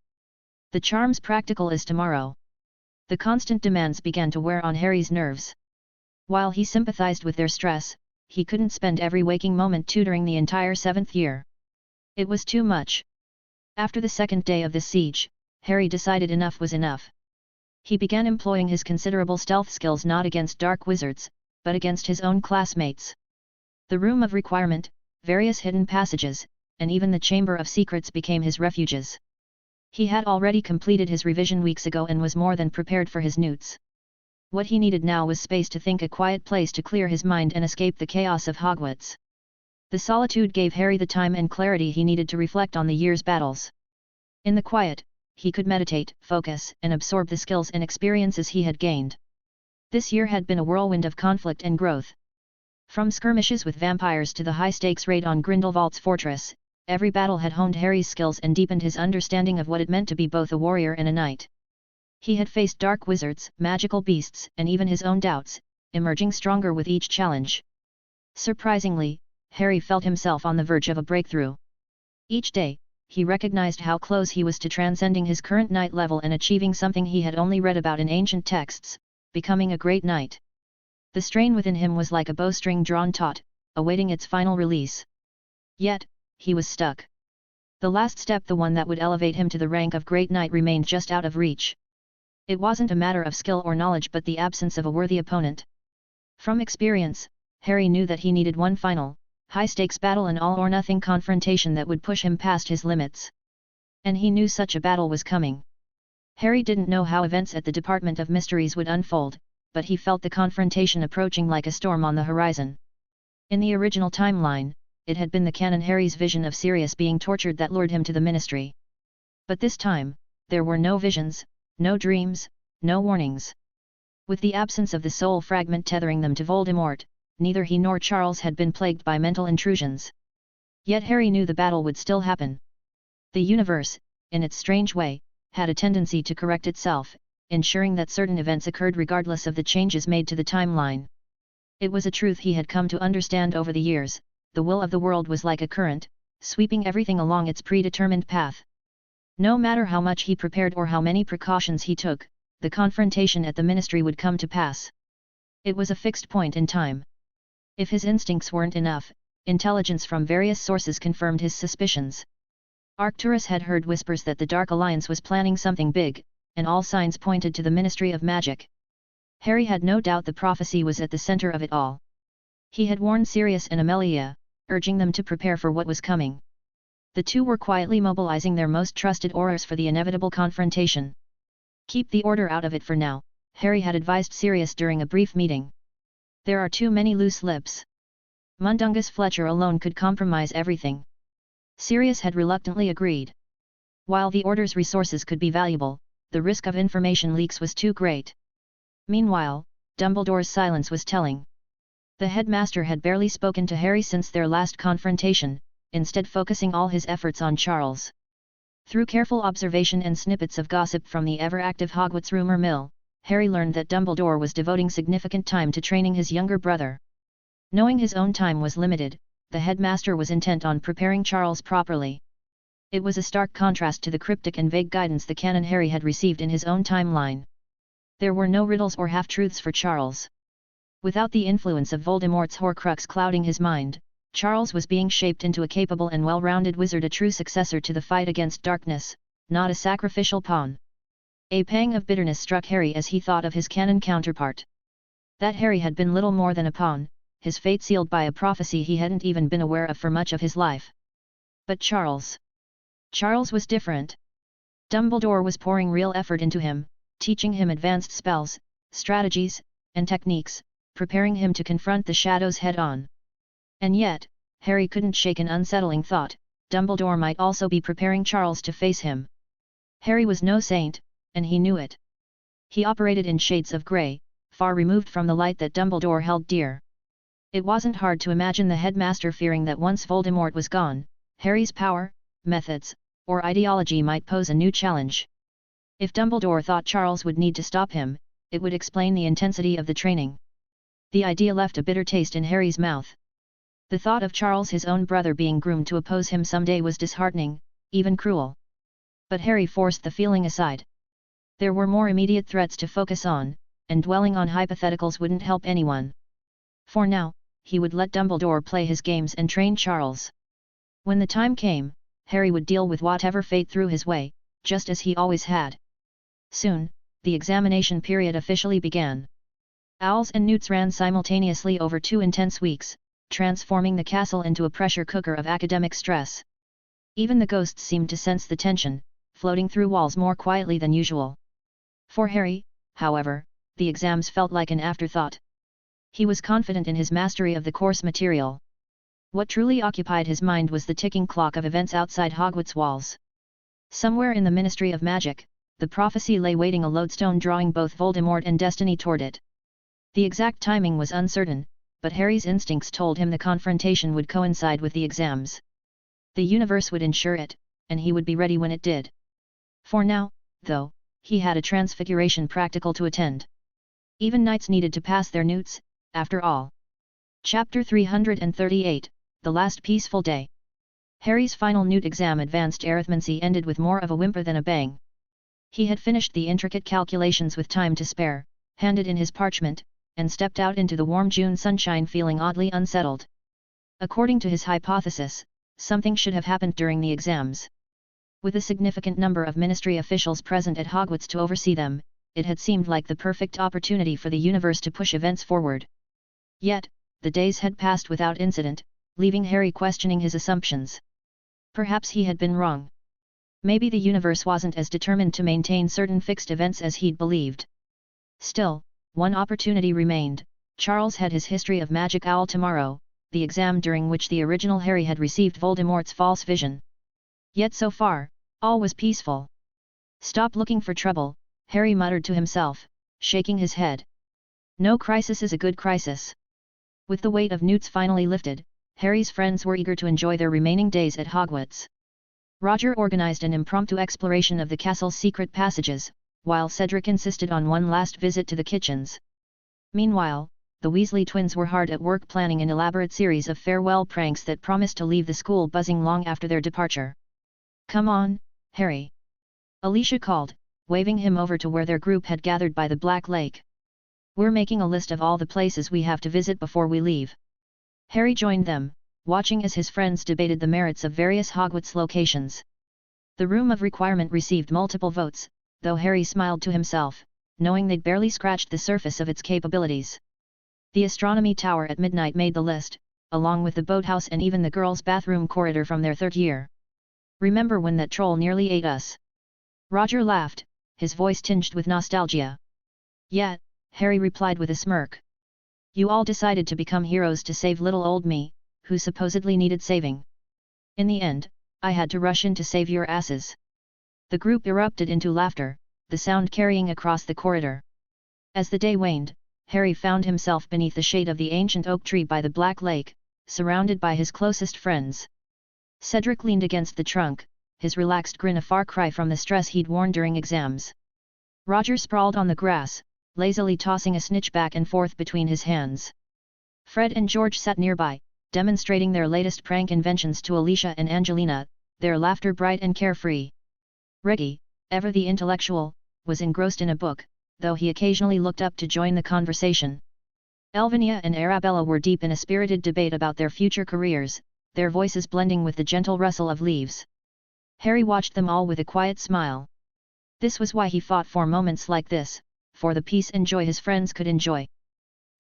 The charm's practical is tomorrow." The constant demands began to wear on Harry's nerves. While he sympathized with their stress, he couldn't spend every waking moment tutoring the entire 7th year. It was too much. After the second day of this siege, Harry decided enough was enough. He began employing his considerable stealth skills not against dark wizards, but against his own classmates. The Room of Requirement, various hidden passages, and even the Chamber of Secrets became his refuges. He had already completed his revision weeks ago and was more than prepared for his newts. What he needed now was space to think, a quiet place to clear his mind and escape the chaos of Hogwarts. The solitude gave Harry the time and clarity he needed to reflect on the year's battles. In the quiet, he could meditate, focus, and absorb the skills and experiences he had gained. This year had been a whirlwind of conflict and growth. From skirmishes with vampires to the high-stakes raid on Grindelwald's fortress, Every battle had honed Harry's skills and deepened his understanding of what it meant to be both a warrior and a knight. He had faced dark wizards, magical beasts, and even his own doubts, emerging stronger with each challenge. Surprisingly, Harry felt himself on the verge of a breakthrough. Each day, he recognized how close he was to transcending his current knight level and achieving something he had only read about in ancient texts, becoming a great knight. The strain within him was like a bowstring drawn taut, awaiting its final release. Yet, he was stuck. The last step, the one that would elevate him to the rank of great knight, remained just out of reach. It wasn't a matter of skill or knowledge but the absence of a worthy opponent. From experience, Harry knew that he needed one final, high-stakes battle, an all-or-nothing confrontation that would push him past his limits. And he knew such a battle was coming. Harry didn't know how events at the Department of Mysteries would unfold, but he felt the confrontation approaching like a storm on the horizon. In the original timeline, it had been the canon Harry's vision of Sirius being tortured that lured him to the Ministry. But this time, there were no visions, no dreams, no warnings. With the absence of the soul fragment tethering them to Voldemort, neither he nor Charles had been plagued by mental intrusions. Yet Harry knew the battle would still happen. The universe, in its strange way, had a tendency to correct itself, ensuring that certain events occurred regardless of the changes made to the timeline. It was a truth he had come to understand over the years. The will of the world was like a current, sweeping everything along its predetermined path. No matter how much he prepared or how many precautions he took, the confrontation at the Ministry would come to pass. It was a fixed point in time. If his instincts weren't enough, intelligence from various sources confirmed his suspicions. Arcturus had heard whispers that the Dark Alliance was planning something big, and all signs pointed to the Ministry of Magic. Harry had no doubt the prophecy was at the center of it all. He had warned Sirius and Amelia, urging them to prepare for what was coming. The two were quietly mobilizing their most trusted aurors for the inevitable confrontation. Keep the order out of it for now, Harry had advised Sirius during a brief meeting. There are too many loose lips. Mundungus Fletcher alone could compromise everything. Sirius had reluctantly agreed. While the order's resources could be valuable, the risk of information leaks was too great. Meanwhile, Dumbledore's silence was telling. The headmaster had barely spoken to Harry since their last confrontation, instead focusing all his efforts on Charles. Through careful observation and snippets of gossip from the ever-active Hogwarts rumor mill, Harry learned that Dumbledore was devoting significant time to training his younger brother. Knowing his own time was limited, the headmaster was intent on preparing Charles properly. It was a stark contrast to the cryptic and vague guidance the canon Harry had received in his own timeline. There were no riddles or half-truths for Charles. Without the influence of Voldemort's Horcrux clouding his mind, Charles was being shaped into a capable and well-rounded wizard, a true successor to the fight against darkness, not a sacrificial pawn. A pang of bitterness struck Harry as he thought of his canon counterpart. That Harry had been little more than a pawn, his fate sealed by a prophecy he hadn't even been aware of for much of his life. But Charles was different. Dumbledore was pouring real effort into him, teaching him advanced spells, strategies, and techniques, preparing him to confront the shadows head-on. And yet, Harry couldn't shake an unsettling thought: Dumbledore might also be preparing Charles to face him. Harry was no saint, and he knew it. He operated in shades of grey, far removed from the light that Dumbledore held dear. It wasn't hard to imagine the headmaster fearing that once Voldemort was gone, Harry's power, methods, or ideology might pose a new challenge. If Dumbledore thought Charles would need to stop him, it would explain the intensity of the training. The idea left a bitter taste in Harry's mouth. The thought of Charles, his own brother, being groomed to oppose him someday was disheartening, even cruel. But Harry forced the feeling aside. There were more immediate threats to focus on, and dwelling on hypotheticals wouldn't help anyone. For now, he would let Dumbledore play his games and train Charles. When the time came, Harry would deal with whatever fate threw his way, just as he always had. Soon, the examination period officially began. Owls and newts ran simultaneously over 2 intense weeks, transforming the castle into a pressure cooker of academic stress. Even the ghosts seemed to sense the tension, floating through walls more quietly than usual. For Harry, however, the exams felt like an afterthought. He was confident in his mastery of the course material. What truly occupied his mind was the ticking clock of events outside Hogwarts walls. Somewhere in the Ministry of Magic, the prophecy lay waiting, a lodestone drawing both Voldemort and destiny toward it. The exact timing was uncertain, but Harry's instincts told him the confrontation would coincide with the exams. The universe would ensure it, and he would be ready when it did. For now, though, he had a transfiguration practical to attend. Even knights needed to pass their newts, after all. Chapter 338, The Last Peaceful Day. Harry's final newt exam advanced arithmancy ended with more of a whimper than a bang. He had finished the intricate calculations with time to spare, handed in his parchment, and stepped out into the warm June sunshine feeling oddly unsettled. According to his hypothesis, something should have happened during the exams. With a significant number of ministry officials present at Hogwarts to oversee them, it had seemed like the perfect opportunity for the universe to push events forward. Yet, the days had passed without incident, leaving Harry questioning his assumptions. Perhaps he had been wrong. Maybe the universe wasn't as determined to maintain certain fixed events as he'd believed. Still, one opportunity remained. Charles had his History of Magic Owl tomorrow, the exam during which the original Harry had received Voldemort's false vision. Yet so far, all was peaceful. Stop looking for trouble, Harry muttered to himself, shaking his head. No crisis is a good crisis. With the weight of newts finally lifted, Harry's friends were eager to enjoy their remaining days at Hogwarts. Roger organized an impromptu exploration of the castle's secret passages, while Cedric insisted on one last visit to the kitchens. Meanwhile, the Weasley twins were hard at work planning an elaborate series of farewell pranks that promised to leave the school buzzing long after their departure. "Come on, Harry," Alicia called, waving him over to where their group had gathered by the Black Lake. "We're making a list of all the places we have to visit before we leave." Harry joined them, watching as his friends debated the merits of various Hogwarts locations. The Room of Requirement received multiple votes, though Harry smiled to himself, knowing they'd barely scratched the surface of its capabilities. The Astronomy Tower at midnight made the list, along with the boathouse and even the girls' bathroom corridor from their third year. "Remember when that troll nearly ate us?" Roger laughed, his voice tinged with nostalgia. "Yeah," Harry replied with a smirk. "You all decided to become heroes to save little old me, who supposedly needed saving. In the end, I had to rush in to save your asses." The group erupted into laughter, the sound carrying across the corridor. As the day waned, Harry found himself beneath the shade of the ancient oak tree by the Black Lake, surrounded by his closest friends. Cedric leaned against the trunk, his relaxed grin a far cry from the stress he'd worn during exams. Roger sprawled on the grass, lazily tossing a snitch back and forth between his hands. Fred and George sat nearby, demonstrating their latest prank inventions to Alicia and Angelina, their laughter bright and carefree. Reggie, ever the intellectual, was engrossed in a book, though he occasionally looked up to join the conversation. Elvinia and Arabella were deep in a spirited debate about their future careers, their voices blending with the gentle rustle of leaves. Harry watched them all with a quiet smile. This was why he fought for moments like this, for the peace and joy his friends could enjoy.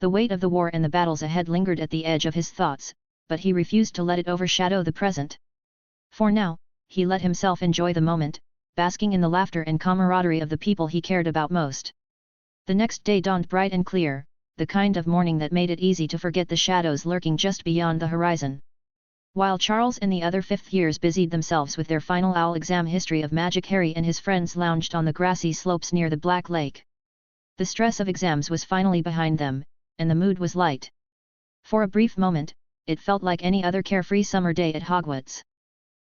The weight of the war and the battles ahead lingered at the edge of his thoughts, but he refused to let it overshadow the present. For now, he let himself enjoy the moment, basking in the laughter and camaraderie of the people he cared about most. The next day dawned bright and clear, the kind of morning that made it easy to forget the shadows lurking just beyond the horizon. While Charles and the other fifth years busied themselves with their final owl exam History of Magic, Harry and his friends lounged on the grassy slopes near the Black Lake. The stress of exams was finally behind them, and the mood was light. For a brief moment, it felt like any other carefree summer day at Hogwarts.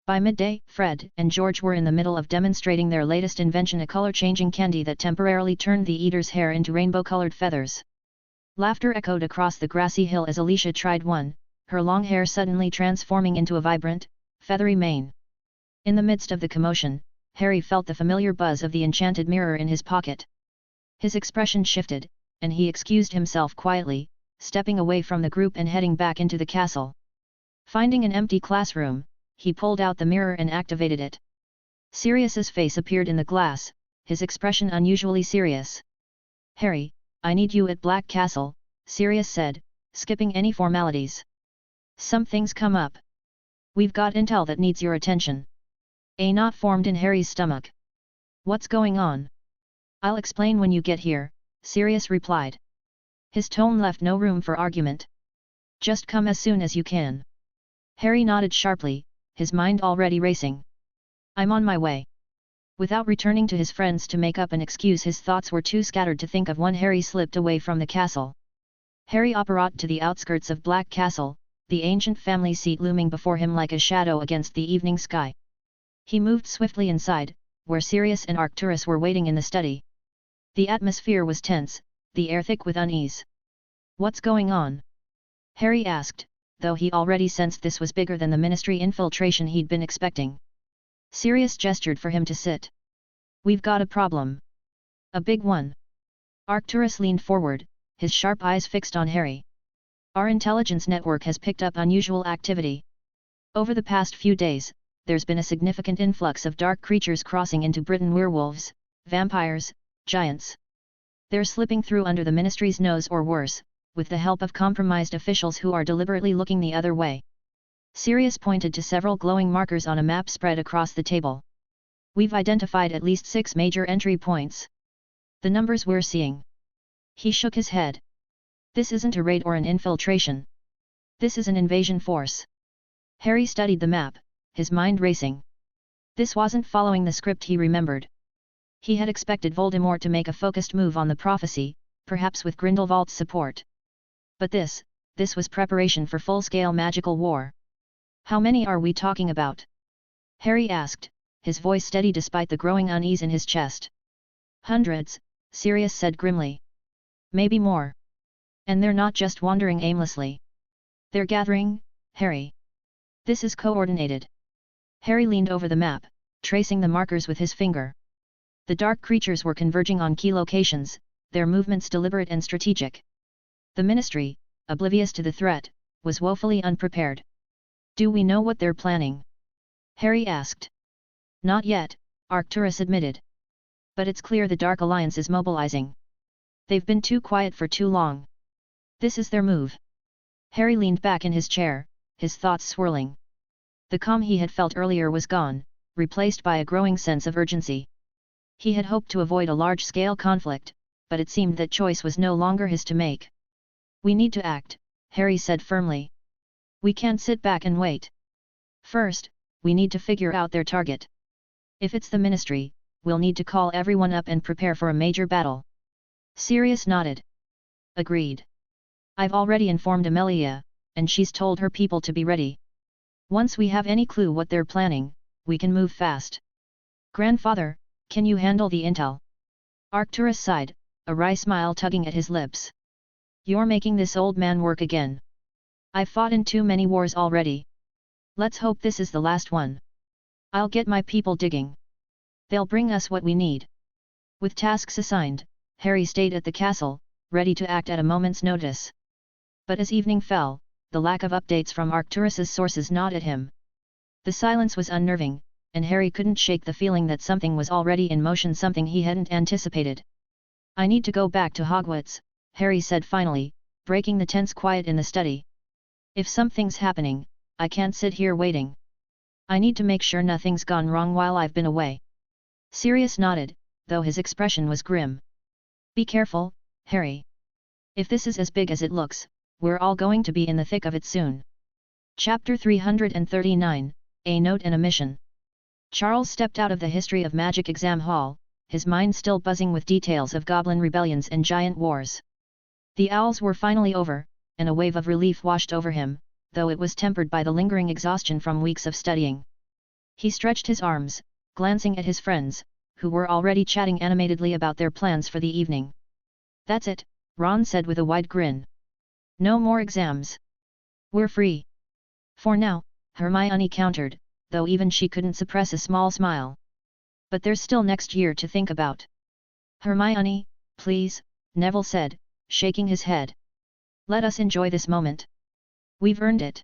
By midday, Fred and George were in the middle of demonstrating their latest invention, a color-changing candy that temporarily turned the eater's hair into rainbow-colored feathers. Laughter echoed across the grassy hill as Alicia tried one, her long hair suddenly transforming into a vibrant, feathery mane. In the midst of the commotion, Harry felt the familiar buzz of the enchanted mirror in his pocket. His expression shifted, and he excused himself quietly, stepping away from the group and heading back into the castle. Finding an empty classroom, he pulled out the mirror and activated it. Sirius's face appeared in the glass, his expression unusually serious. "Harry, I need you at Black Castle," Sirius said, skipping any formalities. "Something's come up. We've got intel that needs your attention." A knot formed in Harry's stomach. "What's going on?" "I'll explain when you get here," Sirius replied. His tone left no room for argument. "Just come as soon as you can." Harry nodded sharply, his mind already racing. "I'm on my way." Without returning to his friends to make up an excuse, his thoughts were too scattered to think of when Harry slipped away from the castle. Harry apparat to the outskirts of Black Castle, the ancient family seat looming before him like a shadow against the evening sky. He moved swiftly inside, where Sirius and Arcturus were waiting in the study. The atmosphere was tense, the air thick with unease. "What's going on?" Harry asked, though he already sensed this was bigger than the Ministry infiltration he'd been expecting. Sirius gestured for him to sit. "We've got a problem. A big one." Arcturus leaned forward, his sharp eyes fixed on Harry. "Our intelligence network has picked up unusual activity. Over the past few days, there's been a significant influx of dark creatures crossing into Britain: werewolves, vampires, giants. They're slipping through under the Ministry's nose or worse, with the help of compromised officials who are deliberately looking the other way." Sirius pointed to several glowing markers on a map spread across the table. "We've identified at least 6 major entry points. The numbers we're seeing." He shook his head. "This isn't a raid or an infiltration. This is an invasion force." Harry studied the map, his mind racing. This wasn't following the script he remembered. He had expected Voldemort to make a focused move on the prophecy, perhaps with Grindelwald's support. But this was preparation for full-scale magical war. "How many are we talking about?" Harry asked, his voice steady despite the growing unease in his chest. "Hundreds," Sirius said grimly. "Maybe more. And they're not just wandering aimlessly. They're gathering, Harry. This is coordinated." Harry leaned over the map, tracing the markers with his finger. The dark creatures were converging on key locations, their movements deliberate and strategic. The Ministry, oblivious to the threat, was woefully unprepared. "Do we know what they're planning?" Harry asked. "Not yet," Arcturus admitted. "But it's clear the Dark Alliance is mobilizing. They've been too quiet for too long. This is their move." Harry leaned back in his chair, his thoughts swirling. The calm he had felt earlier was gone, replaced by a growing sense of urgency. He had hoped to avoid a large-scale conflict, but it seemed that choice was no longer his to make. "We need to act," Harry said firmly. "We can't sit back and wait. First, we need to figure out their target. If it's the Ministry, we'll need to call everyone up and prepare for a major battle." Sirius nodded. "Agreed. I've already informed Amelia, and she's told her people to be ready. Once we have any clue what they're planning, we can move fast." "Grandfather, can you handle the intel?" Arcturus sighed, a wry smile tugging at his lips. "You're making this old man work again. I've fought in too many wars already. Let's hope this is the last one. I'll get my people digging. They'll bring us what we need." With tasks assigned, Harry stayed at the castle, ready to act at a moment's notice. But as evening fell, the lack of updates from Arcturus's sources gnawed at him. The silence was unnerving, and Harry couldn't shake the feeling that something was already in motion, something he hadn't anticipated. "I need to go back to Hogwarts," Harry said finally, breaking the tense quiet in the study. "If something's happening, I can't sit here waiting. I need to make sure nothing's gone wrong while I've been away." Sirius nodded, though his expression was grim. "Be careful, Harry. If this is as big as it looks, we're all going to be in the thick of it soon." Chapter 339, A Note and a Mission. Charles stepped out of the History of Magic exam hall, his mind still buzzing with details of goblin rebellions and giant wars. The owls were finally over, and a wave of relief washed over him, though it was tempered by the lingering exhaustion from weeks of studying. He stretched his arms, glancing at his friends, who were already chatting animatedly about their plans for the evening. "That's it," Ron said with a wide grin. "No more exams. We're free." "For now," Hermione countered, though even she couldn't suppress a small smile. "But there's still next year to think about." "Hermione, please," Neville said, shaking his head. "Let us enjoy this moment. We've earned it."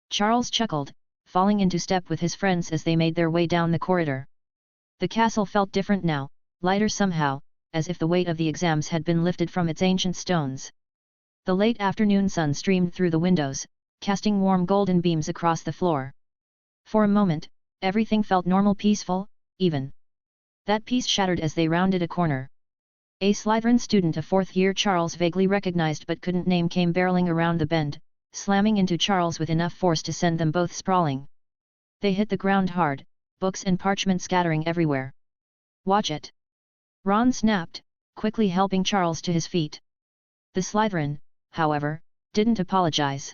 Charles chuckled, falling into step with his friends as they made their way down the corridor. The castle felt different now, lighter somehow, as if the weight of the exams had been lifted from its ancient stones. The late afternoon sun streamed through the windows, casting warm golden beams across the floor. For a moment, everything felt normal, peaceful, even. That peace shattered as they rounded a corner. A Slytherin student of 4th year Charles vaguely recognized but couldn't name came barreling around the bend, slamming into Charles with enough force to send them both sprawling. They hit the ground hard, books and parchment scattering everywhere. "Watch it!" Ron snapped, quickly helping Charles to his feet. The Slytherin, however, didn't apologize.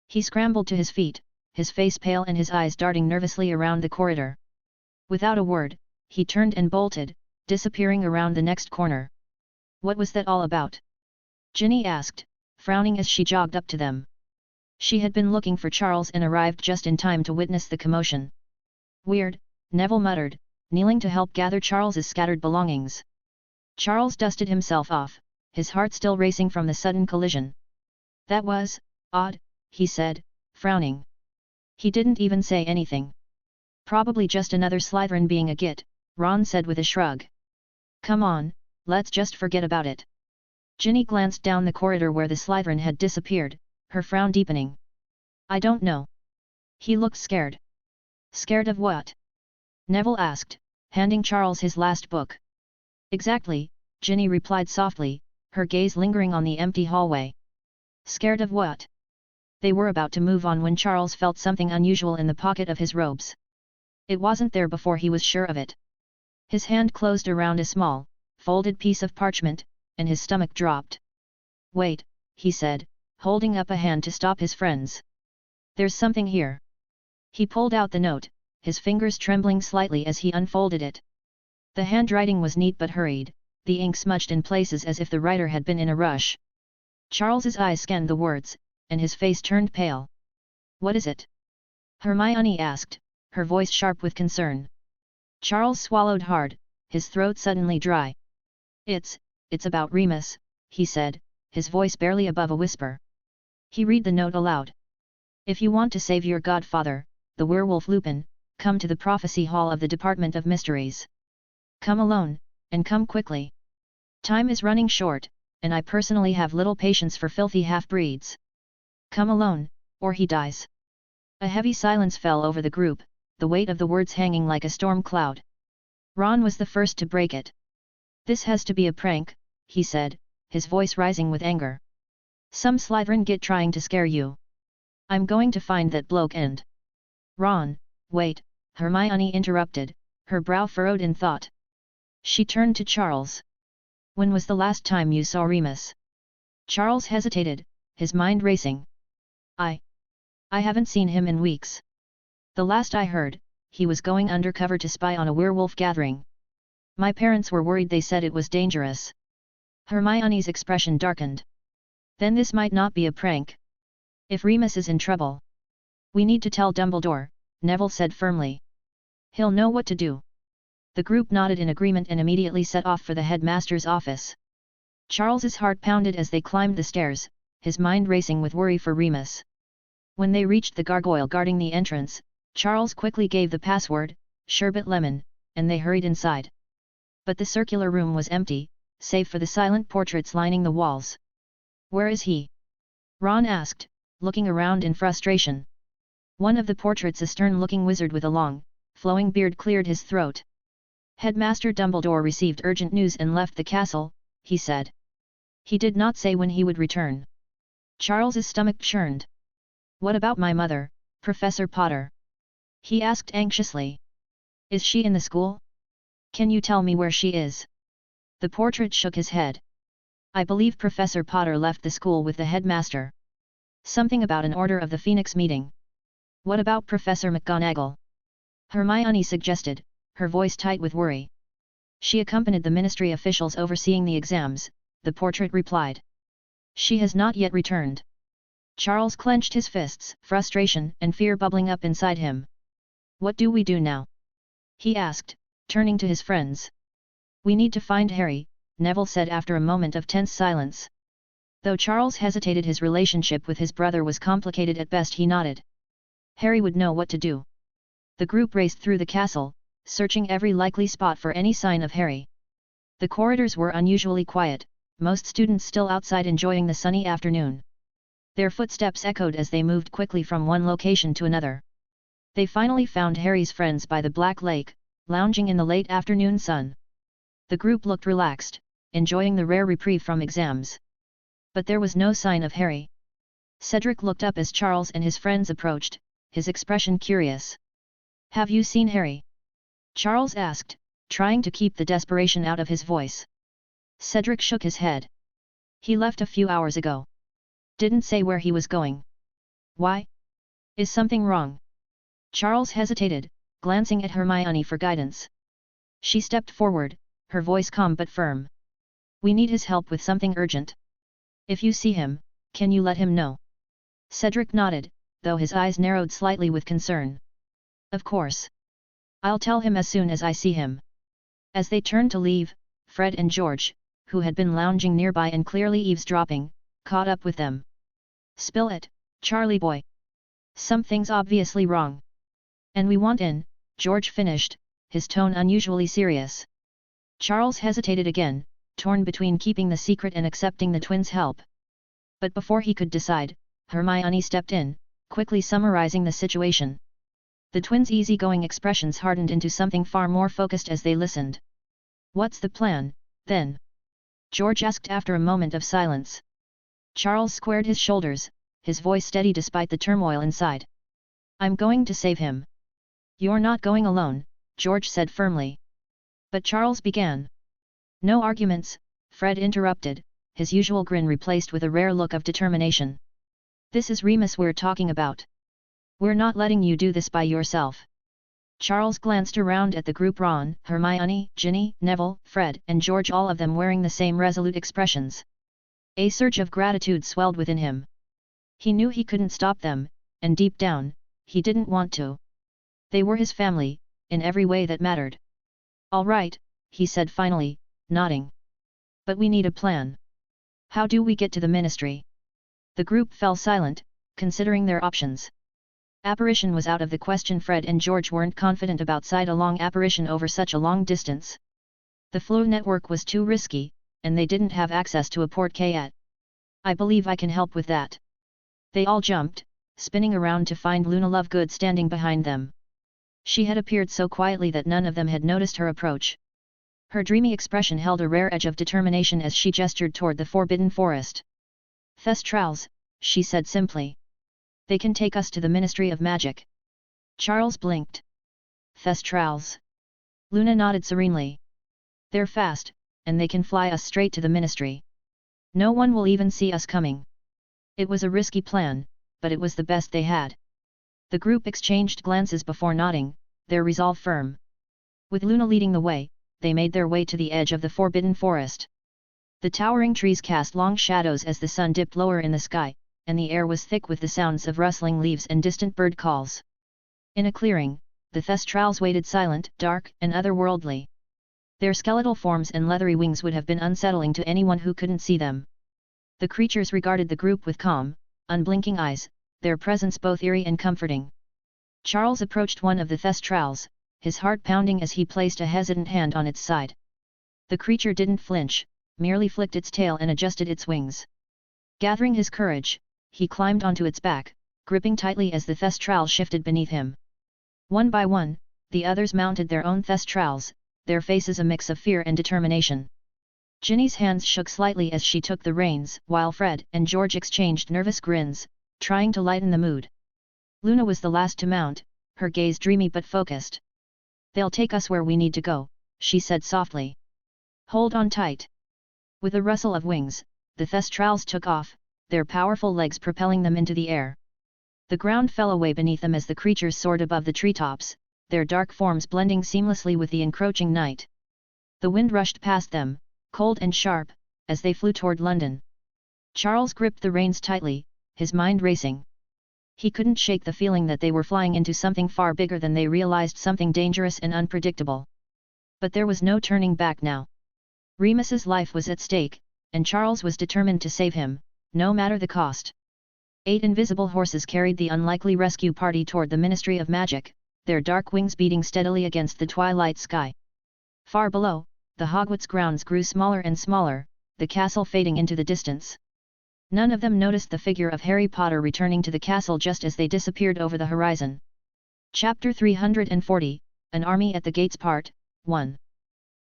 He scrambled to his feet, his face pale and his eyes darting nervously around the corridor. Without a word, he turned and bolted, disappearing around the next corner. What was that all about? Ginny asked, frowning as she jogged up to them. She had been looking for Charles and arrived just in time to witness the commotion. Weird, Neville muttered, kneeling to help gather Charles's scattered belongings. Charles dusted himself off, his heart still racing from the sudden collision. That was odd, he said, frowning. He didn't even say anything. Probably just another Slytherin being a git, Ron said with a shrug. Come on, let's just forget about it. Ginny glanced down the corridor where the Slytherin had disappeared, her frown deepening. I don't know. He looked scared. Scared of what? Neville asked, handing Charles his last book. Exactly, Ginny replied softly, her gaze lingering on the empty hallway. Scared of what? They were about to move on when Charles felt something unusual in the pocket of his robes. It wasn't there before he was sure of it. His hand closed around a small, folded piece of parchment, and his stomach dropped. Wait, he said, holding up a hand to stop his friends. There's something here. He pulled out the note, his fingers trembling slightly as he unfolded it. The handwriting was neat but hurried, the ink smudged in places as if the writer had been in a rush. Charles's eyes scanned the words, and his face turned pale. What is it? Hermione asked, her voice sharp with concern. Charles swallowed hard, his throat suddenly dry. It's about Remus, he said, his voice barely above a whisper. He read the note aloud. If you want to save your godfather, the werewolf Lupin, come to the Prophecy Hall of the Department of Mysteries. Come alone, and come quickly. Time is running short, and I personally have little patience for filthy half-breeds. Come alone, or he dies. A heavy silence fell over the group, the weight of the words hanging like a storm cloud. Ron was the first to break it. This has to be a prank, he said, his voice rising with anger. Some Slytherin git trying to scare you. I'm going to find that bloke and... Ron, wait, Hermione interrupted, her brow furrowed in thought. She turned to Charles. When was the last time you saw Remus? Charles hesitated, his mind racing. I haven't seen him in weeks. The last I heard, he was going undercover to spy on a werewolf gathering. My parents were worried, they said it was dangerous. Hermione's expression darkened. Then this might not be a prank. If Remus is in trouble, we need to tell Dumbledore, Neville said firmly. He'll know what to do. The group nodded in agreement and immediately set off for the headmaster's office. Charles's heart pounded as they climbed the stairs, his mind racing with worry for Remus. When they reached the gargoyle guarding the entrance, Charles quickly gave the password, Sherbet Lemon, and they hurried inside. But the circular room was empty, save for the silent portraits lining the walls. Where is he? Ron asked, looking around in frustration. One of the portraits, a stern-looking wizard with a long, flowing beard, cleared his throat. Headmaster Dumbledore received urgent news and left the castle, he said. He did not say when he would return. Charles's stomach churned. What about my mother, Professor Potter? He asked anxiously. Is she in the school? Can you tell me where she is? The portrait shook his head. I believe Professor Potter left the school with the headmaster. Something about an Order of the Phoenix meeting. What about Professor McGonagall? Hermione suggested, her voice tight with worry. She accompanied the ministry officials overseeing the exams, the portrait replied. She has not yet returned. Charles clenched his fists, frustration and fear bubbling up inside him. What do we do now? He asked, turning to his friends. We need to find Harry, Neville said after a moment of tense silence. Though Charles hesitated, his relationship with his brother was complicated at best. He nodded. Harry would know what to do. The group raced through the castle, searching every likely spot for any sign of Harry. The corridors were unusually quiet, most students still outside enjoying the sunny afternoon. Their footsteps echoed as they moved quickly from one location to another. They finally found Harry's friends by the Black Lake, lounging in the late afternoon sun. The group looked relaxed, enjoying the rare reprieve from exams. But there was no sign of Harry. Cedric looked up as Charles and his friends approached, his expression curious. Have you seen Harry? Charles asked, trying to keep the desperation out of his voice. Cedric shook his head. He left a few hours ago. Didn't say where he was going. Why? Is something wrong? Charles hesitated, glancing at Hermione for guidance. She stepped forward, her voice calm but firm. We need his help with something urgent. If you see him, can you let him know? Cedric nodded, though his eyes narrowed slightly with concern. Of course. I'll tell him as soon as I see him. As they turned to leave, Fred and George, who had been lounging nearby and clearly eavesdropping, caught up with them. Spill it, Charlie boy. Something's obviously wrong. And we want in, George finished, his tone unusually serious. Charles hesitated again, torn between keeping the secret and accepting the twins' help. But before he could decide, Hermione stepped in, quickly summarizing the situation. The twins' easygoing expressions hardened into something far more focused as they listened. What's the plan, then? George asked after a moment of silence. Charles squared his shoulders, his voice steady despite the turmoil inside. I'm going to save him. You're not going alone, George said firmly. But Charles began. No arguments, Fred interrupted, his usual grin replaced with a rare look of determination. This is Remus we're talking about. We're not letting you do this by yourself. Charles glanced around at the group: Ron, Hermione, Ginny, Neville, Fred, and George, all of them wearing the same resolute expressions. A surge of gratitude swelled within him. He knew he couldn't stop them, and deep down, he didn't want to. They were his family, in every way that mattered. All right, he said finally, nodding. But we need a plan. How do we get to the Ministry? The group fell silent, considering their options. Apparition was out of the question. Fred and George weren't confident about side-along apparition over such a long distance. The flow network was too risky, and they didn't have access to a port yet. I believe I can help with that. They all jumped, spinning around to find Luna Lovegood standing behind them. She had appeared so quietly that none of them had noticed her approach. Her dreamy expression held a rare edge of determination as she gestured toward the Forbidden Forest. Thestrals, she said simply. They can take us to the Ministry of Magic. Charles blinked. Thestrals. Luna nodded serenely. They're fast, and they can fly us straight to the Ministry. No one will even see us coming. It was a risky plan, but it was the best they had. The group exchanged glances before nodding, their resolve firm. With Luna leading the way, they made their way to the edge of the Forbidden Forest. The towering trees cast long shadows as the sun dipped lower in the sky, and the air was thick with the sounds of rustling leaves and distant bird calls. In a clearing, the Thestrals waited, silent, dark, and otherworldly. Their skeletal forms and leathery wings would have been unsettling to anyone who couldn't see them. The creatures regarded the group with calm, unblinking eyes, their presence both eerie and comforting. Charles approached one of the Thestrals, his heart pounding as he placed a hesitant hand on its side. The creature didn't flinch, merely flicked its tail and adjusted its wings. Gathering his courage, he climbed onto its back, gripping tightly as the Thestral shifted beneath him. One by one, the others mounted their own Thestrals, their faces a mix of fear and determination. Ginny's hands shook slightly as she took the reins, while Fred and George exchanged nervous grins, trying to lighten the mood. Luna was the last to mount, her gaze dreamy but focused. They'll take us where we need to go, she said softly. Hold on tight. With a rustle of wings, the Thestrals took off, their powerful legs propelling them into the air. The ground fell away beneath them as the creatures soared above the treetops, their dark forms blending seamlessly with the encroaching night. The wind rushed past them, cold and sharp, as they flew toward London. Charles gripped the reins tightly, his mind racing. He couldn't shake the feeling that they were flying into something far bigger than they realized, something dangerous and unpredictable. But there was no turning back now. Remus's life was at stake, and Charles was determined to save him, no matter the cost. 8 invisible horses carried the unlikely rescue party toward the Ministry of Magic, their dark wings beating steadily against the twilight sky. Far below, the Hogwarts grounds grew smaller and smaller, the castle fading into the distance. None of them noticed the figure of Harry Potter returning to the castle just as they disappeared over the horizon. Chapter 340, An Army at the Gates Part 1.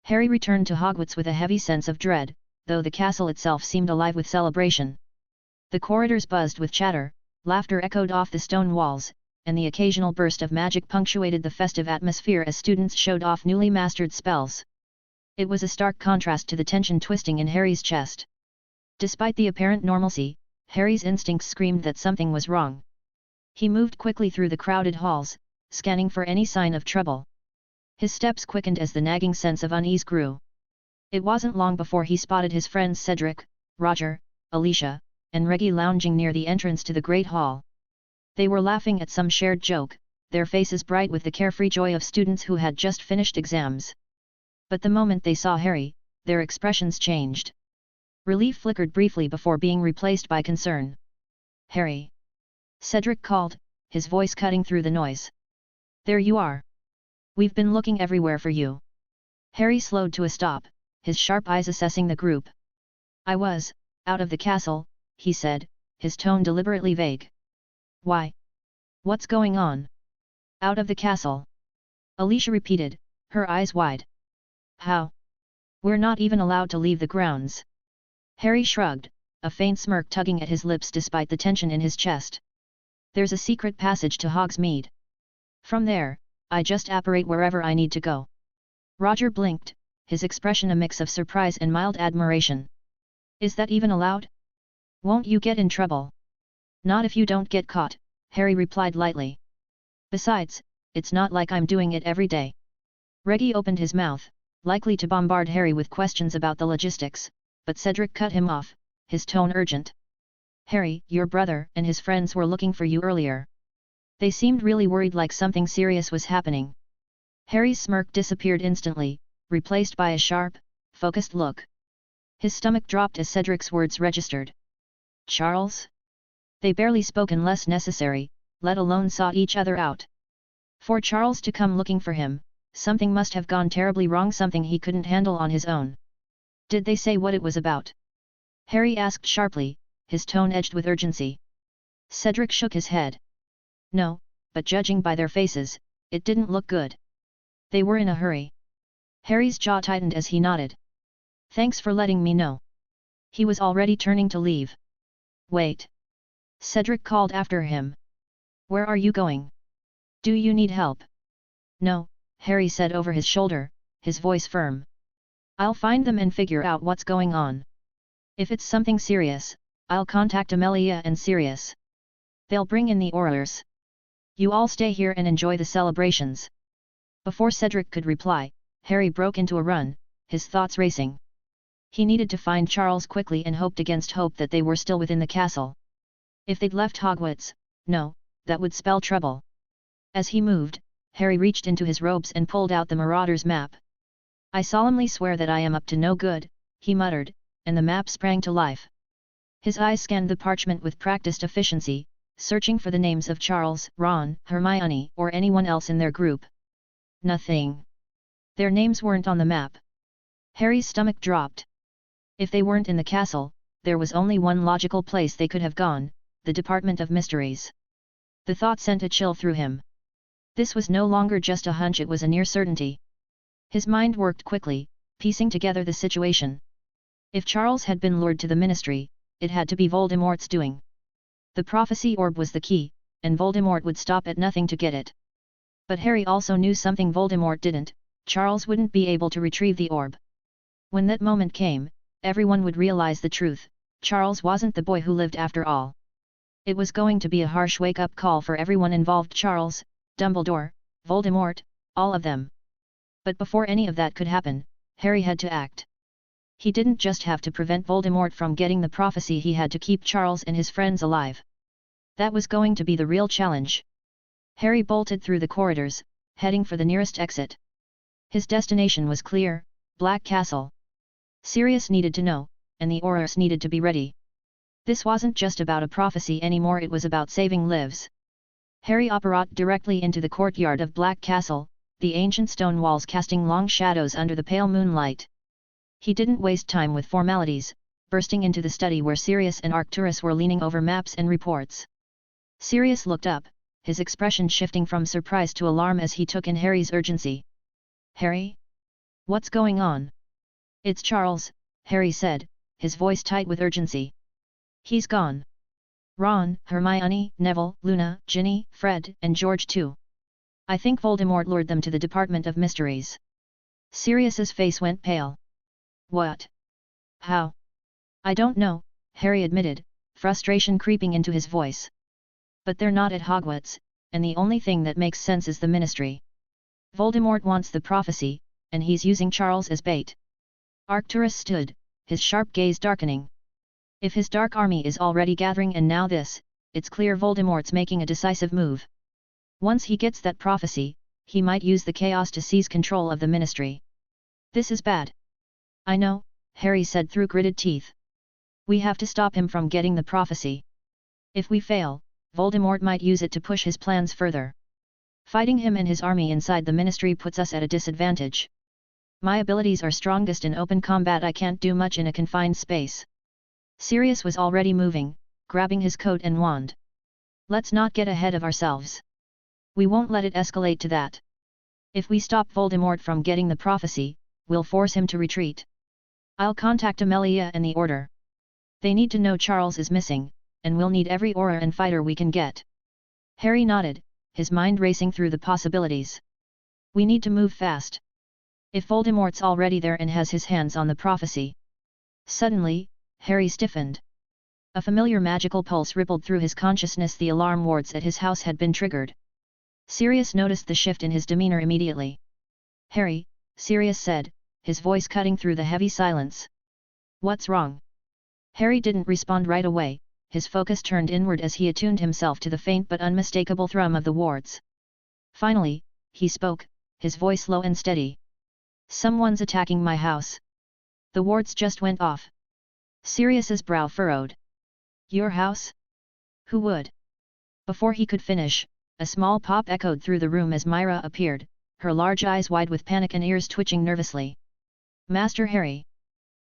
Harry returned to Hogwarts with a heavy sense of dread, though the castle itself seemed alive with celebration. The corridors buzzed with chatter, laughter echoed off the stone walls, and the occasional burst of magic punctuated the festive atmosphere as students showed off newly mastered spells. It was a stark contrast to the tension twisting in Harry's chest. Despite the apparent normalcy, Harry's instincts screamed that something was wrong. He moved quickly through the crowded halls, scanning for any sign of trouble. His steps quickened as the nagging sense of unease grew. It wasn't long before he spotted his friends Cedric, Roger, Alicia, and Reggie lounging near the entrance to the Great Hall. They were laughing at some shared joke, their faces bright with the carefree joy of students who had just finished exams. But the moment they saw Harry, their expressions changed. Relief flickered briefly before being replaced by concern. "Harry!" Cedric called, his voice cutting through the noise. "There you are! We've been looking everywhere for you." Harry slowed to a stop, his sharp eyes assessing the group. "I was, out of the castle," he said, his tone deliberately vague. "Why? What's going on?" "Out of the castle," Alicia repeated, her eyes wide. "How? We're not even allowed to leave the grounds." Harry shrugged, a faint smirk tugging at his lips despite the tension in his chest. "There's a secret passage to Hogsmeade. From there, I just apparate wherever I need to go." Roger blinked, his expression a mix of surprise and mild admiration. "Is that even allowed? Won't you get in trouble?" "Not if you don't get caught," Harry replied lightly. "Besides, it's not like I'm doing it every day." Reggie opened his mouth, likely to bombard Harry with questions about the logistics, but Cedric cut him off, his tone urgent. "Harry, your brother and his friends were looking for you earlier. They seemed really worried, like something serious was happening." Harry's smirk disappeared instantly, replaced by a sharp, focused look. His stomach dropped as Cedric's words registered. "Charles?" They barely spoke unless necessary, let alone sought each other out. For Charles to come looking for him, something must have gone terribly wrong, something he couldn't handle on his own. "Did they say what it was about?" Harry asked sharply, his tone edged with urgency. Cedric shook his head. "No, but judging by their faces, it didn't look good. They were in a hurry." Harry's jaw tightened as he nodded. "Thanks for letting me know." He was already turning to leave. "Wait!" Cedric called after him. "Where are you going? Do you need help?" "No," Harry said over his shoulder, his voice firm. "I'll find them and figure out what's going on. If it's something serious, I'll contact Amelia and Sirius. They'll bring in the Aurors. You all stay here and enjoy the celebrations." Before Cedric could reply, Harry broke into a run, his thoughts racing. He needed to find Charles quickly and hoped against hope that they were still within the castle. If they'd left Hogwarts, no, that would spell trouble. As he moved, Harry reached into his robes and pulled out the Marauders map. "I solemnly swear that I am up to no good," he muttered, and the map sprang to life. His eyes scanned the parchment with practiced efficiency, searching for the names of Charles, Ron, Hermione, or anyone else in their group. Nothing. Their names weren't on the map. Harry's stomach dropped. If they weren't in the castle, there was only one logical place they could have gone, the Department of Mysteries. The thought sent a chill through him. This was no longer just a hunch, it was a near certainty. His mind worked quickly, piecing together the situation. If Charles had been lured to the Ministry, it had to be Voldemort's doing. The prophecy orb was the key, and Voldemort would stop at nothing to get it. But Harry also knew something Voldemort didn't: Charles wouldn't be able to retrieve the orb. When that moment came, everyone would realize the truth: Charles wasn't the boy who lived after all. It was going to be a harsh wake-up call for everyone involved: Charles, Dumbledore, Voldemort, all of them. But before any of that could happen, Harry had to act. He didn't just have to prevent Voldemort from getting the prophecy, he had to keep Charles and his friends alive. That was going to be the real challenge. Harry bolted through the corridors, heading for the nearest exit. His destination was clear: Black Castle. Sirius needed to know, and the Aurors needed to be ready. This wasn't just about a prophecy anymore, it was about saving lives. Harry approached directly into the courtyard of Black Castle, the ancient stone walls casting long shadows under the pale moonlight. He didn't waste time with formalities, bursting into the study where Sirius and Arcturus were leaning over maps and reports. Sirius looked up, his expression shifting from surprise to alarm as he took in Harry's urgency. "Harry? What's going on?" "It's Charles," Harry said, his voice tight with urgency. "He's gone. Ron, Hermione, Neville, Luna, Ginny, Fred, and George too. I think Voldemort lured them to the Department of Mysteries." Sirius's face went pale. "What? How?" "I don't know," Harry admitted, frustration creeping into his voice. But they're not at Hogwarts, and the only thing that makes sense is the Ministry. Voldemort wants the prophecy, and he's using Charles as bait. Arcturus stood, his sharp gaze darkening. If his dark army is already gathering and now this, it's clear Voldemort's making a decisive move. Once he gets that prophecy, he might use the chaos to seize control of the Ministry. This is bad. I know, Harry said through gritted teeth. We have to stop him from getting the prophecy. If we fail, Voldemort might use it to push his plans further. Fighting him and his army inside the Ministry puts us at a disadvantage. My abilities are strongest in open combat. I can't do much in a confined space. Sirius was already moving, grabbing his coat and wand. Let's not get ahead of ourselves. We won't let it escalate to that. If we stop Voldemort from getting the prophecy, we'll force him to retreat. I'll contact Amelia and the Order. They need to know Charles is missing, and we'll need every aura and fighter we can get. Harry nodded, his mind racing through the possibilities. We need to move fast. If Voldemort's already there and has his hands on the prophecy. Suddenly, Harry stiffened. A familiar magical pulse rippled through his consciousness. The alarm wards at his house had been triggered. Sirius noticed the shift in his demeanor immediately. Harry, Sirius said, his voice cutting through the heavy silence. What's wrong? Harry didn't respond right away, his focus turned inward as he attuned himself to the faint but unmistakable thrum of the wards. Finally, he spoke, his voice low and steady. Someone's attacking my house. The wards just went off. Sirius's brow furrowed. Your house? Who would? Before he could finish, a small pop echoed through the room as Myra appeared, her large eyes wide with panic and ears twitching nervously. Master Harry!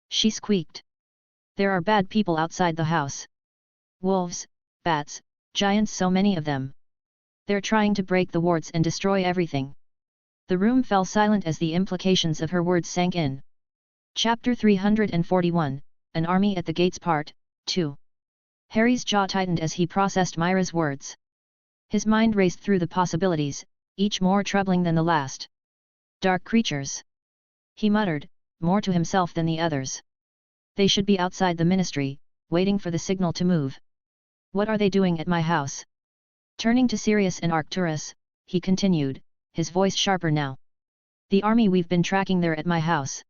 She squeaked. There are bad people outside the house. Wolves, bats, giants, so many of them. They're trying to break the wards and destroy everything. The room fell silent as the implications of her words sank in. Chapter 341, An Army at the Gates Part 2. Harry's jaw tightened as he processed Myra's words. His mind raced through the possibilities, each more troubling than the last. Dark creatures. He muttered, more to himself than the others. They should be outside the Ministry, waiting for the signal to move. What are they doing at my house? Turning to Sirius and Arcturus, he continued, his voice sharper now. The army we've been tracking, there at my house.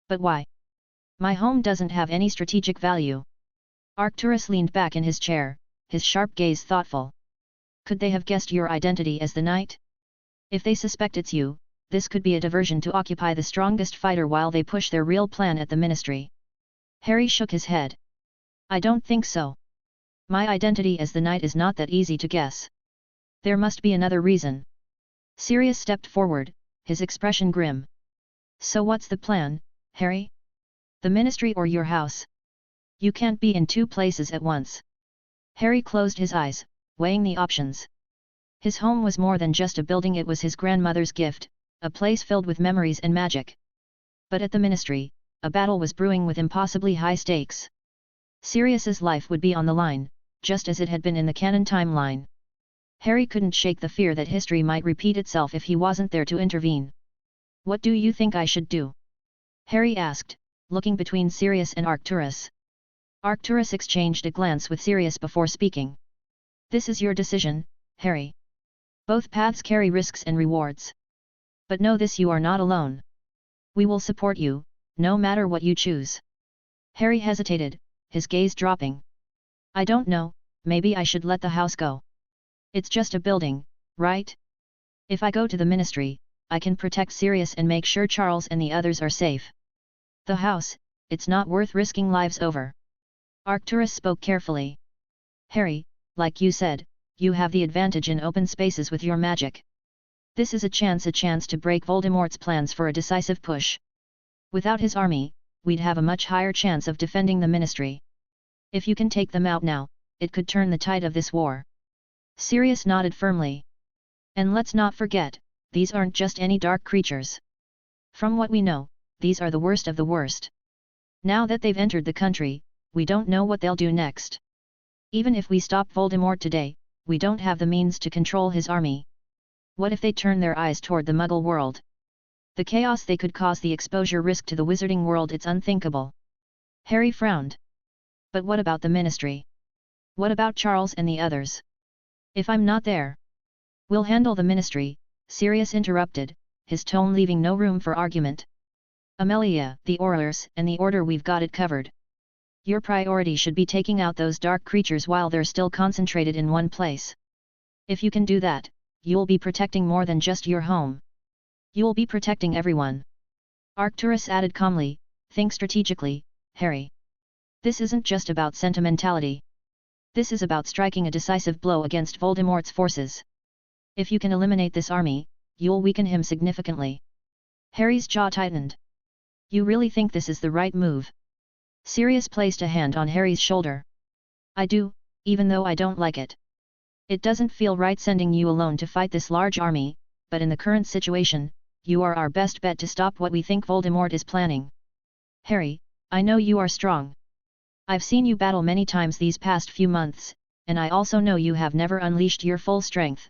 But why? My home doesn't have any strategic value. Arcturus leaned back in his chair, his sharp gaze thoughtful. Could they have guessed your identity as the knight? If they suspect it's you, this could be a diversion to occupy the strongest fighter while they push their real plan at the Ministry. Harry shook his head. I don't think so. My identity as the knight is not that easy to guess. There must be another reason. Sirius stepped forward, his expression grim. So what's the plan, Harry? The Ministry or your house? You can't be in two places at once. Harry closed his eyes, weighing the options. His home was more than just a building, it was his grandmother's gift, a place filled with memories and magic. But at the Ministry, a battle was brewing with impossibly high stakes. Sirius's life would be on the line, just as it had been in the canon timeline. Harry couldn't shake the fear that history might repeat itself if he wasn't there to intervene. What do you think I should do? Harry asked, looking between Sirius and Arcturus. Arcturus exchanged a glance with Sirius before speaking. This is your decision, Harry. Both paths carry risks and rewards. But know this, you are not alone. We will support you, no matter what you choose. Harry hesitated, his gaze dropping. I don't know, maybe I should let the house go. It's just a building, right? If I go to the Ministry, I can protect Sirius and make sure Charles and the others are safe. The house, it's not worth risking lives over. Arcturus spoke carefully. Harry, like you said, you have the advantage in open spaces with your magic. This is a chance to break Voldemort's plans for a decisive push. Without his army, we'd have a much higher chance of defending the Ministry. If you can take them out now, it could turn the tide of this war. Sirius nodded firmly. And let's not forget, these aren't just any dark creatures. From what we know, these are the worst of the worst. Now that they've entered the country, we don't know what they'll do next. Even if we stop Voldemort today, we don't have the means to control his army. What if they turn their eyes toward the Muggle world? The chaos they could cause, the exposure risk to the Wizarding world, it's unthinkable. Harry frowned. But what about the Ministry? What about Charles and the others? If I'm not there, we'll handle the ministry, Sirius interrupted, his tone leaving no room for argument. Amelia, the Aurors, and the Order, we've got it covered. Your priority should be taking out those dark creatures while they're still concentrated in one place. If you can do that, you'll be protecting more than just your home. You'll be protecting everyone. Arcturus added calmly, think strategically, Harry. This isn't just about sentimentality. This is about striking a decisive blow against Voldemort's forces. If you can eliminate this army, you'll weaken him significantly. Harry's jaw tightened. You really think this is the right move? Sirius placed a hand on Harry's shoulder. I do, even though I don't like it. It doesn't feel right sending you alone to fight this large army, but in the current situation, you are our best bet to stop what we think Voldemort is planning. Harry, I know you are strong. I've seen you battle many times these past few months, and I also know you have never unleashed your full strength.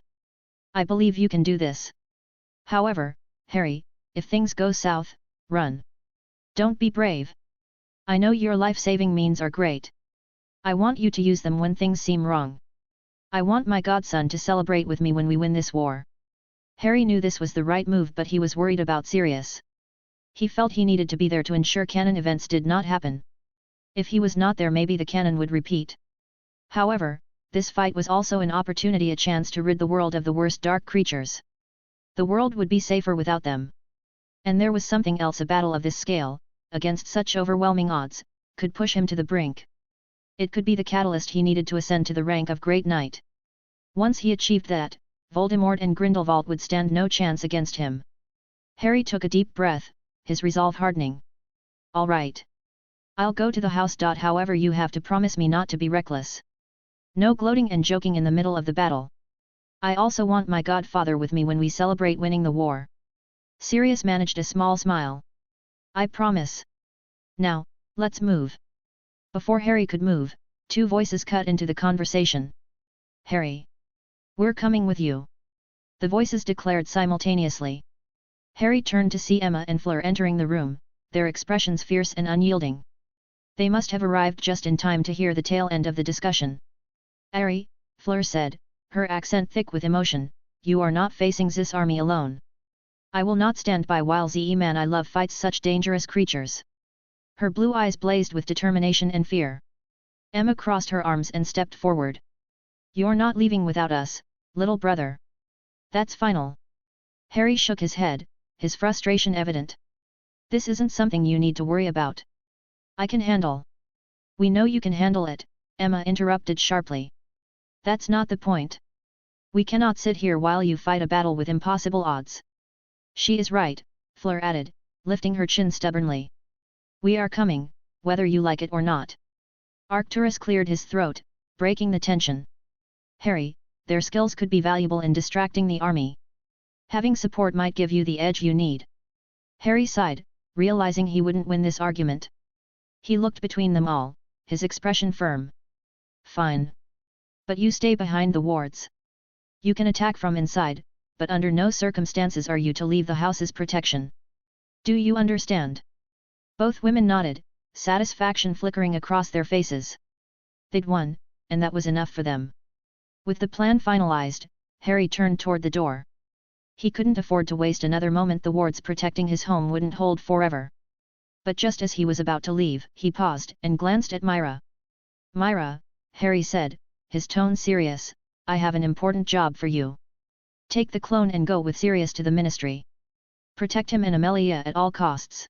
I believe you can do this. However, Harry, if things go south, run. Don't be brave. I know your life-saving means are great. I want you to use them when things seem wrong. I want my godson to celebrate with me when we win this war. Harry knew this was the right move, but he was worried about Sirius. He felt he needed to be there to ensure canon events did not happen. If he was not there, maybe the canon would repeat. However, this fight was also an opportunity, a chance to rid the world of the worst dark creatures. The world would be safer without them. And there was something else: a battle of this scale, against such overwhelming odds, could push him to the brink. It could be the catalyst he needed to ascend to the rank of Great Knight. Once he achieved that, Voldemort and Grindelwald would stand no chance against him. Harry took a deep breath, his resolve hardening. All right. I'll go to the house. However, you have to promise me not to be reckless. No gloating and joking in the middle of the battle. I also want my godfather with me when we celebrate winning the war. Sirius managed a small smile. I promise. Now, let's move. Before Harry could move, two voices cut into the conversation. Harry. We're coming with you. The voices declared simultaneously. Harry turned to see Emma and Fleur entering the room, their expressions fierce and unyielding. They must have arrived just in time to hear the tail end of the discussion. Harry, Fleur said, her accent thick with emotion, you are not facing this army alone. I will not stand by while the man I love fights such dangerous creatures. Her blue eyes blazed with determination and fear. Emma crossed her arms and stepped forward. You're not leaving without us, little brother. That's final. Harry shook his head, his frustration evident. This isn't something you need to worry about. I can handle. We know you can handle it, Emma interrupted sharply. That's not the point. We cannot sit here while you fight a battle with impossible odds. She is right, Fleur added, lifting her chin stubbornly. We are coming, whether you like it or not. Arcturus cleared his throat, breaking the tension. Harry, their skills could be valuable in distracting the army. Having support might give you the edge you need. Harry sighed, realizing he wouldn't win this argument. He looked between them all, his expression firm. Fine. But you stay behind the wards. You can attack from inside, but under no circumstances are you to leave the house's protection. Do you understand? Both women nodded, satisfaction flickering across their faces. They'd won, and that was enough for them. With the plan finalized, Harry turned toward the door. He couldn't afford to waste another moment. The wards protecting his home wouldn't hold forever. But just as he was about to leave, he paused and glanced at Myra. Myra, Harry said, his tone serious, I have an important job for you. Take the clone and go with Sirius to the ministry. Protect him and Amelia at all costs.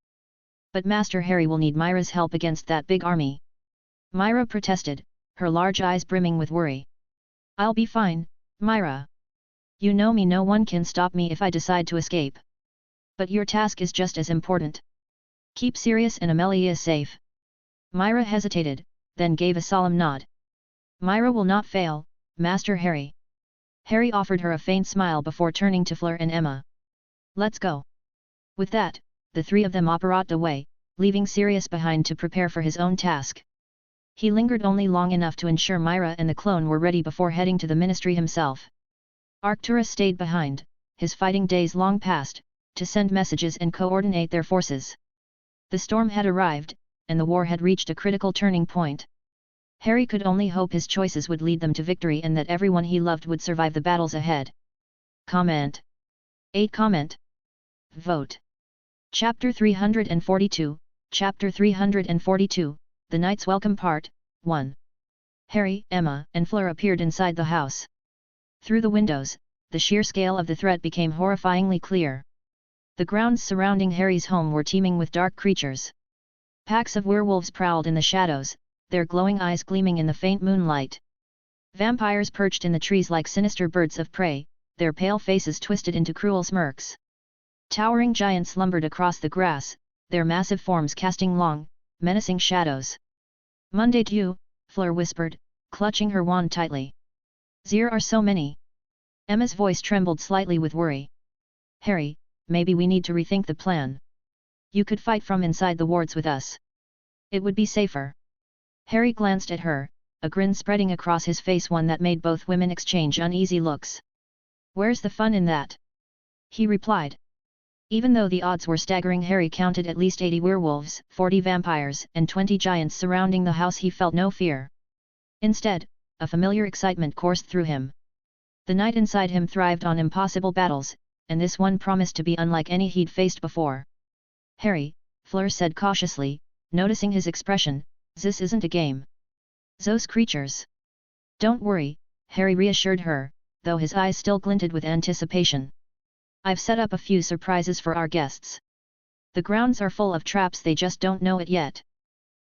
But Master Harry will need Myra's help against that big army. Myra protested, her large eyes brimming with worry. I'll be fine, Myra. You know me, no one can stop me if I decide to escape. But your task is just as important. Keep Sirius and Amelia safe. Myra hesitated, then gave a solemn nod. Myra will not fail, Master Harry. Harry offered her a faint smile before turning to Fleur and Emma. Let's go. With that, the three of them operated away, leaving Sirius behind to prepare for his own task. He lingered only long enough to ensure Myra and the clone were ready before heading to the ministry himself. Arcturus stayed behind, his fighting days long past, to send messages and coordinate their forces. The storm had arrived, and the war had reached a critical turning point. Harry could only hope his choices would lead them to victory and that everyone he loved would survive the battles ahead. Comment. 8. Comment. Vote. Chapter 342, Chapter 342, The Knight's Welcome Part 1. Harry, Emma, and Fleur appeared inside the house. Through the windows, the sheer scale of the threat became horrifyingly clear. The grounds surrounding Harry's home were teeming with dark creatures. Packs of werewolves prowled in the shadows, their glowing eyes gleaming in the faint moonlight. Vampires perched in the trees like sinister birds of prey, their pale faces twisted into cruel smirks. Towering giants slumbered across the grass, their massive forms casting long, menacing shadows. Monday Dieu, Fleur whispered, clutching her wand tightly. There are so many. Emma's voice trembled slightly with worry. Harry, maybe we need to rethink the plan. You could fight from inside the wards with us. It would be safer. Harry glanced at her, a grin spreading across his face, one that made both women exchange uneasy looks. Where's the fun in that? He replied. Even though the odds were staggering, Harry counted at least 80 werewolves, 40 vampires, and 20 giants surrounding the house. He felt no fear. Instead, a familiar excitement coursed through him. The knight inside him thrived on impossible battles, and this one promised to be unlike any he'd faced before. Harry, Fleur said cautiously, noticing his expression, this isn't a game. Those creatures. Don't worry, Harry reassured her, though his eyes still glinted with anticipation. I've set up a few surprises for our guests. The grounds are full of traps, they just don't know it yet.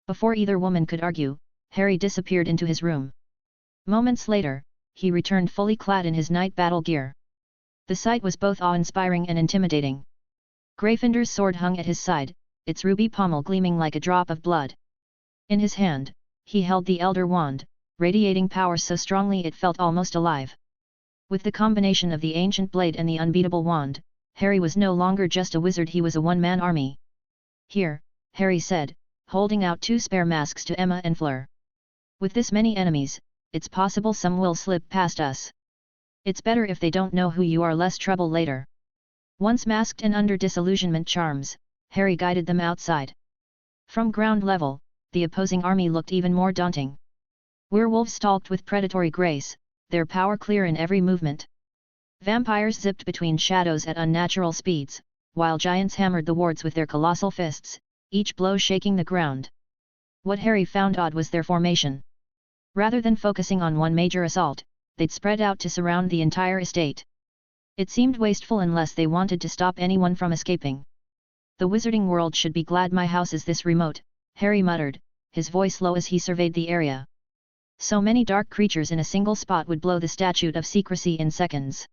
Before either woman could argue, Harry disappeared into his room. Moments later, he returned fully clad in his night battle gear. The sight was both awe-inspiring and intimidating. Gryffindor's sword hung at his side, its ruby pommel gleaming like a drop of blood. In his hand, he held the Elder Wand, radiating power so strongly it felt almost alive. With the combination of the ancient blade and the unbeatable wand, Harry was no longer just a wizard, he was a one-man army. Here, Harry said, holding out 2 spare masks to Emma and Fleur. With this many enemies, it's possible some will slip past us. It's better if they don't know who you are, less trouble later. Once masked and under disillusionment charms, Harry guided them outside. From ground level, the opposing army looked even more daunting. Werewolves stalked with predatory grace, their power clear in every movement. Vampires zipped between shadows at unnatural speeds, while giants hammered the wards with their colossal fists, each blow shaking the ground. What Harry found odd was their formation. Rather than focusing on one major assault, they'd spread out to surround the entire estate. It seemed wasteful unless they wanted to stop anyone from escaping. The wizarding world should be glad my house is this remote, Harry muttered, his voice low as he surveyed the area. So many dark creatures in a single spot would blow the statute of secrecy in seconds.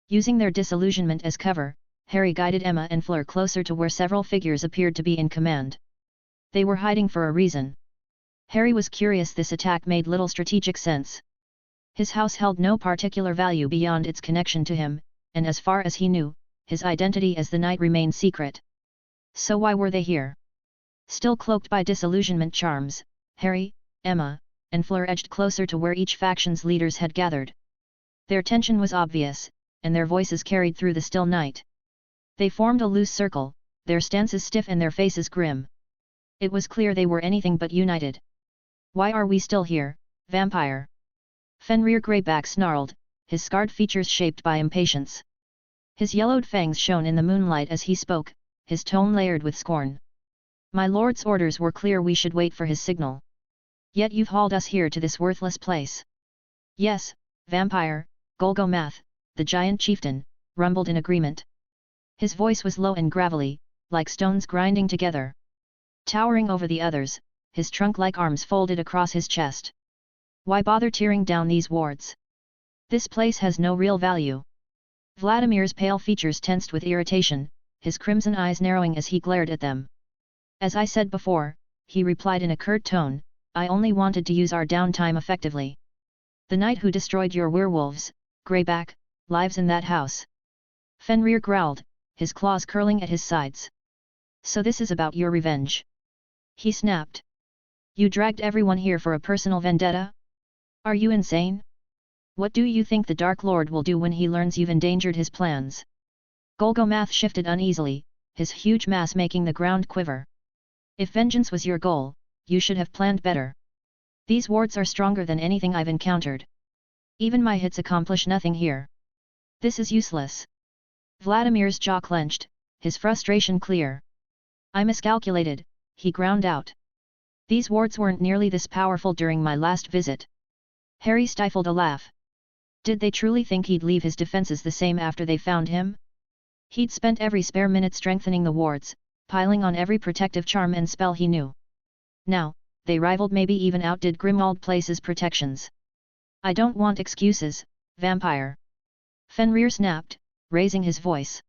Using their disillusionment as cover, Harry guided Emma and Fleur closer to where several figures appeared to be in command. They were hiding for a reason. Harry was curious. This attack made little strategic sense. His house held no particular value beyond its connection to him, and as far as he knew, his identity as the knight remained secret. So why were they here? Still cloaked by disillusionment charms, Harry, Emma, and Fleur edged closer to where each faction's leaders had gathered. Their tension was obvious, and their voices carried through the still night. They formed a loose circle, their stances stiff and their faces grim. It was clear they were anything but united. Why are we still here, vampire? Fenrir Greyback snarled, his scarred features shaped by impatience. His yellowed fangs shone in the moonlight as he spoke, his tone layered with scorn. My lord's orders were clear, we should wait for his signal. Yet you've hauled us here to this worthless place. Yes, vampire, Golgomath, the giant chieftain, rumbled in agreement. His voice was low and gravelly, like stones grinding together. Towering over the others, his trunk-like arms folded across his chest. Why bother tearing down these wards? This place has no real value. Vladimir's pale features tensed with irritation, his crimson eyes narrowing as he glared at them. As I said before, he replied in a curt tone, I only wanted to use our downtime effectively. The night who destroyed your werewolves, Greyback, lives in that house. Fenrir growled, his claws curling at his sides. So this is about your revenge? He snapped. You dragged everyone here for a personal vendetta? Are you insane? What do you think the Dark Lord will do when he learns you've endangered his plans? Golgomath shifted uneasily, his huge mass making the ground quiver. If vengeance was your goal, you should have planned better. These wards are stronger than anything I've encountered. Even my hits accomplish nothing here. This is useless. Vladimir's jaw clenched, his frustration clear. I miscalculated, he ground out. These wards weren't nearly this powerful during my last visit. Harry stifled a laugh. Did they truly think he'd leave his defenses the same after they found him? He'd spent every spare minute strengthening the wards, piling on every protective charm and spell he knew. Now, they rivaled, maybe even outdid Grimmauld Place's protections. I don't want excuses, vampire. Fenrir snapped, raising his voice.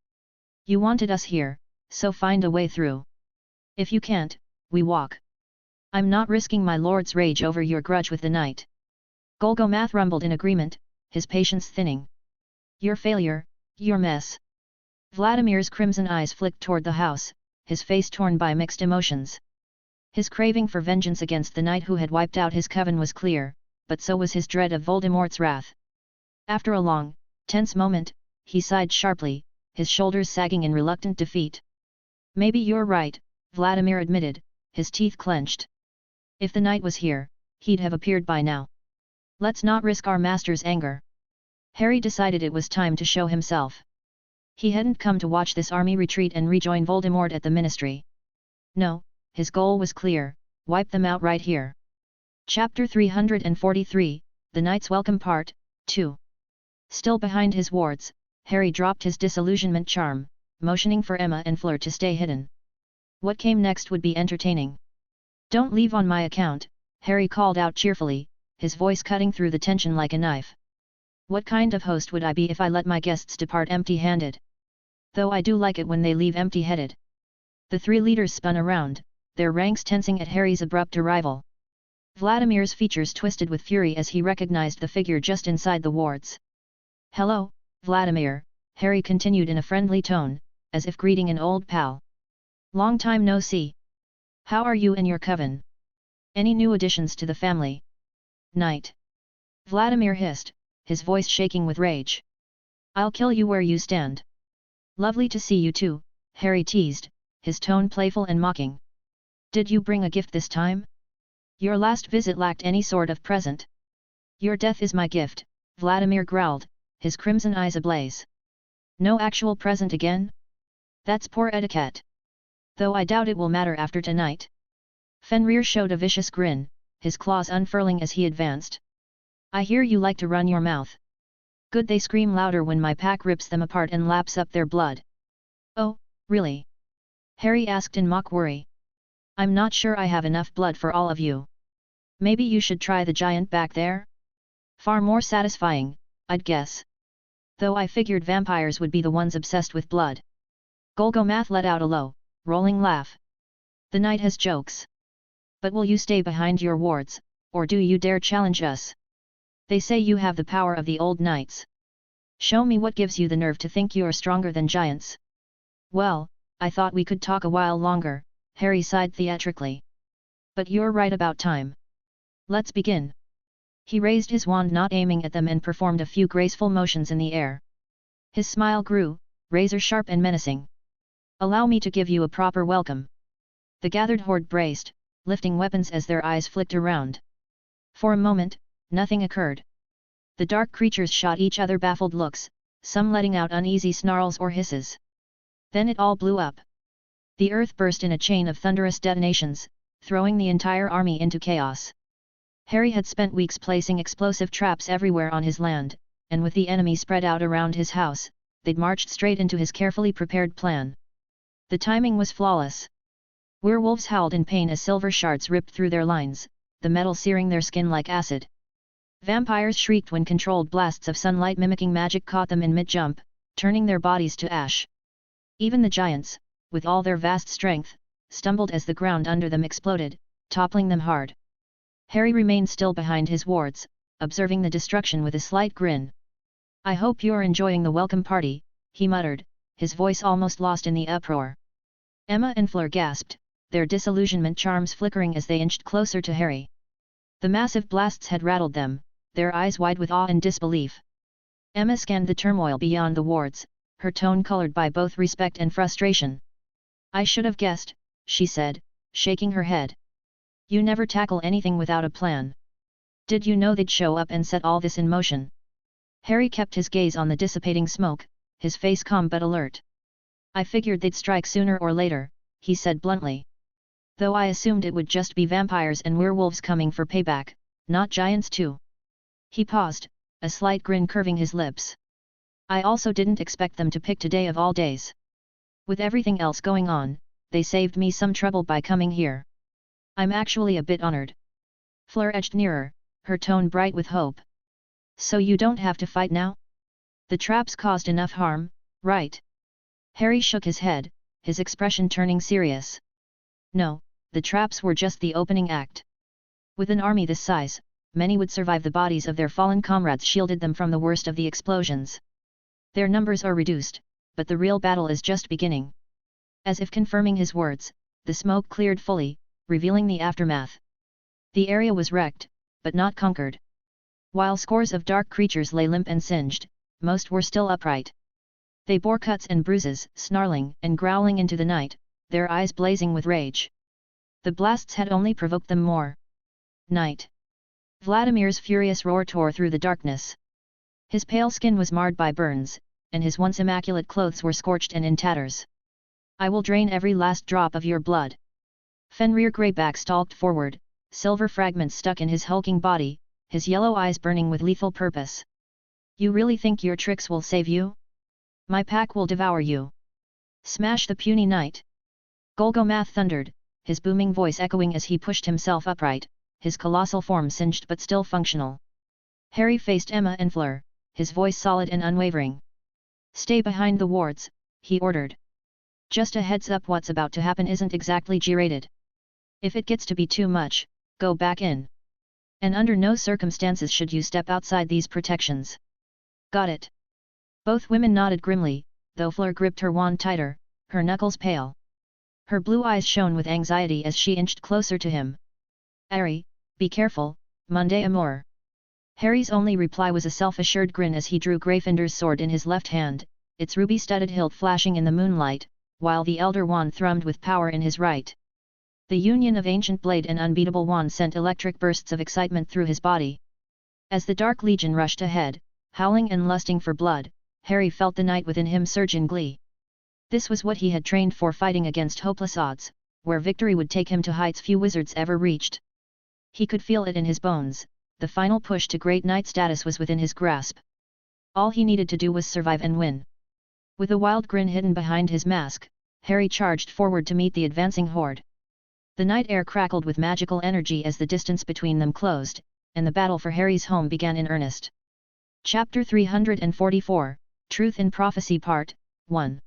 You wanted us here, so find a way through. If you can't, we walk. I'm not risking my lord's rage over your grudge with the knight. Golgomath rumbled in agreement, his patience thinning. Your failure, your mess. Vladimir's crimson eyes flicked toward the house, his face torn by mixed emotions. His craving for vengeance against the knight who had wiped out his coven was clear, but so was his dread of Voldemort's wrath. After a long, tense moment, he sighed sharply, his shoulders sagging in reluctant defeat. Maybe you're right, Vladimir admitted, his teeth clenched. If the knight was here, he'd have appeared by now. Let's not risk our master's anger. Harry decided it was time to show himself. He hadn't come to watch this army retreat and rejoin Voldemort at the Ministry. No, his goal was clear: wipe them out right here. Chapter 343, The Knight's Welcome Part 2. Still behind his wards, Harry dropped his disillusionment charm, motioning for Emma and Fleur to stay hidden. What came next would be entertaining. Don't leave on my account, Harry called out cheerfully, his voice cutting through the tension like a knife. What kind of host would I be if I let my guests depart empty-handed? Though I do like it when they leave empty-headed. The three leaders spun around, their ranks tensing at Harry's abrupt arrival. Vladimir's features twisted with fury as he recognized the figure just inside the wards. Hello, Vladimir, Harry continued in a friendly tone, as if greeting an old pal. Long time no see. How are you and your coven? Any new additions to the family? Knight. Vladimir hissed, his voice shaking with rage. I'll kill you where you stand. Lovely to see you too, Harry teased, his tone playful and mocking. Did you bring a gift this time? Your last visit lacked any sort of present. Your death is my gift, Vladimir growled, his crimson eyes ablaze. No actual present again? That's poor etiquette. Though I doubt it will matter after tonight. Fenrir showed a vicious grin, his claws unfurling as he advanced. I hear you like to run your mouth. Good, they scream louder when my pack rips them apart and laps up their blood. Oh, really? Harry asked in mock worry. I'm not sure I have enough blood for all of you. Maybe you should try the giant back there? Far more satisfying, I'd guess. Though I figured vampires would be the ones obsessed with blood. Golgomath let out a low, rolling laugh. The knight has jokes. But will you stay behind your wards, or do you dare challenge us? They say you have the power of the old knights. Show me what gives you the nerve to think you're stronger than giants. Well, I thought we could talk a while longer, Harry sighed theatrically. But you're right about time. Let's begin. He raised his wand, not aiming at them, and performed a few graceful motions in the air. His smile grew, razor-sharp and menacing. Allow me to give you a proper welcome. The gathered horde braced, lifting weapons as their eyes flicked around. For a moment, nothing occurred. The dark creatures shot each other baffled looks, some letting out uneasy snarls or hisses. Then it all blew up. The earth burst in a chain of thunderous detonations, throwing the entire army into chaos. Harry had spent weeks placing explosive traps everywhere on his land, and with the enemy spread out around his house, they'd marched straight into his carefully prepared plan. The timing was flawless. Werewolves howled in pain as silver shards ripped through their lines, the metal searing their skin like acid. Vampires shrieked when controlled blasts of sunlight mimicking magic caught them in mid-jump, turning their bodies to ash. Even the giants, with all their vast strength, stumbled as the ground under them exploded, toppling them hard. Harry remained still behind his wards, observing the destruction with a slight grin. I hope you're enjoying the welcome party, he muttered, his voice almost lost in the uproar. Emma and Fleur gasped, their disillusionment charms flickering as they inched closer to Harry. The massive blasts had rattled them, their eyes wide with awe and disbelief. Emma scanned the turmoil beyond the wards, her tone colored by both respect and frustration. I should have guessed, she said, shaking her head. You never tackle anything without a plan. Did you know they'd show up and set all this in motion? Harry kept his gaze on the dissipating smoke, his face calm but alert. I figured they'd strike sooner or later, he said bluntly. Though I assumed it would just be vampires and werewolves coming for payback, not giants too. He paused, a slight grin curving his lips. I also didn't expect them to pick today of all days. With everything else going on, they saved me some trouble by coming here. I'm actually a bit honored. Fleur edged nearer, her tone bright with hope. So you don't have to fight now? The traps caused enough harm, right? Harry shook his head, his expression turning serious. No, the traps were just the opening act. With an army this size, many would survive. The bodies of their fallen comrades shielded them from the worst of the explosions. Their numbers are reduced, but the real battle is just beginning. As if confirming his words, the smoke cleared fully, revealing the aftermath. The area was wrecked, but not conquered. While scores of dark creatures lay limp and singed, most were still upright. They bore cuts and bruises, snarling and growling into the night, their eyes blazing with rage. The blasts had only provoked them more. Night. Vladimir's furious roar tore through the darkness. His pale skin was marred by burns, and his once immaculate clothes were scorched and in tatters. I will drain every last drop of your blood. Fenrir Greyback stalked forward, silver fragments stuck in his hulking body, his yellow eyes burning with lethal purpose. You really think your tricks will save you? My pack will devour you. Smash the puny knight! Golgomath thundered, his booming voice echoing as he pushed himself upright, his colossal form singed but still functional. Harry faced Emma and Fleur, his voice solid and unwavering. Stay behind the wards, he ordered. Just a heads up, what's about to happen isn't exactly G-rated. If it gets to be too much, go back in. And under no circumstances should you step outside these protections. Got it. Both women nodded grimly, though Fleur gripped her wand tighter, her knuckles pale. Her blue eyes shone with anxiety as she inched closer to him. Harry, be careful, Monday Amour. Harry's only reply was a self-assured grin as he drew Gryffindor's sword in his left hand, its ruby-studded hilt flashing in the moonlight, while the Elder Wand thrummed with power in his right. The union of ancient blade and unbeatable wand sent electric bursts of excitement through his body. As the Dark Legion rushed ahead, howling and lusting for blood, Harry felt the knight within him surge in glee. This was what he had trained for, fighting against hopeless odds, where victory would take him to heights few wizards ever reached. He could feel it in his bones, the final push to great knight status was within his grasp. All he needed to do was survive and win. With a wild grin hidden behind his mask, Harry charged forward to meet the advancing horde. The night air crackled with magical energy as the distance between them closed, and the battle for Harry's home began in earnest. Chapter 344, Truth in Prophecy Part 1.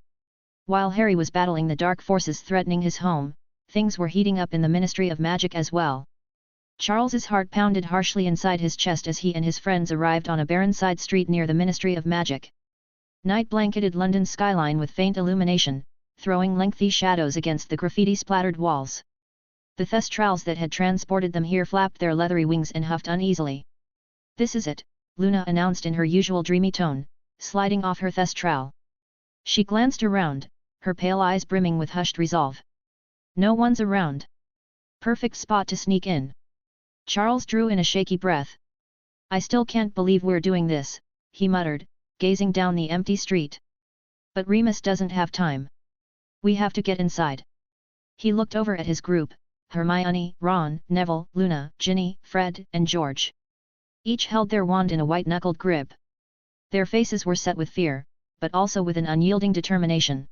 While Harry was battling the dark forces threatening his home, things were heating up in the Ministry of Magic as well. Charles's heart pounded harshly inside his chest as he and his friends arrived on a barren side street near the Ministry of Magic. Night blanketed London's skyline with faint illumination, throwing lengthy shadows against the graffiti-splattered walls. The thestrals that had transported them here flapped their leathery wings and huffed uneasily. This is it, Luna announced in her usual dreamy tone, sliding off her thestral. She glanced around, her pale eyes brimming with hushed resolve. No one's around. Perfect spot to sneak in. Charles drew in a shaky breath. I still can't believe we're doing this, he muttered, gazing down the empty street. But Remus doesn't have time. We have to get inside. He looked over at his group, Hermione, Ron, Neville, Luna, Ginny, Fred, and George. Each held their wand in a white-knuckled grip. Their faces were set with fear, but also with an unyielding determination.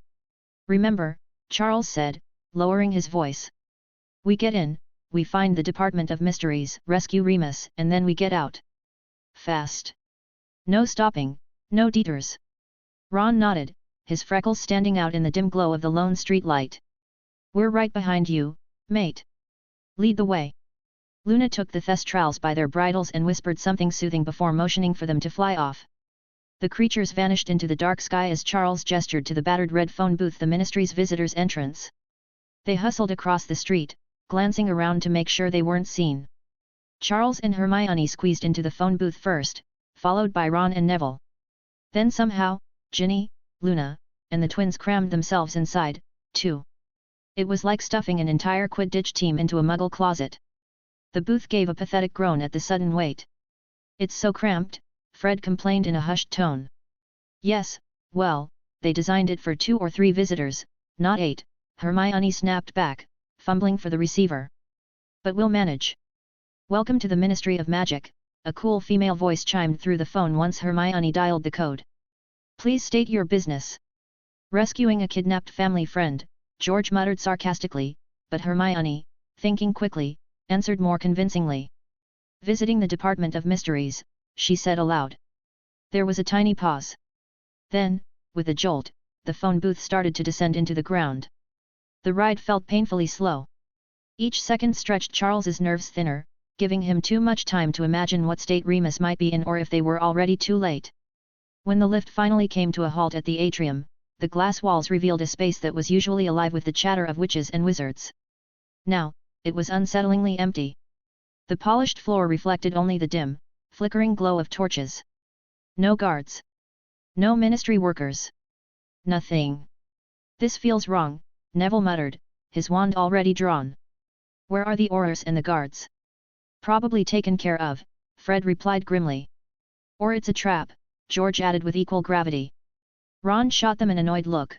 Remember, Charles said, lowering his voice. We get in, we find the Department of Mysteries, rescue Remus, and then we get out. Fast. No stopping, no detours. Ron nodded, his freckles standing out in the dim glow of the lone street light. We're right behind you, mate. Lead the way. Luna took the thestrals by their bridles and whispered something soothing before motioning for them to fly off. The creatures vanished into the dark sky as Charles gestured to the battered red phone booth, the Ministry's visitors' entrance. They hustled across the street, glancing around to make sure they weren't seen. Charles and Hermione squeezed into the phone booth first, followed by Ron and Neville. Then somehow, Ginny, Luna, and the twins crammed themselves inside, too. It was like stuffing an entire Quidditch team into a Muggle closet. The booth gave a pathetic groan at the sudden weight. It's so cramped, Fred complained in a hushed tone. Yes, well, they designed it for 2 or 3 visitors, not 8, Hermione snapped back, fumbling for the receiver. But we'll manage. Welcome to the Ministry of Magic, a cool female voice chimed through the phone once Hermione dialed the code. Please state your business. Rescuing a kidnapped family friend, George muttered sarcastically, but Hermione, thinking quickly, answered more convincingly. Visiting the Department of Mysteries, she said aloud. There was a tiny pause. Then, with a jolt, the phone booth started to descend into the ground. The ride felt painfully slow. Each second stretched Charles's nerves thinner, giving him too much time to imagine what state Remus might be in or if they were already too late. When the lift finally came to a halt at the atrium, the glass walls revealed a space that was usually alive with the chatter of witches and wizards. Now, it was unsettlingly empty. The polished floor reflected only the dim, flickering glow of torches. No guards. No ministry workers. Nothing. This feels wrong, Neville muttered, his wand already drawn. Where are the Aurors and the guards? Probably taken care of, Fred replied grimly. Or it's a trap, George added with equal gravity. Ron shot them an annoyed look.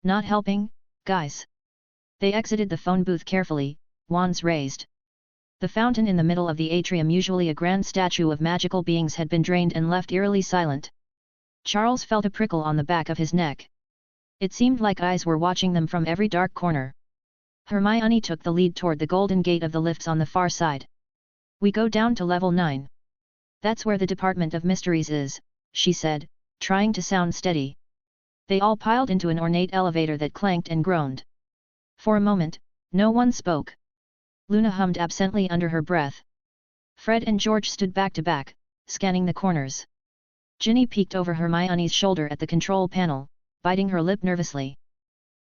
Not helping, guys. They exited the phone booth carefully, wands raised. The fountain in the middle of the atrium, usually a grand statue of magical beings, had been drained and left eerily silent. Charles felt a prickle on the back of his neck. It seemed like eyes were watching them from every dark corner. Hermione took the lead toward the golden gate of the lifts on the far side. We go down to level 9. That's where the Department of Mysteries is, she said, trying to sound steady. They all piled into an ornate elevator that clanked and groaned. For a moment, no one spoke. Luna hummed absently under her breath. Fred and George stood back to back, scanning the corners. Ginny peeked over Hermione's shoulder at the control panel, biting her lip nervously.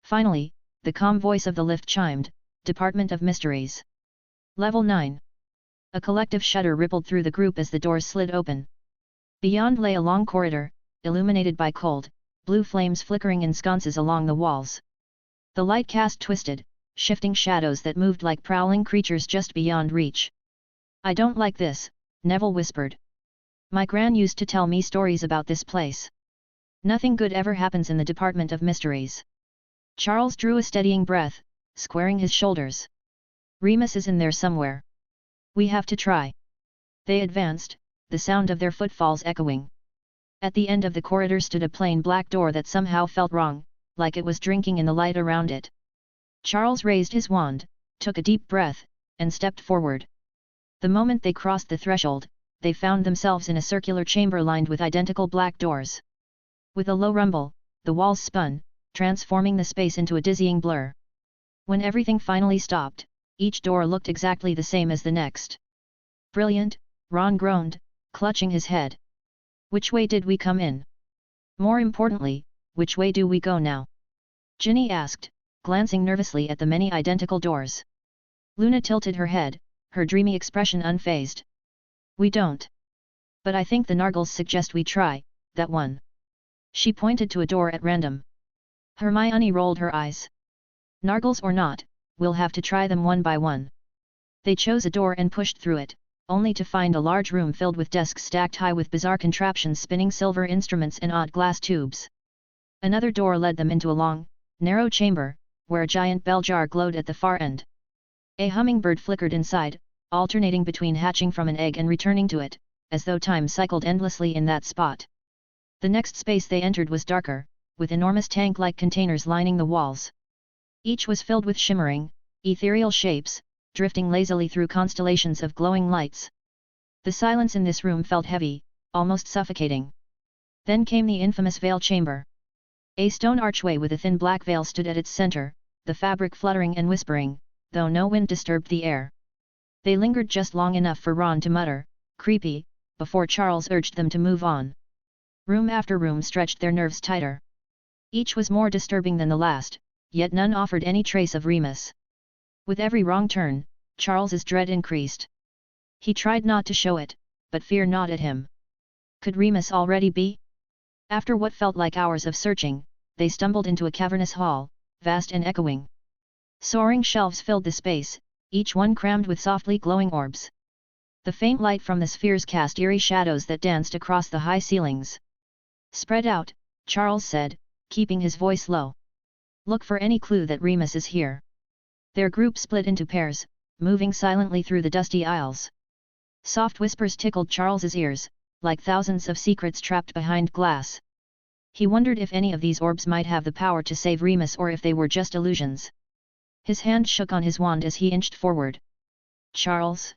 Finally, the calm voice of the lift chimed, Department of Mysteries. Level 9. A collective shudder rippled through the group as the doors slid open. Beyond lay a long corridor, illuminated by cold, blue flames flickering in sconces along the walls. The light cast twisted, shifting shadows that moved like prowling creatures just beyond reach. I don't like this, Neville whispered. My gran used to tell me stories about this place. Nothing good ever happens in the Department of Mysteries. Charles drew a steadying breath, squaring his shoulders. Remus is in there somewhere. We have to try. They advanced, the sound of their footfalls echoing. At the end of the corridor stood a plain black door that somehow felt wrong, like it was drinking in the light around it. Charles raised his wand, took a deep breath, and stepped forward. The moment they crossed the threshold, they found themselves in a circular chamber lined with identical black doors. With a low rumble, the walls spun, transforming the space into a dizzying blur. When everything finally stopped, each door looked exactly the same as the next. Brilliant, Ron groaned, clutching his head. Which way did we come in? More importantly, which way do we go now? Ginny asked, glancing nervously at the many identical doors. Luna tilted her head, her dreamy expression unfazed. We don't. But I think the Nargles suggest we try, that one. She pointed to a door at random. Hermione rolled her eyes. Nargles or not, we'll have to try them one by one. They chose a door and pushed through it, only to find a large room filled with desks stacked high with bizarre contraptions spinning silver instruments and odd glass tubes. Another door led them into a long, narrow chamber, where a giant bell jar glowed at the far end. A hummingbird flickered inside, alternating between hatching from an egg and returning to it, as though time cycled endlessly in that spot. The next space they entered was darker, with enormous tank-like containers lining the walls. Each was filled with shimmering, ethereal shapes, drifting lazily through constellations of glowing lights. The silence in this room felt heavy, almost suffocating. Then came the infamous veil chamber. A stone archway with a thin black veil stood at its center, the fabric fluttering and whispering, though no wind disturbed the air. They lingered just long enough for Ron to mutter, creepy, before Charles urged them to move on. Room after room stretched their nerves tighter. Each was more disturbing than the last, yet none offered any trace of Remus. With every wrong turn, Charles's dread increased. He tried not to show it, but fear gnawed at him. Could Remus already be? After what felt like hours of searching, they stumbled into a cavernous hall, vast and echoing. Soaring shelves filled the space, each one crammed with softly glowing orbs. The faint light from the spheres cast eerie shadows that danced across the high ceilings. "Spread out," Charles said, keeping his voice low. "Look for any clue that Remus is here." Their group split into pairs, moving silently through the dusty aisles. Soft whispers tickled Charles's ears, like thousands of secrets trapped behind glass. He wondered if any of these orbs might have the power to save Remus or if they were just illusions. His hand shook on his wand as he inched forward. "Charles?"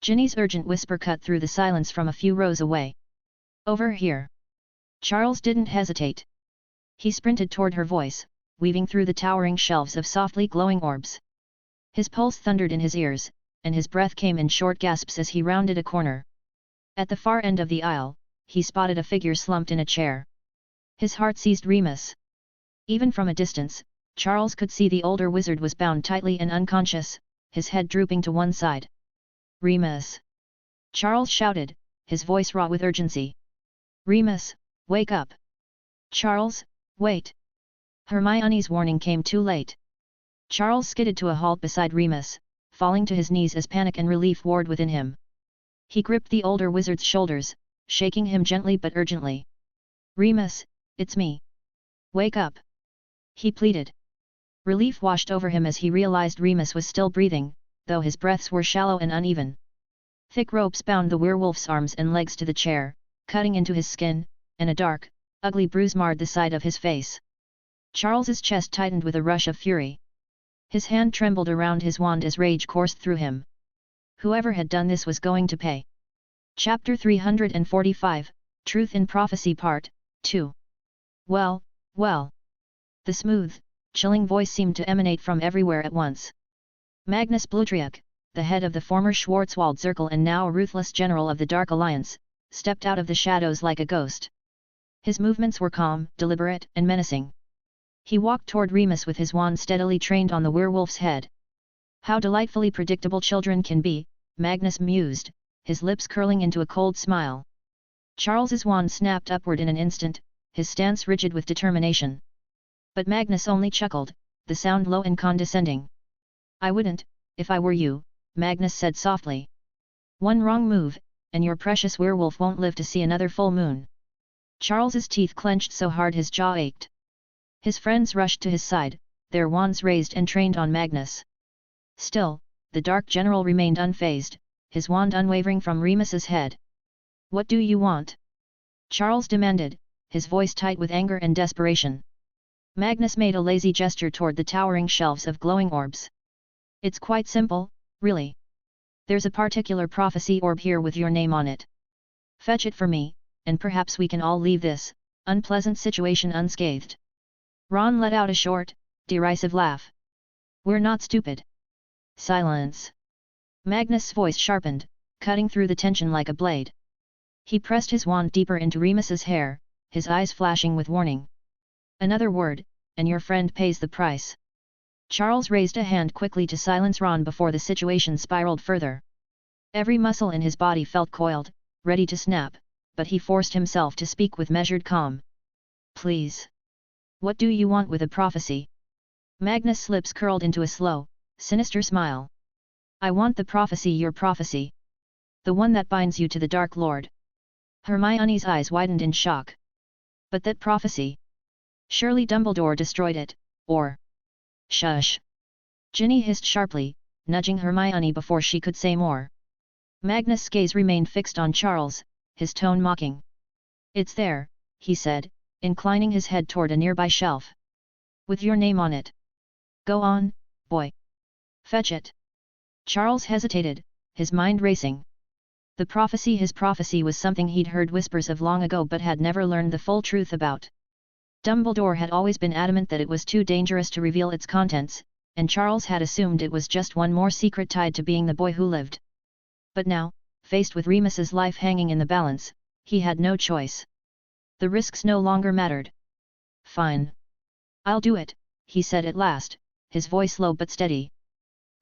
Ginny's urgent whisper cut through the silence from a few rows away. "Over here." Charles didn't hesitate. He sprinted toward her voice, weaving through the towering shelves of softly glowing orbs. His pulse thundered in his ears, and his breath came in short gasps as he rounded a corner. At the far end of the aisle, he spotted a figure slumped in a chair. His heart seized Remus. Even from a distance, Charles could see the older wizard was bound tightly and unconscious, his head drooping to one side. "Remus!" Charles shouted, his voice raw with urgency. "Remus, wake up!" "Charles, wait!" Hermione's warning came too late. Charles skidded to a halt beside Remus, falling to his knees as panic and relief warred within him. He gripped the older wizard's shoulders, shaking him gently but urgently. "Remus, it's me. Wake up!" he pleaded. Relief washed over him as he realized Remus was still breathing, though his breaths were shallow and uneven. Thick ropes bound the werewolf's arms and legs to the chair, cutting into his skin, and a dark, ugly bruise marred the side of his face. Charles's chest tightened with a rush of fury. His hand trembled around his wand as rage coursed through him. Whoever had done this was going to pay. Chapter 345, Truth in Prophecy Part 2. Well, well. The smooth, chilling voice seemed to emanate from everywhere at once. Magnus Blutriak, the head of the former Schwarzwald Circle and now a ruthless general of the Dark Alliance, stepped out of the shadows like a ghost. His movements were calm, deliberate, and menacing. He walked toward Remus with his wand steadily trained on the werewolf's head. "How delightfully predictable children can be," Magnus mused, his lips curling into a cold smile. Charles's wand snapped upward in an instant, his stance rigid with determination. But Magnus only chuckled, the sound low and condescending. "I wouldn't, if I were you," Magnus said softly. "One wrong move, and your precious werewolf won't live to see another full moon." Charles's teeth clenched so hard his jaw ached. His friends rushed to his side, their wands raised and trained on Magnus. Still, the Dark General remained unfazed, his wand unwavering from Remus's head. "What do you want?" Charles demanded, his voice tight with anger and desperation. Magnus made a lazy gesture toward the towering shelves of glowing orbs. "It's quite simple, really. There's a particular prophecy orb here with your name on it. Fetch it for me, and perhaps we can all leave this unpleasant situation unscathed." Ron let out a short, derisive laugh. "We're not stupid." "Silence." Magnus' voice sharpened, cutting through the tension like a blade. He pressed his wand deeper into Remus's hair, his eyes flashing with warning. "Another word, and your friend pays the price." Charles raised a hand quickly to silence Ron before the situation spiraled further. Every muscle in his body felt coiled, ready to snap, but he forced himself to speak with measured calm. "Please. What do you want with a prophecy?" Magnus' lips curled into a slow, sinister smile. "I want the prophecy, your prophecy. The one that binds you to the Dark Lord." Hermione's eyes widened in shock. "But that prophecy? Surely Dumbledore destroyed it, or—" "Shush!" Ginny hissed sharply, nudging Hermione before she could say more. Magnus' gaze remained fixed on Charles, his tone mocking. "It's there," he said, inclining his head toward a nearby shelf. "With your name on it. Go on, boy. Fetch it." Charles hesitated, his mind racing. His prophecy was something he'd heard whispers of long ago but had never learned the full truth about. Dumbledore had always been adamant that it was too dangerous to reveal its contents, and Charles had assumed it was just one more secret tied to being the boy who lived. But now, faced with Remus's life hanging in the balance, he had no choice. The risks no longer mattered. "Fine. I'll do it," he said at last, his voice low but steady.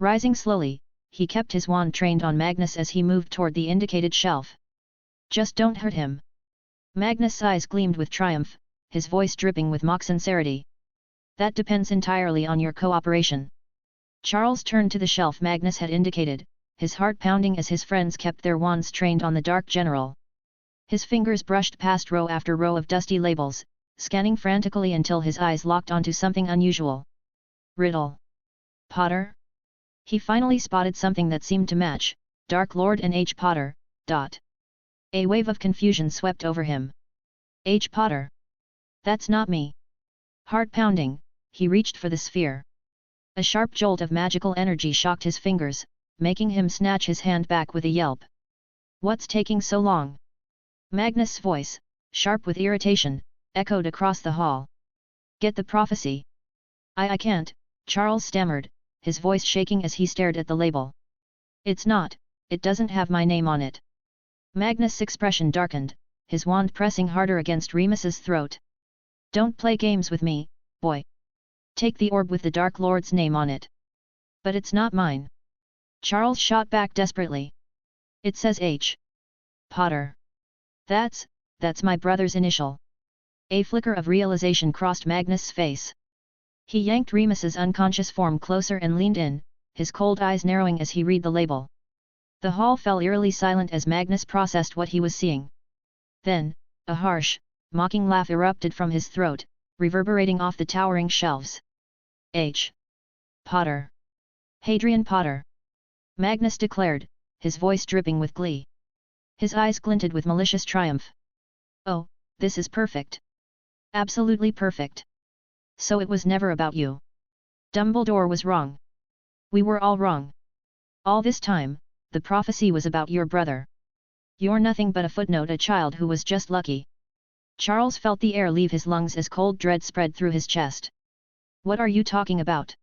Rising slowly, he kept his wand trained on Magnus as he moved toward the indicated shelf. "Just don't hurt him." Magnus' eyes gleamed with triumph, his voice dripping with mock sincerity. "That depends entirely on your cooperation." Charles turned to the shelf Magnus had indicated, his heart pounding as his friends kept their wands trained on the Dark General. His fingers brushed past row after row of dusty labels, scanning frantically until his eyes locked onto something unusual. Riddle. Potter? He finally spotted something that seemed to match, Dark Lord and H. Potter, ... A wave of confusion swept over him. H. Potter. That's not me. Heart pounding, he reached for the sphere. A sharp jolt of magical energy shocked his fingers, making him snatch his hand back with a yelp. What's taking so long? Magnus' voice, sharp with irritation, echoed across the hall. Get the prophecy. I can't, Charles stammered, his voice shaking as he stared at the label. It's not, it doesn't have my name on it. Magnus' expression darkened, his wand pressing harder against Remus's throat. Don't play games with me, boy. Take the orb with the Dark Lord's name on it. But it's not mine. Charles shot back desperately. It says H. Potter. That's my brother's initial. A flicker of realization crossed Magnus' face. He yanked Remus's unconscious form closer and leaned in, his cold eyes narrowing as he read the label. The hall fell eerily silent as Magnus processed what he was seeing. Then, a harsh, mocking laugh erupted from his throat, reverberating off the towering shelves. H. Potter. Hadrian Potter. Magnus declared, his voice dripping with glee. His eyes glinted with malicious triumph. Oh, this is perfect. Absolutely perfect. So it was never about you. Dumbledore was wrong. We were all wrong. All this time, the prophecy was about your brother. You're nothing but a footnote, a child who was just lucky. Charles felt the air leave his lungs as cold dread spread through his chest. What are you talking about?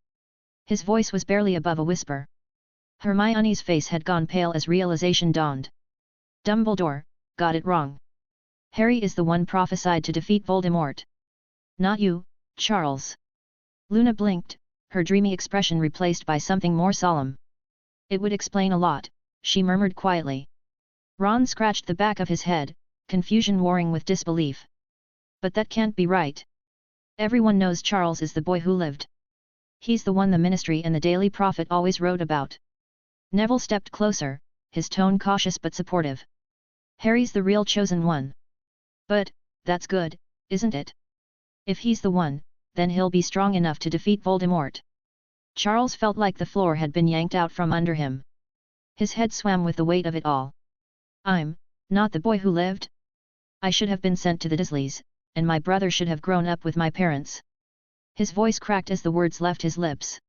His voice was barely above a whisper. Hermione's face had gone pale as realization dawned. Dumbledore got it wrong. Harry is the one prophesied to defeat Voldemort. Not you, Charles. Luna blinked, her dreamy expression replaced by something more solemn. It would explain a lot, she murmured quietly. Ron scratched the back of his head, confusion warring with disbelief. But that can't be right. Everyone knows Charles is the boy who lived. He's the one the Ministry and the Daily Prophet always wrote about. Neville stepped closer, his tone cautious but supportive. Harry's the real chosen one. But, that's good, isn't it? If he's the one, then he'll be strong enough to defeat Voldemort. Charles felt like the floor had been yanked out from under him. His head swam with the weight of it all. I'm not the boy who lived? I should have been sent to the Dursleys, and my brother should have grown up with my parents. His voice cracked as the words left his lips.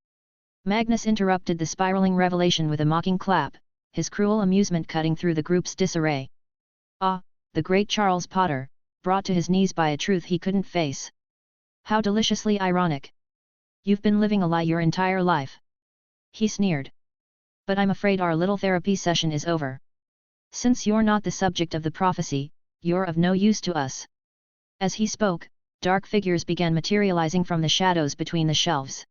Magnus interrupted the spiraling revelation with a mocking clap, his cruel amusement cutting through the group's disarray. Ah, the great Charles Potter, brought to his knees by a truth he couldn't face. How deliciously ironic. You've been living a lie your entire life. He sneered. But I'm afraid our little therapy session is over. Since you're not the subject of the prophecy, you're of no use to us. As he spoke, dark figures began materializing from the shadows between the shelves.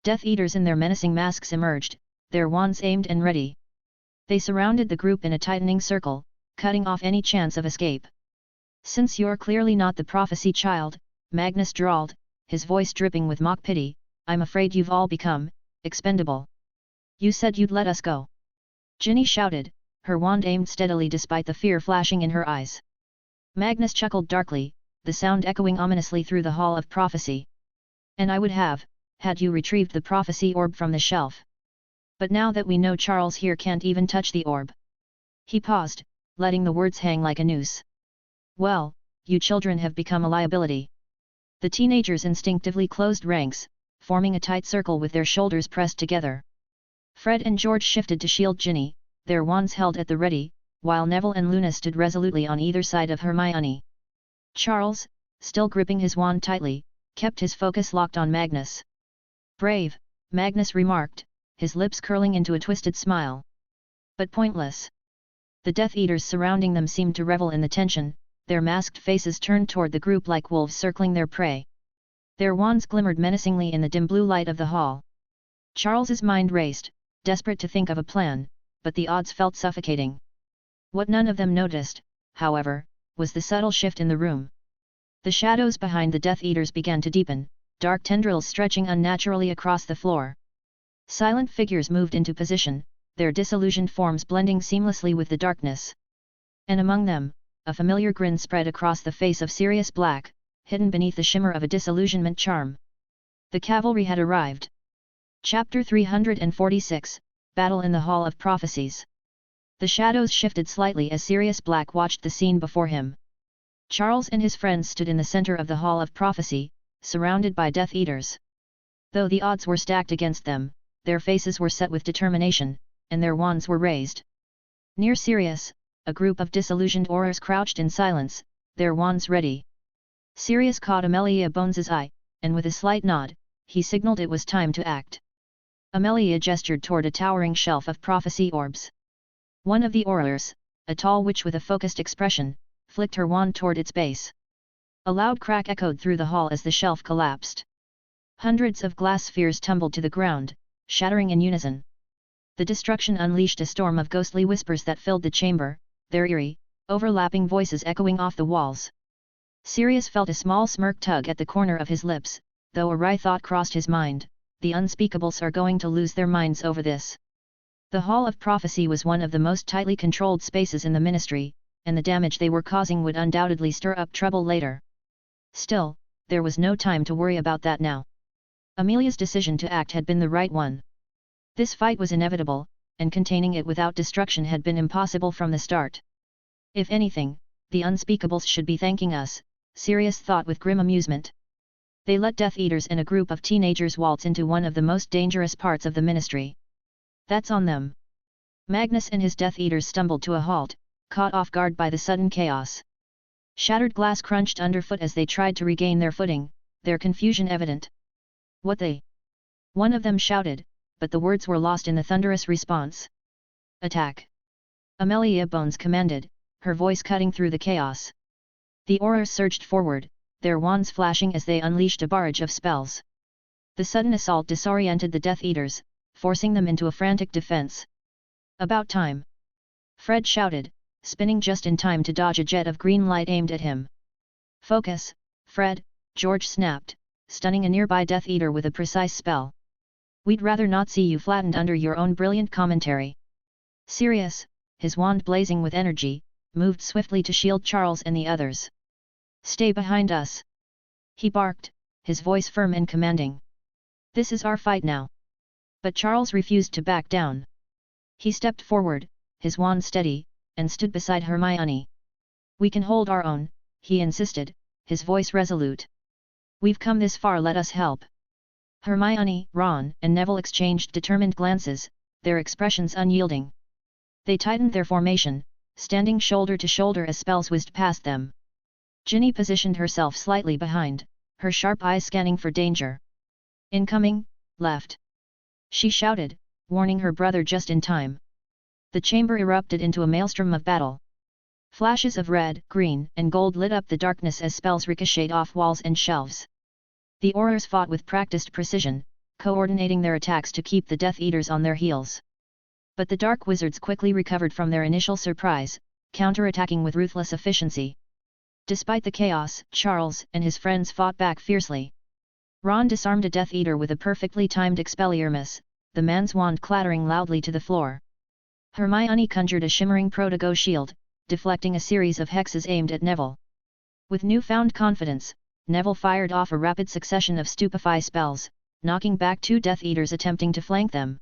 Death Eaters in their menacing masks emerged, their wands aimed and ready. They surrounded the group in a tightening circle, cutting off any chance of escape. Since you're clearly not the prophecy child, Magnus drawled, his voice dripping with mock pity, I'm afraid you've all become expendable. You said you'd let us go. Ginny shouted, her wand aimed steadily despite the fear flashing in her eyes. Magnus chuckled darkly, the sound echoing ominously through the Hall of Prophecy. And I would have, had you retrieved the prophecy orb from the shelf. But now that we know Charles here can't even touch the orb. He paused, letting the words hang like a noose. Well, you children have become a liability. The teenagers instinctively closed ranks, forming a tight circle with their shoulders pressed together. Fred and George shifted to shield Ginny, their wands held at the ready, while Neville and Luna stood resolutely on either side of Hermione. Charles, still gripping his wand tightly, kept his focus locked on Magnus. Brave, Magnus remarked, his lips curling into a twisted smile. But pointless. The Death Eaters surrounding them seemed to revel in the tension, their masked faces turned toward the group like wolves circling their prey. Their wands glimmered menacingly in the dim blue light of the hall. Charles's mind raced, desperate to think of a plan, but the odds felt suffocating. What none of them noticed, however, was the subtle shift in the room. The shadows behind the Death Eaters began to deepen, dark tendrils stretching unnaturally across the floor. Silent figures moved into position, their disillusioned forms blending seamlessly with the darkness. And among them, a familiar grin spread across the face of Sirius Black, hidden beneath the shimmer of a disillusionment charm. The cavalry had arrived. Chapter 346, Battle in the Hall of Prophecies. The shadows shifted slightly as Sirius Black watched the scene before him. Charles and his friends stood in the center of the Hall of Prophecy, surrounded by Death Eaters. Though the odds were stacked against them, their faces were set with determination, and their wands were raised. Near Sirius, a group of disillusioned Aurors crouched in silence, their wands ready. Sirius caught Amelia Bones's eye, and with a slight nod, he signaled it was time to act. Amelia gestured toward a towering shelf of prophecy orbs. One of the Aurors, a tall witch with a focused expression, flicked her wand toward its base. A loud crack echoed through the hall as the shelf collapsed. Hundreds of glass spheres tumbled to the ground, shattering in unison. The destruction unleashed a storm of ghostly whispers that filled the chamber, their eerie, overlapping voices echoing off the walls. Sirius felt a small smirk tug at the corner of his lips, though a wry thought crossed his mind: the unspeakables are going to lose their minds over this. The Hall of Prophecy was one of the most tightly controlled spaces in the Ministry, and the damage they were causing would undoubtedly stir up trouble later. Still, there was no time to worry about that now. Amelia's decision to act had been the right one. This fight was inevitable, and containing it without destruction had been impossible from the start. If anything, the unspeakables should be thanking us, Sirius thought with grim amusement. They let Death Eaters and a group of teenagers waltz into one of the most dangerous parts of the Ministry. That's on them. Magnus and his Death Eaters stumbled to a halt, caught off guard by the sudden chaos. Shattered glass crunched underfoot as they tried to regain their footing, their confusion evident. What they? One of them shouted, but the words were lost in the thunderous response. Attack! Amelia Bones commanded, her voice cutting through the chaos. The Aurors surged forward, their wands flashing as they unleashed a barrage of spells. The sudden assault disoriented the Death Eaters, forcing them into a frantic defense. About time! Fred shouted, spinning just in time to dodge a jet of green light aimed at him. Focus, Fred, George snapped, stunning a nearby Death Eater with a precise spell. We'd rather not see you flattened under your own brilliant commentary. Sirius, his wand blazing with energy, moved swiftly to shield Charles and the others. Stay behind us! He barked, his voice firm and commanding. This is our fight now. But Charles refused to back down. He stepped forward, his wand steady, and stood beside Hermione. We can hold our own, he insisted, his voice resolute. We've come this far, let us help. Hermione, Ron, and Neville exchanged determined glances, their expressions unyielding. They tightened their formation, standing shoulder to shoulder as spells whizzed past them. Ginny positioned herself slightly behind, her sharp eyes scanning for danger. Incoming, left! She shouted, warning her brother just in time. The chamber erupted into a maelstrom of battle. Flashes of red, green, and gold lit up the darkness as spells ricocheted off walls and shelves. The Aurors fought with practiced precision, coordinating their attacks to keep the Death Eaters on their heels. But the Dark Wizards quickly recovered from their initial surprise, counterattacking with ruthless efficiency. Despite the chaos, Charles and his friends fought back fiercely. Ron disarmed a Death Eater with a perfectly timed Expelliarmus, the man's wand clattering loudly to the floor. Hermione conjured a shimmering Protego shield, deflecting a series of hexes aimed at Neville. With newfound confidence, Neville fired off a rapid succession of stupefy spells, knocking back two Death Eaters attempting to flank them.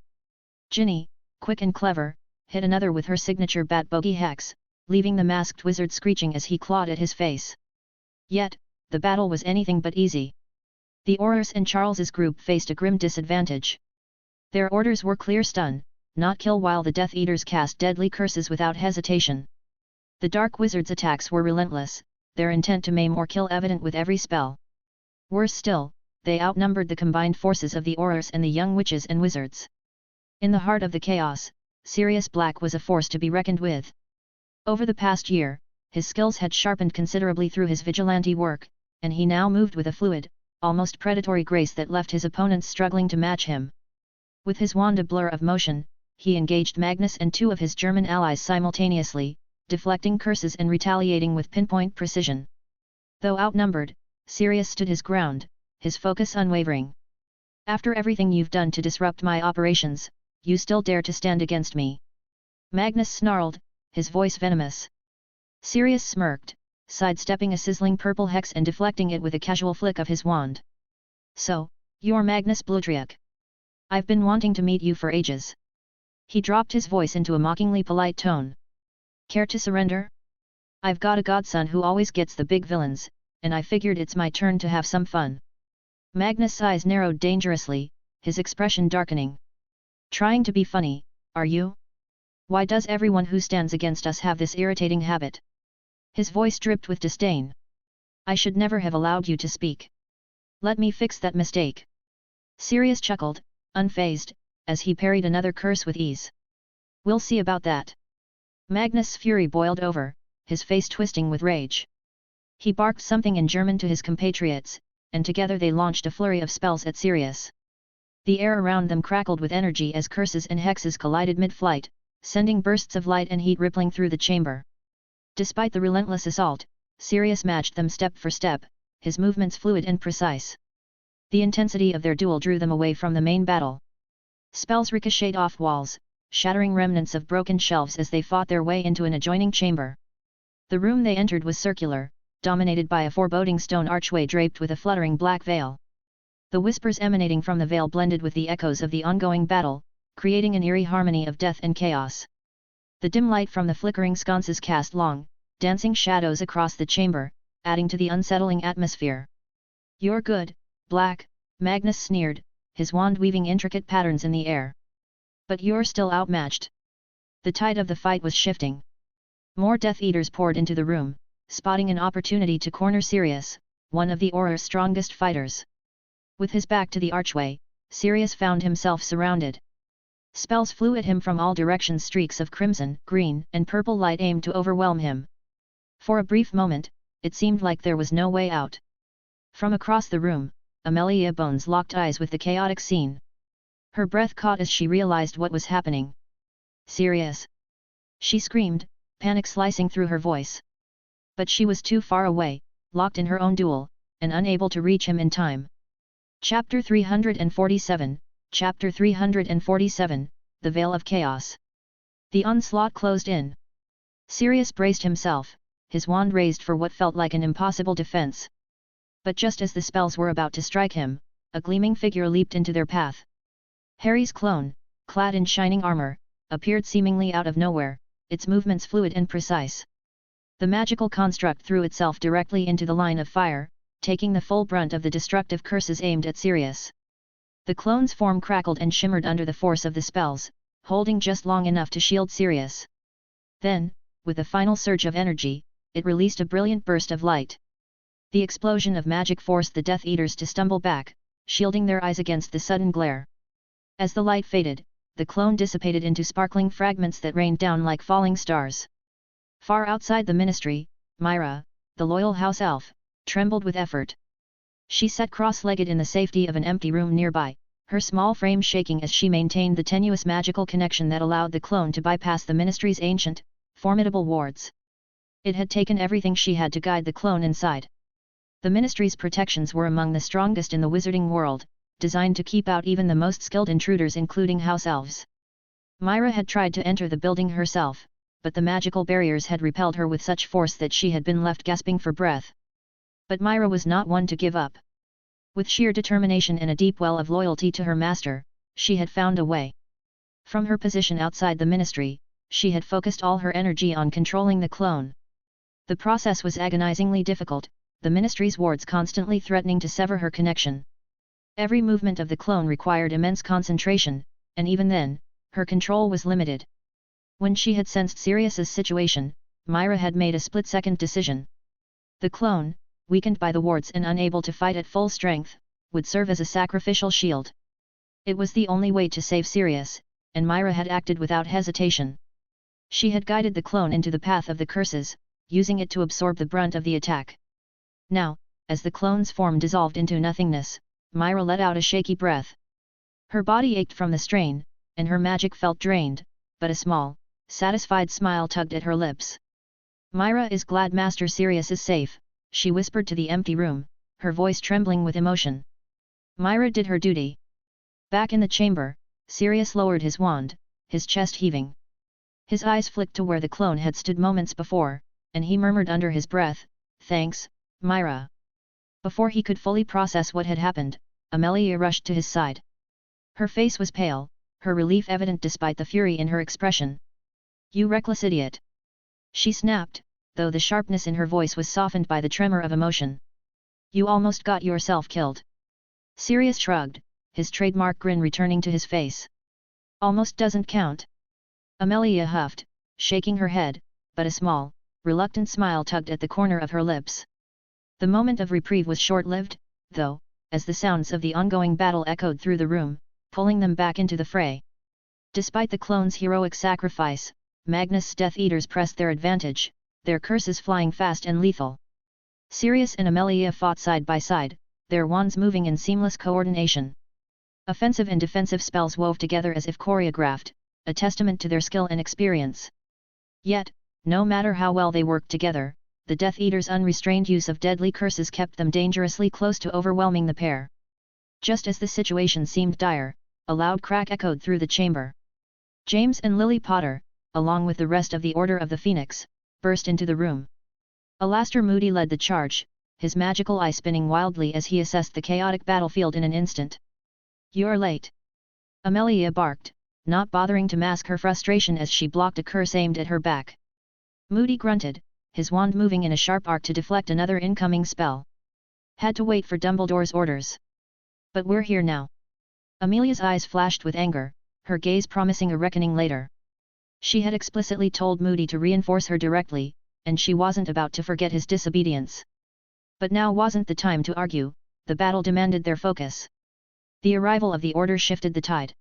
Ginny, quick and clever, hit another with her signature Bat Bogey hex, leaving the masked wizard screeching as he clawed at his face. Yet, the battle was anything but easy. The Aurors and Charles's group faced a grim disadvantage. Their orders were clear: stun, not kill, while the Death Eaters cast deadly curses without hesitation. The Dark Wizards' attacks were relentless, their intent to maim or kill evident with every spell. Worse still, they outnumbered the combined forces of the Aurors and the young witches and wizards. In the heart of the chaos, Sirius Black was a force to be reckoned with. Over the past year, his skills had sharpened considerably through his vigilante work, and he now moved with a fluid, almost predatory grace that left his opponents struggling to match him. With his wand a blur of motion, he engaged Magnus and two of his German allies simultaneously, deflecting curses and retaliating with pinpoint precision. Though outnumbered, Sirius stood his ground, his focus unwavering. After everything you've done to disrupt my operations, you still dare to stand against me? Magnus snarled, his voice venomous. Sirius smirked, sidestepping a sizzling purple hex and deflecting it with a casual flick of his wand. So, you're Magnus Blutriak. I've been wanting to meet you for ages. He dropped his voice into a mockingly polite tone. Care to surrender? I've got a godson who always gets the big villains, and I figured it's my turn to have some fun. Magnus' eyes narrowed dangerously, his expression darkening. Trying to be funny, are you? Why does everyone who stands against us have this irritating habit? His voice dripped with disdain. I should never have allowed you to speak. Let me fix that mistake. Sirius chuckled, unfazed, as he parried another curse with ease. We'll see about that. Magnus' fury boiled over, his face twisting with rage. He barked something in German to his compatriots, and together they launched a flurry of spells at Sirius. The air around them crackled with energy as curses and hexes collided mid-flight, sending bursts of light and heat rippling through the chamber. Despite the relentless assault, Sirius matched them step for step, his movements fluid and precise. The intensity of their duel drew them away from the main battle. Spells ricocheted off walls, shattering remnants of broken shelves as they fought their way into an adjoining chamber. The room they entered was circular, dominated by a foreboding stone archway draped with a fluttering black veil. The whispers emanating from the veil blended with the echoes of the ongoing battle, creating an eerie harmony of death and chaos. The dim light from the flickering sconces cast long, dancing shadows across the chamber, adding to the unsettling atmosphere. You're good, Black, Magnus sneered, his wand weaving intricate patterns in the air. But you're still outmatched. The tide of the fight was shifting. More Death Eaters poured into the room, spotting an opportunity to corner Sirius, one of the Auror's strongest fighters. With his back to the archway, Sirius found himself surrounded. Spells flew at him from all directions, streaks of crimson, green, and purple light aimed to overwhelm him. For a brief moment, it seemed like there was no way out. From across the room, Amelia Bones locked eyes with the chaotic scene. Her breath caught as she realized what was happening. Sirius! She screamed, panic slicing through her voice. But she was too far away, locked in her own duel, and unable to reach him in time. Chapter 347, Chapter 347, The Veil of Chaos. The onslaught closed in. Sirius braced himself, his wand raised for what felt like an impossible defense. But just as the spells were about to strike him, a gleaming figure leaped into their path. Harry's clone, clad in shining armor, appeared seemingly out of nowhere, its movements fluid and precise. The magical construct threw itself directly into the line of fire, taking the full brunt of the destructive curses aimed at Sirius. The clone's form crackled and shimmered under the force of the spells, holding just long enough to shield Sirius. Then, with a final surge of energy, it released a brilliant burst of light. The explosion of magic forced the Death Eaters to stumble back, shielding their eyes against the sudden glare. As the light faded, the clone dissipated into sparkling fragments that rained down like falling stars. Far outside the ministry, Myra, the loyal house elf, trembled with effort. She sat cross-legged in the safety of an empty room nearby, her small frame shaking as she maintained the tenuous magical connection that allowed the clone to bypass the ministry's ancient, formidable wards. It had taken everything she had to guide the clone inside. The ministry's protections were among the strongest in the wizarding world, designed to keep out even the most skilled intruders, including house elves. Myra had tried to enter the building herself, but the magical barriers had repelled her with such force that she had been left gasping for breath. But Myra was not one to give up. With sheer determination and a deep well of loyalty to her master, she had found a way. From her position outside the ministry, she had focused all her energy on controlling the clone. The process was agonizingly difficult, the ministry's wards constantly threatening to sever her connection. Every movement of the clone required immense concentration, and even then, her control was limited. When she had sensed Sirius's situation, Myra had made a split-second decision. The clone, weakened by the wards and unable to fight at full strength, would serve as a sacrificial shield. It was the only way to save Sirius, and Myra had acted without hesitation. She had guided the clone into the path of the curses, using it to absorb the brunt of the attack. Now, as the clone's form dissolved into nothingness, Myra let out a shaky breath. Her body ached from the strain, and her magic felt drained, but a small, satisfied smile tugged at her lips. Myra is glad Master Sirius is safe, she whispered to the empty room, her voice trembling with emotion. Myra did her duty. Back in the chamber, Sirius lowered his wand, his chest heaving. His eyes flicked to where the clone had stood moments before, and he murmured under his breath, "Thanks, Myra." Before he could fully process what had happened, Amelia rushed to his side. Her face was pale, her relief evident despite the fury in her expression. "You reckless idiot!" she snapped, though the sharpness in her voice was softened by the tremor of emotion. "You almost got yourself killed." Sirius shrugged, his trademark grin returning to his face. "Almost doesn't count." Amelia huffed, shaking her head, but a small, reluctant smile tugged at the corner of her lips. The moment of reprieve was short-lived, though, as the sounds of the ongoing battle echoed through the room, pulling them back into the fray. Despite the clone's heroic sacrifice, Magnus' Death Eaters pressed their advantage, their curses flying fast and lethal. Sirius and Amelia fought side by side, their wands moving in seamless coordination. Offensive and defensive spells wove together as if choreographed, a testament to their skill and experience. Yet, no matter how well they worked together, the Death Eaters' unrestrained use of deadly curses kept them dangerously close to overwhelming the pair. Just as the situation seemed dire, a loud crack echoed through the chamber. James and Lily Potter, along with the rest of the Order of the Phoenix, burst into the room. Alastor Moody led the charge, his magical eye spinning wildly as he assessed the chaotic battlefield in an instant. "You're late!" Amelia barked, not bothering to mask her frustration as she blocked a curse aimed at her back. Moody grunted, his wand moving in a sharp arc to deflect another incoming spell. "Had to wait for Dumbledore's orders. But we're here now." Amelia's eyes flashed with anger, her gaze promising a reckoning later. She had explicitly told Moody to reinforce her directly, and she wasn't about to forget his disobedience. But now wasn't the time to argue, the battle demanded their focus. The arrival of the Order shifted the tide.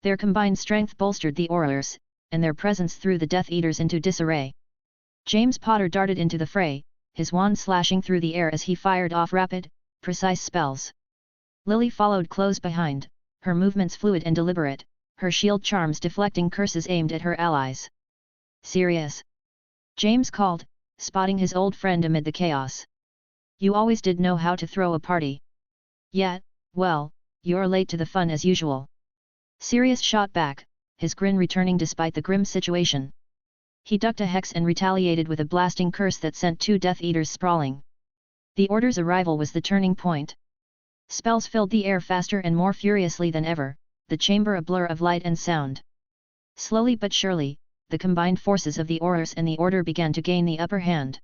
Their combined strength bolstered the Aurors, and their presence threw the Death Eaters into disarray. James Potter darted into the fray, his wand slashing through the air as he fired off rapid, precise spells. Lily followed close behind, her movements fluid and deliberate, her shield charms deflecting curses aimed at her allies. "Sirius!" James called, spotting his old friend amid the chaos. "You always did know how to throw a party. Yet, well, you're late to the fun as usual." Sirius shot back, his grin returning despite the grim situation. He ducked a hex and retaliated with a blasting curse that sent two Death Eaters sprawling. The Order's arrival was the turning point. Spells filled the air faster and more furiously than ever, the chamber a blur of light and sound. Slowly but surely, the combined forces of the Aurors and the Order began to gain the upper hand.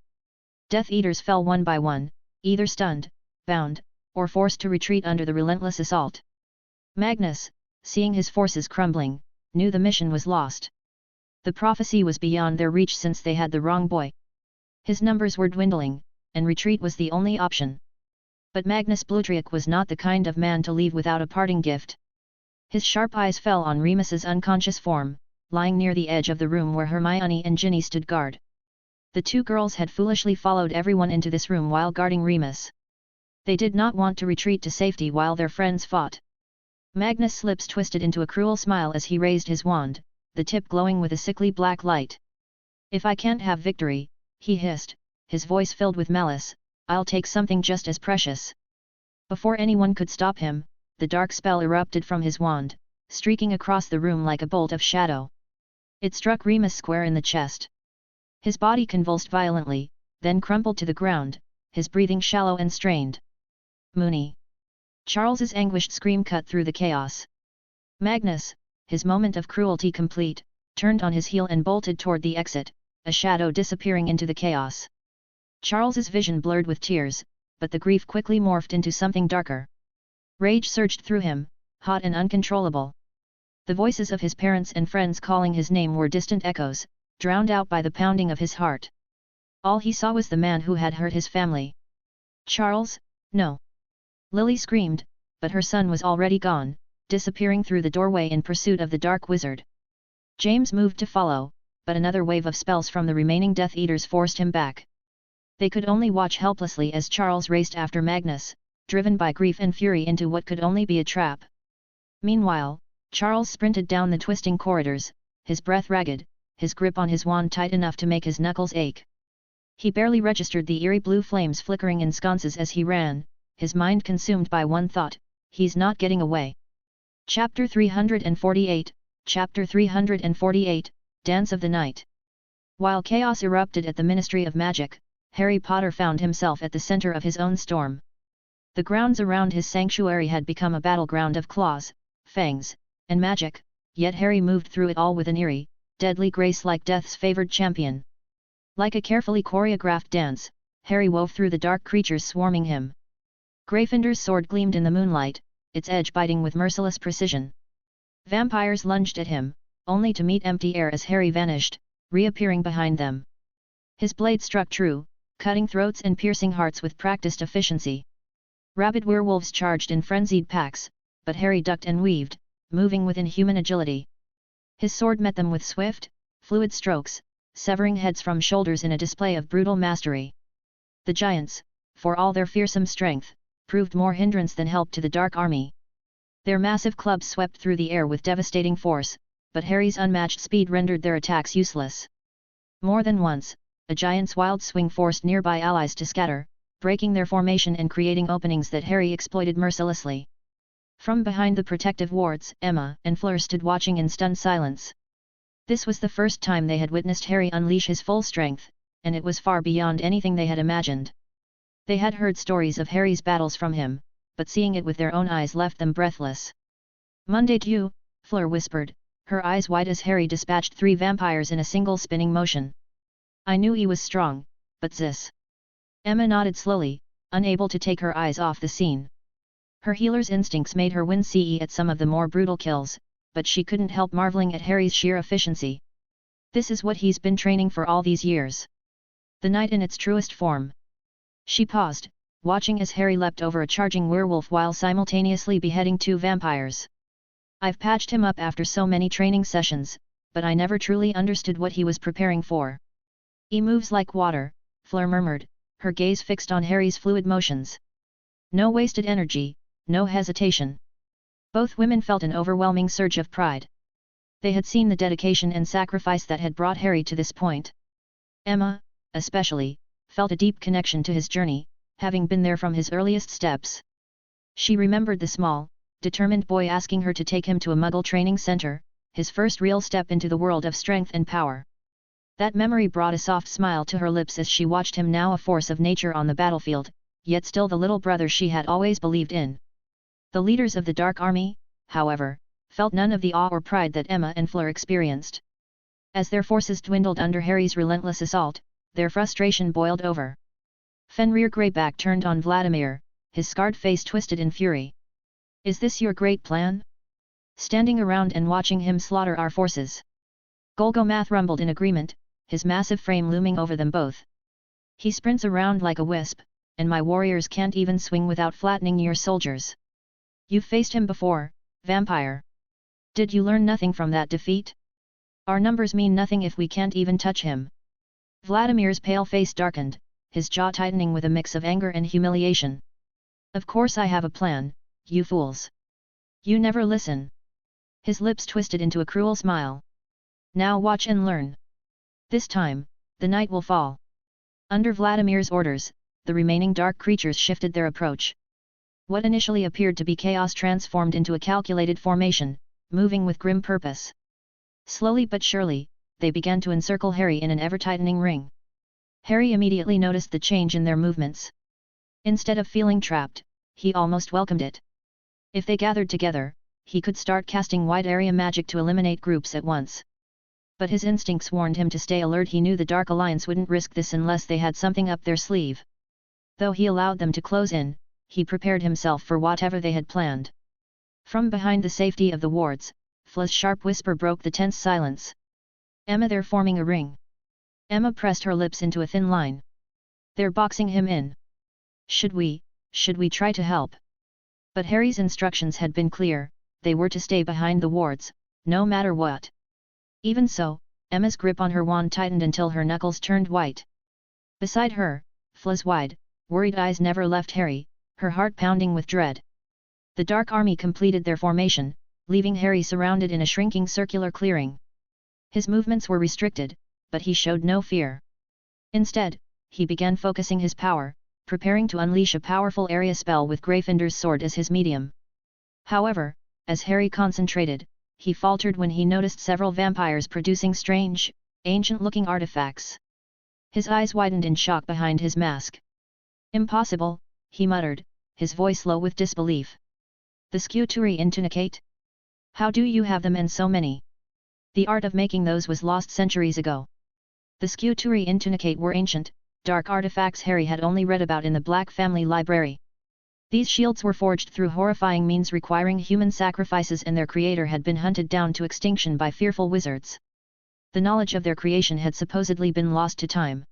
Death Eaters fell one by one, either stunned, bound, or forced to retreat under the relentless assault. Magnus, seeing his forces crumbling, knew the mission was lost. The prophecy was beyond their reach since they had the wrong boy. His numbers were dwindling, and retreat was the only option. But Magnus Blutriac was not the kind of man to leave without a parting gift. His sharp eyes fell on Remus's unconscious form, lying near the edge of the room where Hermione and Ginny stood guard. The two girls had foolishly followed everyone into this room while guarding Remus. They did not want to retreat to safety while their friends fought. Magnus' lips twisted into a cruel smile as he raised his wand, the tip glowing with a sickly black light. "If I can't have victory," he hissed, his voice filled with malice, "I'll take something just as precious." Before anyone could stop him, the dark spell erupted from his wand, streaking across the room like a bolt of shadow. It struck Remus square in the chest. His body convulsed violently, then crumpled to the ground, his breathing shallow and strained. "Moony!" Charles's anguished scream cut through the chaos. Magnus, his moment of cruelty complete, turned on his heel and bolted toward the exit, a shadow disappearing into the chaos. Charles's vision blurred with tears, but the grief quickly morphed into something darker. Rage surged through him, hot and uncontrollable. The voices of his parents and friends calling his name were distant echoes, drowned out by the pounding of his heart. All he saw was the man who had hurt his family. "Charles, no!" Lily screamed, but her son was already gone, disappearing through the doorway in pursuit of the dark wizard. James moved to follow, but another wave of spells from the remaining Death Eaters forced him back. They could only watch helplessly as Charles raced after Magnus, driven by grief and fury into what could only be a trap. Meanwhile, Charles sprinted down the twisting corridors, his breath ragged, his grip on his wand tight enough to make his knuckles ache. He barely registered the eerie blue flames flickering in sconces as he ran, his mind consumed by one thought: he's not getting away. Chapter 348, Chapter 348, Dance of the Night. While chaos erupted at the Ministry of Magic, Harry Potter found himself at the center of his own storm. The grounds around his sanctuary had become a battleground of claws, fangs, and magic, yet Harry moved through it all with an eerie, deadly grace like death's favored champion. Like a carefully choreographed dance, Harry wove through the dark creatures swarming him. Gryffindor's sword gleamed in the moonlight, its edge biting with merciless precision. Vampires lunged at him, only to meet empty air as Harry vanished, reappearing behind them. His blade struck true, cutting throats and piercing hearts with practiced efficiency. Rabid werewolves charged in frenzied packs, but Harry ducked and weaved, moving with inhuman agility. His sword met them with swift, fluid strokes, severing heads from shoulders in a display of brutal mastery. The giants, for all their fearsome strength, proved more hindrance than help to the Dark Army. Their massive clubs swept through the air with devastating force, but Harry's unmatched speed rendered their attacks useless. More than once, a giant's wild swing forced nearby allies to scatter, breaking their formation and creating openings that Harry exploited mercilessly. From behind the protective wards, Emma and Fleur stood watching in stunned silence. This was the first time they had witnessed Harry unleash his full strength, and it was far beyond anything they had imagined. They had heard stories of Harry's battles from him, but seeing it with their own eyes left them breathless. "Monday you," Fleur whispered, her eyes wide as Harry dispatched 3 vampires in a single spinning motion. "I knew he was strong, but this..." Emma nodded slowly, unable to take her eyes off the scene. Her healer's instincts made her wince at some of the more brutal kills, but she couldn't help marveling at Harry's sheer efficiency. This is what he's been training for all these years. The night in its truest form. She paused, watching as Harry leapt over a charging werewolf while simultaneously beheading 2 vampires. "I've patched him up after so many training sessions, but I never truly understood what he was preparing for." "He moves like water," Fleur murmured, her gaze fixed on Harry's fluid motions. No wasted energy, no hesitation. Both women felt an overwhelming surge of pride. They had seen the dedication and sacrifice that had brought Harry to this point. Emma, especially, felt a deep connection to his journey, having been there from his earliest steps. She remembered the small, determined boy asking her to take him to a Muggle training center, his first real step into the world of strength and power. That memory brought a soft smile to her lips as she watched him now a force of nature on the battlefield, yet still the little brother she had always believed in. The leaders of the Dark Army, however, felt none of the awe or pride that Emma and Fleur experienced. As their forces dwindled under Harry's relentless assault, their frustration boiled over. Fenrir Greyback turned on Vladimir, his scarred face twisted in fury. "Is this your great plan? Standing around and watching him slaughter our forces?" Golgomath rumbled in agreement, his massive frame looming over them both. "He sprints around like a wisp, and my warriors can't even swing without flattening your soldiers. You've faced him before, vampire. Did you learn nothing from that defeat? Our numbers mean nothing if we can't even touch him." Vladimir's pale face darkened, his jaw tightening with a mix of anger and humiliation. "Of course I have a plan, you fools. You never listen." His lips twisted into a cruel smile. "Now watch and learn. This time, the night will fall." Under Vladimir's orders, the remaining dark creatures shifted their approach. What initially appeared to be chaos transformed into a calculated formation, moving with grim purpose. Slowly but surely, they began to encircle Harry in an ever-tightening ring. Harry immediately noticed the change in their movements. Instead of feeling trapped, he almost welcomed it. If they gathered together, he could start casting wide-area magic to eliminate groups at once. But his instincts warned him to stay alert. He knew the Dark Alliance wouldn't risk this unless they had something up their sleeve. Though he allowed them to close in, he prepared himself for whatever they had planned. From behind the safety of the wards, Fleur's sharp whisper broke the tense silence. "Emma, they're forming a ring." Emma pressed her lips into a thin line. "They're boxing him in. Should we try to help?" But Harry's instructions had been clear, they were to stay behind the wards, no matter what. Even so, Emma's grip on her wand tightened until her knuckles turned white. Beside her, Fleur's wide, worried eyes never left Harry, her heart pounding with dread. The Dark Army completed their formation, leaving Harry surrounded in a shrinking circular clearing. His movements were restricted, but he showed no fear. Instead, he began focusing his power, preparing to unleash a powerful area spell with Gryffindor's sword as his medium. However, as Harry concentrated, he faltered when he noticed several vampires producing strange, ancient-looking artifacts. His eyes widened in shock behind his mask. "Impossible," he muttered, his voice low with disbelief. "The Scuturi intunicate? How do you have them and so many? The art of making those was lost centuries ago." The Scuturi intunicate were ancient, dark artifacts Harry had only read about in the Black family library. These shields were forged through horrifying means requiring human sacrifices, and their creator had been hunted down to extinction by fearful wizards. The knowledge of their creation had supposedly been lost to time.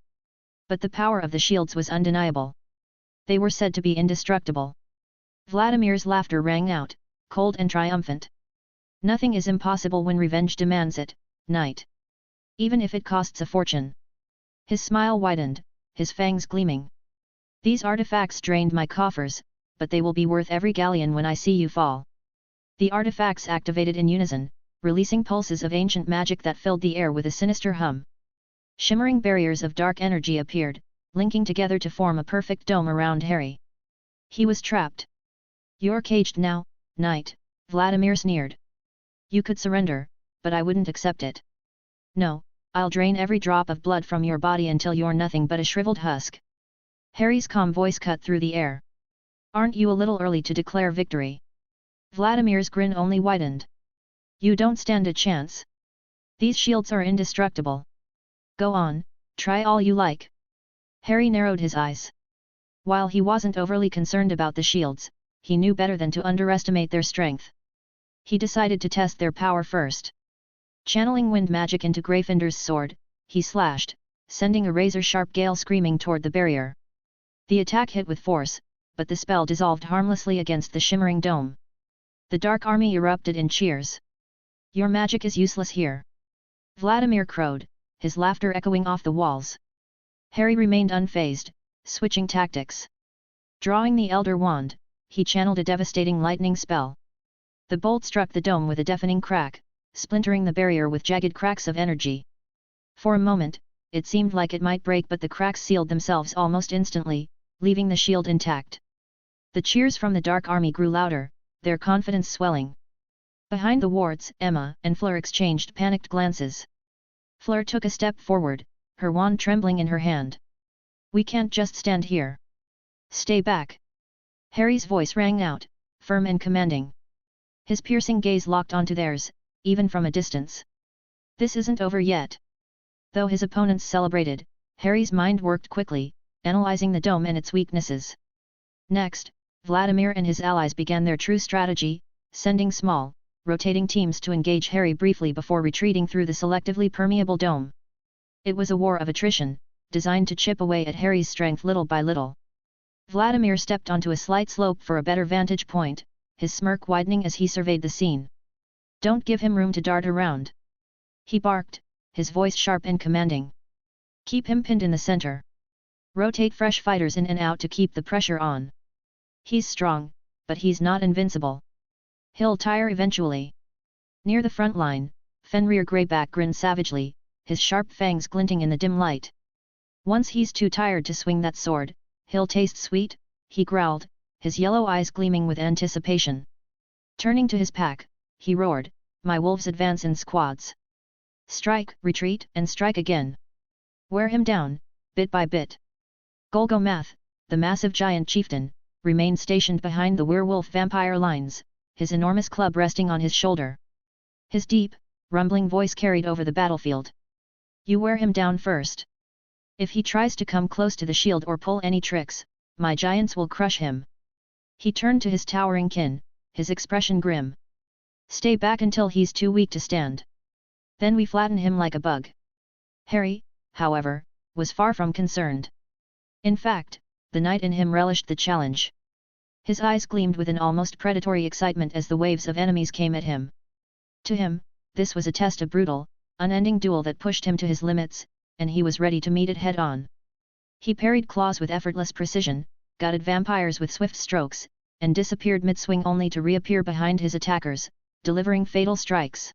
But the power of the shields was undeniable. They were said to be indestructible. Vladimir's laughter rang out, cold and triumphant. "Nothing is impossible when revenge demands it, knight. Even if it costs a fortune." His smile widened, his fangs gleaming. "These artifacts drained my coffers, but they will be worth every galleon when I see you fall." The artifacts activated in unison, releasing pulses of ancient magic that filled the air with a sinister hum. Shimmering barriers of dark energy appeared, linking together to form a perfect dome around Harry. He was trapped. "You're caged now, knight," Vladimir sneered. "You could surrender, but I wouldn't accept it. No, I'll drain every drop of blood from your body until you're nothing but a shriveled husk." Harry's calm voice cut through the air. "Aren't you a little early to declare victory?" Vladimir's grin only widened. "You don't stand a chance. These shields are indestructible. Go on, try all you like." Harry narrowed his eyes. While he wasn't overly concerned about the shields, he knew better than to underestimate their strength. He decided to test their power first. Channeling wind magic into Gryffindor's sword, he slashed, sending a razor-sharp gale screaming toward the barrier. The attack hit with force, but the spell dissolved harmlessly against the shimmering dome. The Dark Army erupted in cheers. "Your magic is useless here," Vladimir crowed, his laughter echoing off the walls. Harry remained unfazed, switching tactics. Drawing the Elder Wand, he channeled a devastating lightning spell. The bolt struck the dome with a deafening crack, splintering the barrier with jagged cracks of energy. For a moment, it seemed like it might break, but the cracks sealed themselves almost instantly, leaving the shield intact. The cheers from the Dark Army grew louder, their confidence swelling. Behind the wards, Emma and Fleur exchanged panicked glances. Fleur took a step forward, her wand trembling in her hand. "We can't just stand here. Stay back." Harry's voice rang out, firm and commanding. His piercing gaze locked onto theirs, even from a distance. "This isn't over yet." Though his opponents celebrated, Harry's mind worked quickly, analyzing the dome and its weaknesses. Next, Vladimir and his allies began their true strategy, sending small, rotating teams to engage Harry briefly before retreating through the selectively permeable dome. It was a war of attrition, designed to chip away at Harry's strength little by little. Vladimir stepped onto a slight slope for a better vantage point, his smirk widening as he surveyed the scene. "Don't give him room to dart around," he barked, his voice sharp and commanding. "Keep him pinned in the center. Rotate fresh fighters in and out to keep the pressure on. He's strong, but he's not invincible. He'll tire eventually." Near the front line, Fenrir Greyback grinned savagely, his sharp fangs glinting in the dim light. "Once he's too tired to swing that sword, he'll taste sweet," he growled, his yellow eyes gleaming with anticipation. Turning to his pack, he roared, "My wolves advance in squads. Strike, retreat, and strike again. Wear him down, bit by bit." Golgomath, the massive giant chieftain, remained stationed behind the werewolf vampire lines, his enormous club resting on his shoulder. His deep, rumbling voice carried over the battlefield. "You wear him down first. If he tries to come close to the shield or pull any tricks, my giants will crush him." He turned to his towering kin, his expression grim. "Stay back until he's too weak to stand. Then we flatten him like a bug." Harry, however, was far from concerned. In fact, the knight in him relished the challenge. His eyes gleamed with an almost predatory excitement as the waves of enemies came at him. To him, this was a test, a brutal, unending duel that pushed him to his limits, and he was ready to meet it head-on. He parried claws with effortless precision, gutted vampires with swift strokes, and disappeared mid-swing only to reappear behind his attackers, delivering fatal strikes.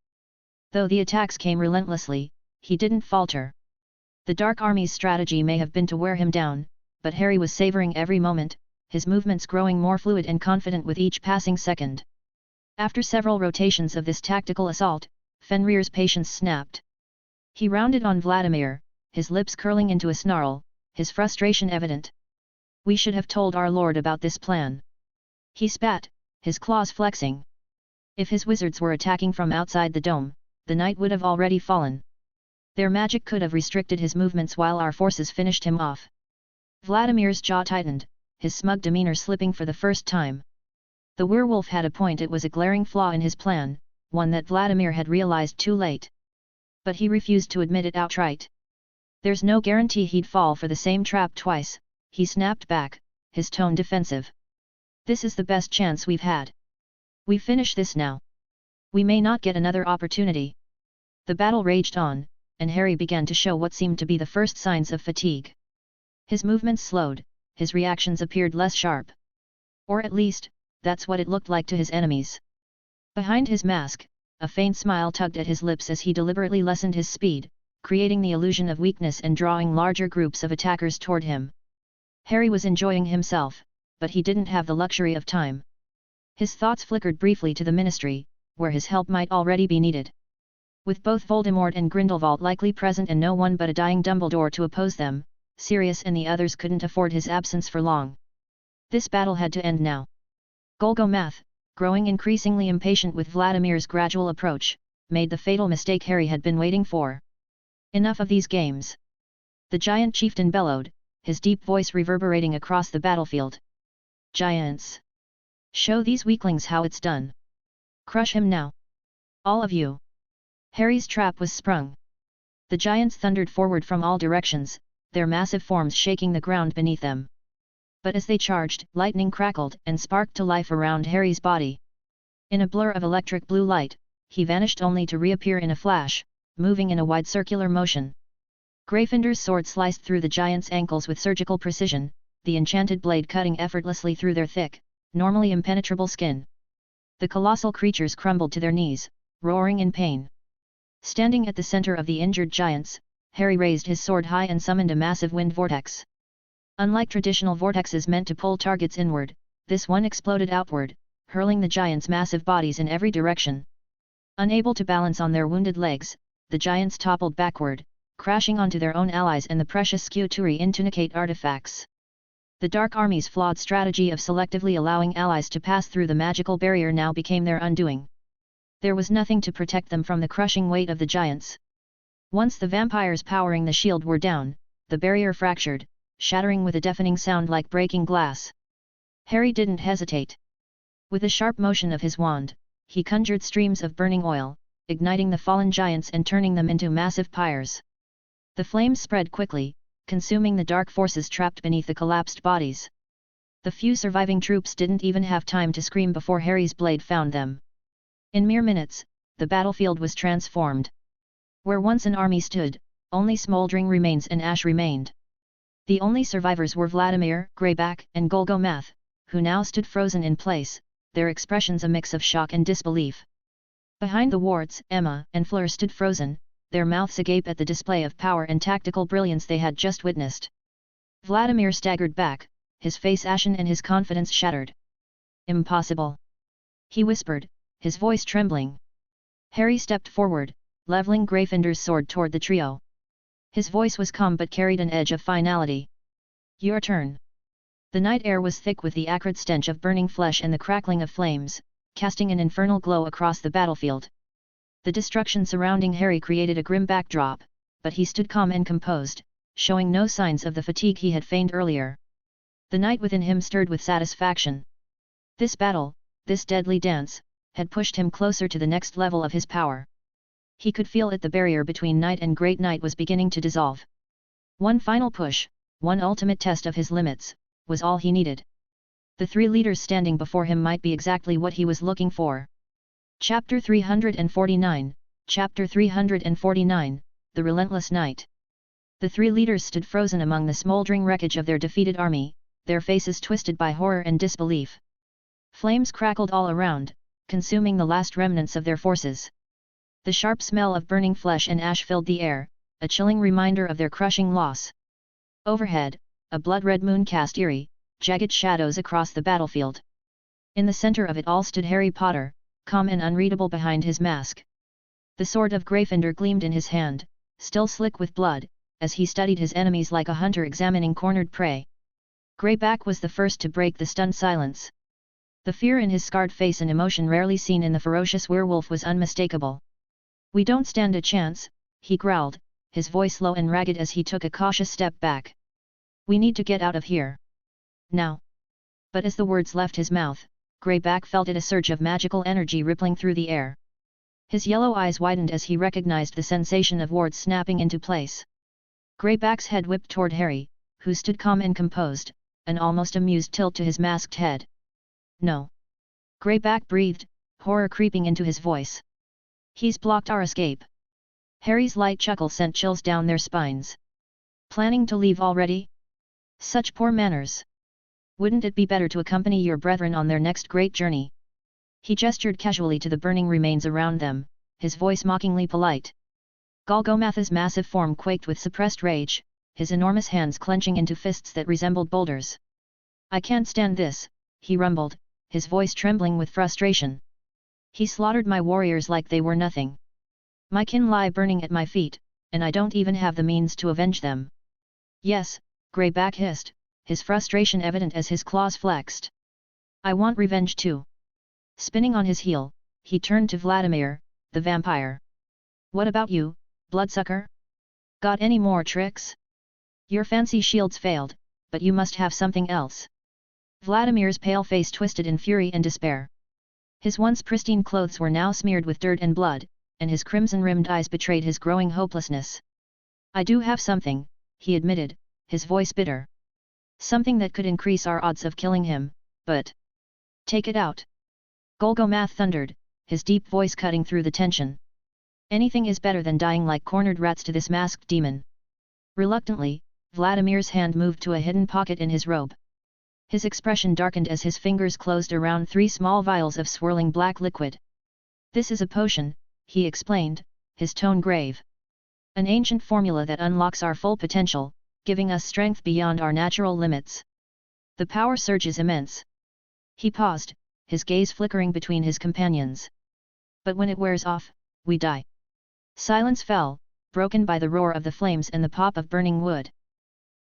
Though the attacks came relentlessly, he didn't falter. The Dark Army's strategy may have been to wear him down, but Harry was savoring every moment, his movements growing more fluid and confident with each passing second. After several rotations of this tactical assault, Fenrir's patience snapped. He rounded on Vladimir, his lips curling into a snarl, his frustration evident. "We should have told our lord about this plan." He spat, his claws flexing. If his wizards were attacking from outside the dome, the knight would have already fallen. Their magic could have restricted his movements while our forces finished him off. Vladimir's jaw tightened, his smug demeanor slipping for the first time. The werewolf had a point. It was a glaring flaw in his plan, one that Vladimir had realized too late. But he refused to admit it outright. "There's no guarantee he'd fall for the same trap twice," he snapped back, his tone defensive. "This is the best chance we've had. We finish this now. We may not get another opportunity." The battle raged on, and Harry began to show what seemed to be the first signs of fatigue. His movements slowed, his reactions appeared less sharp. Or at least, that's what it looked like to his enemies. Behind his mask, a faint smile tugged at his lips as he deliberately lessened his speed, creating the illusion of weakness and drawing larger groups of attackers toward him. Harry was enjoying himself, but he didn't have the luxury of time. His thoughts flickered briefly to the Ministry, where his help might already be needed. With both Voldemort and Grindelwald likely present and no one but a dying Dumbledore to oppose them, Sirius and the others couldn't afford his absence for long. This battle had to end now. Golgomath, growing increasingly impatient with Vladimir's gradual approach, made the fatal mistake Harry had been waiting for. "Enough of these games!" The giant chieftain bellowed, his deep voice reverberating across the battlefield. "Giants! Show these weaklings how it's done! Crush him now! All of you!" Harry's trap was sprung. The giants thundered forward from all directions, their massive forms shaking the ground beneath them. But as they charged, lightning crackled and sparked to life around Harry's body. In a blur of electric blue light, he vanished only to reappear in a flash, moving in a wide circular motion. Gryffindor's sword sliced through the giant's ankles with surgical precision, the enchanted blade cutting effortlessly through their thick, normally impenetrable skin. The colossal creatures crumbled to their knees, roaring in pain. Standing at the center of the injured giants, Harry raised his sword high and summoned a massive wind vortex. Unlike traditional vortexes meant to pull targets inward, this one exploded outward, hurling the giants' massive bodies in every direction. Unable to balance on their wounded legs, the giants toppled backward, crashing onto their own allies and the precious Sciuturi intunicate artifacts. The Dark Army's flawed strategy of selectively allowing allies to pass through the magical barrier now became their undoing. There was nothing to protect them from the crushing weight of the giants. Once the vampires powering the shield were down, the barrier fractured, shattering with a deafening sound like breaking glass. Harry didn't hesitate. With a sharp motion of his wand, he conjured streams of burning oil, igniting the fallen giants and turning them into massive pyres. The flames spread quickly, consuming the dark forces trapped beneath the collapsed bodies. The few surviving troops didn't even have time to scream before Harry's blade found them. In mere minutes, the battlefield was transformed. Where once an army stood, only smoldering remains and ash remained. The only survivors were Vladimir, Greyback, and Golgomath, who now stood frozen in place, their expressions a mix of shock and disbelief. Behind the wards, Emma and Fleur stood frozen, their mouths agape at the display of power and tactical brilliance they had just witnessed. Vladimir staggered back, his face ashen and his confidence shattered. "Impossible!" he whispered, his voice trembling. Harry stepped forward, leveling Gryffindor's sword toward the trio. His voice was calm but carried an edge of finality. "Your turn." The night air was thick with the acrid stench of burning flesh and the crackling of flames, casting an infernal glow across the battlefield. The destruction surrounding Harry created a grim backdrop, but he stood calm and composed, showing no signs of the fatigue he had feigned earlier. The knight within him stirred with satisfaction. This battle, this deadly dance, had pushed him closer to the next level of his power. He could feel it. The barrier between Knight and Great Knight was beginning to dissolve. One final push, one ultimate test of his limits, was all he needed. The three leaders standing before him might be exactly what he was looking for. Chapter 349, Chapter 349, The Relentless Knight. The three leaders stood frozen among the smoldering wreckage of their defeated army, their faces twisted by horror and disbelief. Flames crackled all around, consuming the last remnants of their forces. The sharp smell of burning flesh and ash filled the air, a chilling reminder of their crushing loss. Overhead, a blood-red moon cast eerie, jagged shadows across the battlefield. In the center of it all stood Harry Potter, calm and unreadable behind his mask. The sword of Gryffindor gleamed in his hand, still slick with blood, as he studied his enemies like a hunter examining cornered prey. Greyback was the first to break the stunned silence. The fear in his scarred face and emotion rarely seen in the ferocious werewolf was unmistakable. "We don't stand a chance," he growled, his voice low and ragged as he took a cautious step back. "We need to get out of here. Now." But as the words left his mouth, Greyback felt a surge of magical energy rippling through the air. His yellow eyes widened as he recognized the sensation of wards snapping into place. Greyback's head whipped toward Harry, who stood calm and composed, an almost amused tilt to his masked head. "No." Greyback breathed, horror creeping into his voice. "He's blocked our escape." Harry's light chuckle sent chills down their spines. "Planning to leave already? Such poor manners. Wouldn't it be better to accompany your brethren on their next great journey?" He gestured casually to the burning remains around them, his voice mockingly polite. Golgomath's massive form quaked with suppressed rage, his enormous hands clenching into fists that resembled boulders. "I can't stand this," he rumbled, his voice trembling with frustration. "He slaughtered my warriors like they were nothing. My kin lie burning at my feet, and I don't even have the means to avenge them." "Yes," Greyback hissed, his frustration evident as his claws flexed. "I want revenge too." Spinning on his heel, he turned to Vladimir, the vampire. "What about you, bloodsucker? Got any more tricks? Your fancy shields failed, but you must have something else." Vladimir's pale face twisted in fury and despair. His once pristine clothes were now smeared with dirt and blood, and his crimson-rimmed eyes betrayed his growing hopelessness. "I do have something," he admitted, his voice bitter. "Something that could increase our odds of killing him, but—" "Take it out!" Golgomath thundered, his deep voice cutting through the tension. "Anything is better than dying like cornered rats to this masked demon." Reluctantly, Vladimir's hand moved to a hidden pocket in his robe. His expression darkened as his fingers closed around 3 small vials of swirling black liquid. "This is a potion," he explained, his tone grave. "An ancient formula that unlocks our full potential, giving us strength beyond our natural limits. The power surge is immense." He paused, his gaze flickering between his companions. "But when it wears off, we die." Silence fell, broken by the roar of the flames and the pop of burning wood.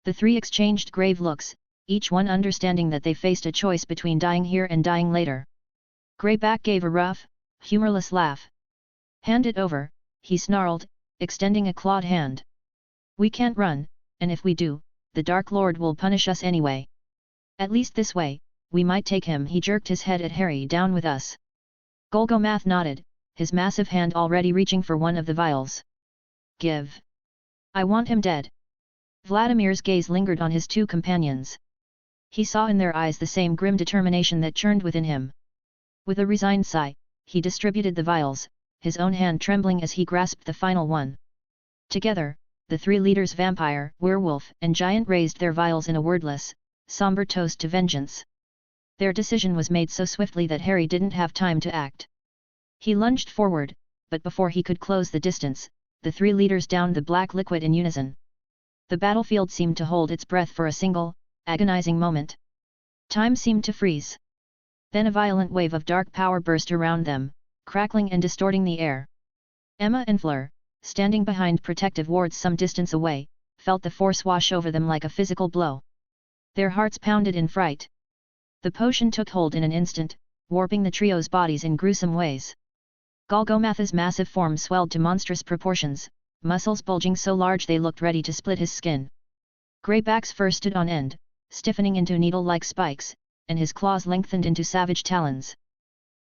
The 3 exchanged grave looks, each one understanding that they faced a choice between dying here and dying later. Greyback gave a rough, humorless laugh. "Hand it over," he snarled, extending a clawed hand. "We can't run, and if we do, the Dark Lord will punish us anyway. At least this way, we might take him." He jerked his head at Harry. "Down with us." Golgomath nodded, his massive hand already reaching for one of the vials. "Give. I want him dead." Vladimir's gaze lingered on his 2 companions. He saw in their eyes the same grim determination that churned within him. With a resigned sigh, he distributed the vials, his own hand trembling as he grasped the final one. Together, the 3 leaders, vampire, werewolf, and giant, raised their vials in a wordless, somber toast to vengeance. Their decision was made so swiftly that Harry didn't have time to act. He lunged forward, but before he could close the distance, the 3 leaders downed the black liquid in unison. The battlefield seemed to hold its breath for a single, agonizing moment. Time seemed to freeze. Then a violent wave of dark power burst around them, crackling and distorting the air. Emma and Fleur, standing behind protective wards some distance away, felt the force wash over them like a physical blow. Their hearts pounded in fright. The potion took hold in an instant, warping the trio's bodies in gruesome ways. Golgomath's massive form swelled to monstrous proportions, muscles bulging so large they looked ready to split his skin. Greyback's fur stood on end, stiffening into needle-like spikes, and his claws lengthened into savage talons.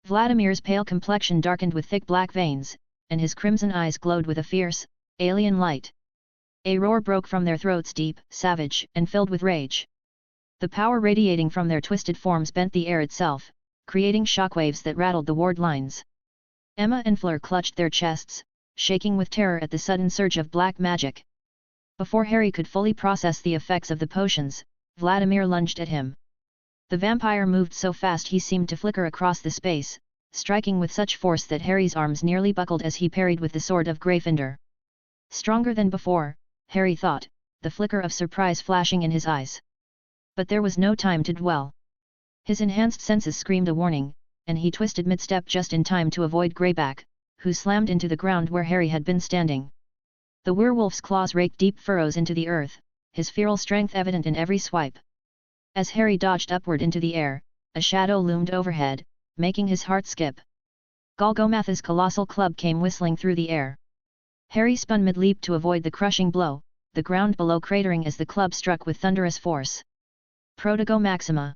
Vladimir's pale complexion darkened with thick black veins, and his crimson eyes glowed with a fierce, alien light. A roar broke from their throats, deep, savage, and filled with rage. The power radiating from their twisted forms bent the air itself, creating shockwaves that rattled the ward lines. Emma and Fleur clutched their chests, shaking with terror at the sudden surge of black magic. Before Harry could fully process the effects of the potions, Vladimir lunged at him. The vampire moved so fast he seemed to flicker across the space, striking with such force that Harry's arms nearly buckled as he parried with the sword of Gryffindor. Stronger than before, Harry thought, the flicker of surprise flashing in his eyes. But there was no time to dwell. His enhanced senses screamed a warning, and he twisted mid-step just in time to avoid Greyback, who slammed into the ground where Harry had been standing. The werewolf's claws raked deep furrows into the earth, his feral strength evident in every swipe. As Harry dodged upward into the air, a shadow loomed overhead, making his heart skip. Golgomath's colossal club came whistling through the air. Harry spun mid-leap to avoid the crushing blow, the ground below cratering as the club struck with thunderous force. Protego Maxima!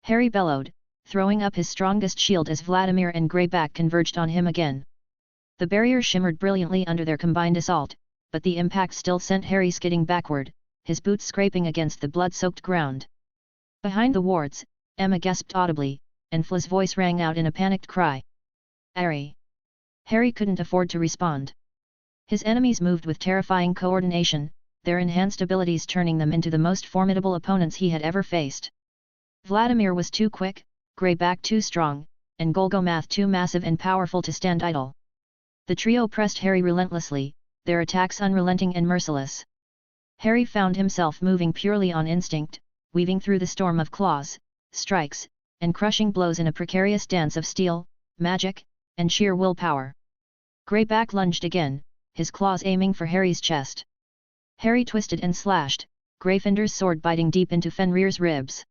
Harry bellowed, throwing up his strongest shield as Vladimir and Greyback converged on him again. The barrier shimmered brilliantly under their combined assault, but the impact still sent Harry skidding backward, his boots scraping against the blood-soaked ground. Behind the wards, Emma gasped audibly, and Fla's voice rang out in a panicked cry. "Harry!" Harry couldn't afford to respond. His enemies moved with terrifying coordination, their enhanced abilities turning them into the most formidable opponents he had ever faced. Vladimir was too quick, Greyback too strong, and Golgomath too massive and powerful to stand idle. The trio pressed Harry relentlessly, their attacks unrelenting and merciless. Harry found himself moving purely on instinct, weaving through the storm of claws, strikes, and crushing blows in a precarious dance of steel, magic, and sheer willpower. Greyback lunged again, his claws aiming for Harry's chest. Harry twisted and slashed, Gryffindor's sword biting deep into Fenrir's ribs.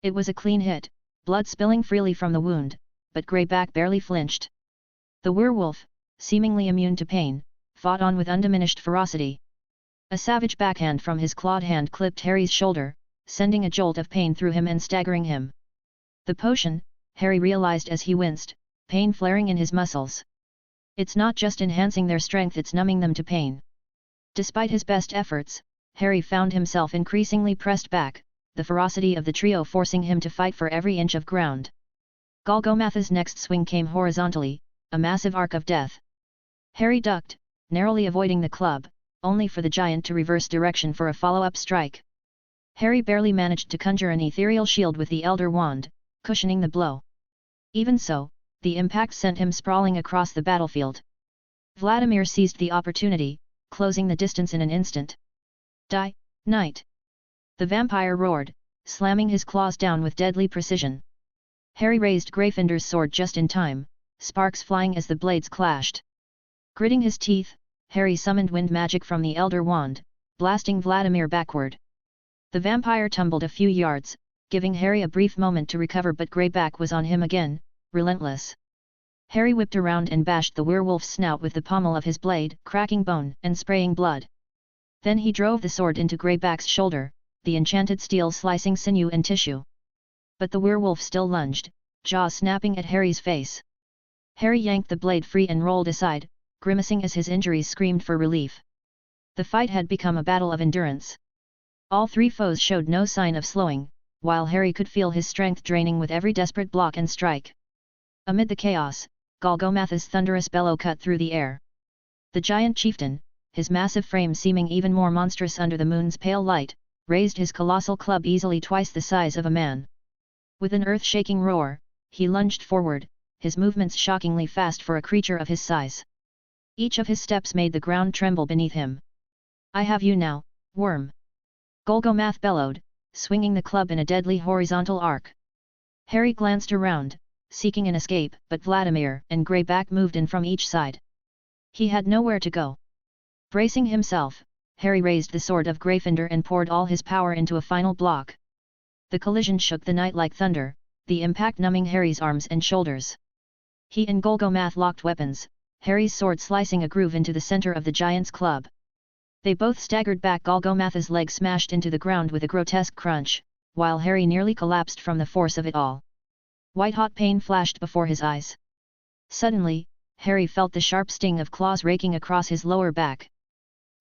It was a clean hit, blood spilling freely from the wound, but Greyback barely flinched. The werewolf, seemingly immune to pain, fought on with undiminished ferocity. A savage backhand from his clawed hand clipped Harry's shoulder, sending a jolt of pain through him and staggering him. The potion, Harry realized as he winced, pain flaring in his muscles. It's not just enhancing their strength, it's numbing them to pain. Despite his best efforts, Harry found himself increasingly pressed back, the ferocity of the trio forcing him to fight for every inch of ground. Golgomath's next swing came horizontally, a massive arc of death. Harry ducked, narrowly avoiding the club, only for the giant to reverse direction for a follow-up strike. Harry barely managed to conjure an ethereal shield with the Elder Wand, cushioning the blow. Even so, the impact sent him sprawling across the battlefield. Vladimir seized the opportunity, closing the distance in an instant. "Die, knight!" The vampire roared, slamming his claws down with deadly precision. Harry raised Gryffindor's sword just in time, sparks flying as the blades clashed. Gritting his teeth, Harry summoned wind magic from the Elder Wand, blasting Vladimir backward. The vampire tumbled a few yards, giving Harry a brief moment to recover, but Greyback was on him again, relentless. Harry whipped around and bashed the werewolf's snout with the pommel of his blade, cracking bone and spraying blood. Then he drove the sword into Greyback's shoulder, the enchanted steel slicing sinew and tissue. But the werewolf still lunged, jaws snapping at Harry's face. Harry yanked the blade free and rolled aside, grimacing as his injuries screamed for relief. The fight had become a battle of endurance. All three foes showed no sign of slowing, while Harry could feel his strength draining with every desperate block and strike. Amid the chaos, Golgomath's thunderous bellow cut through the air. The giant chieftain, his massive frame seeming even more monstrous under the moon's pale light, raised his colossal club easily twice the size of a man. With an earth-shaking roar, he lunged forward, his movements shockingly fast for a creature of his size. Each of his steps made the ground tremble beneath him. "I have you now, worm!" Golgomath bellowed, swinging the club in a deadly horizontal arc. Harry glanced around, seeking an escape, but Vladimir and Greyback moved in from each side. He had nowhere to go. Bracing himself, Harry raised the sword of Gryffindor and poured all his power into a final block. The collision shook the night like thunder, the impact numbing Harry's arms and shoulders. He and Golgomath locked weapons, Harry's sword slicing a groove into the center of the giant's club. They both staggered back, Golgomath's leg smashed into the ground with a grotesque crunch, while Harry nearly collapsed from the force of it all. White-hot pain flashed before his eyes. Suddenly, Harry felt the sharp sting of claws raking across his lower back.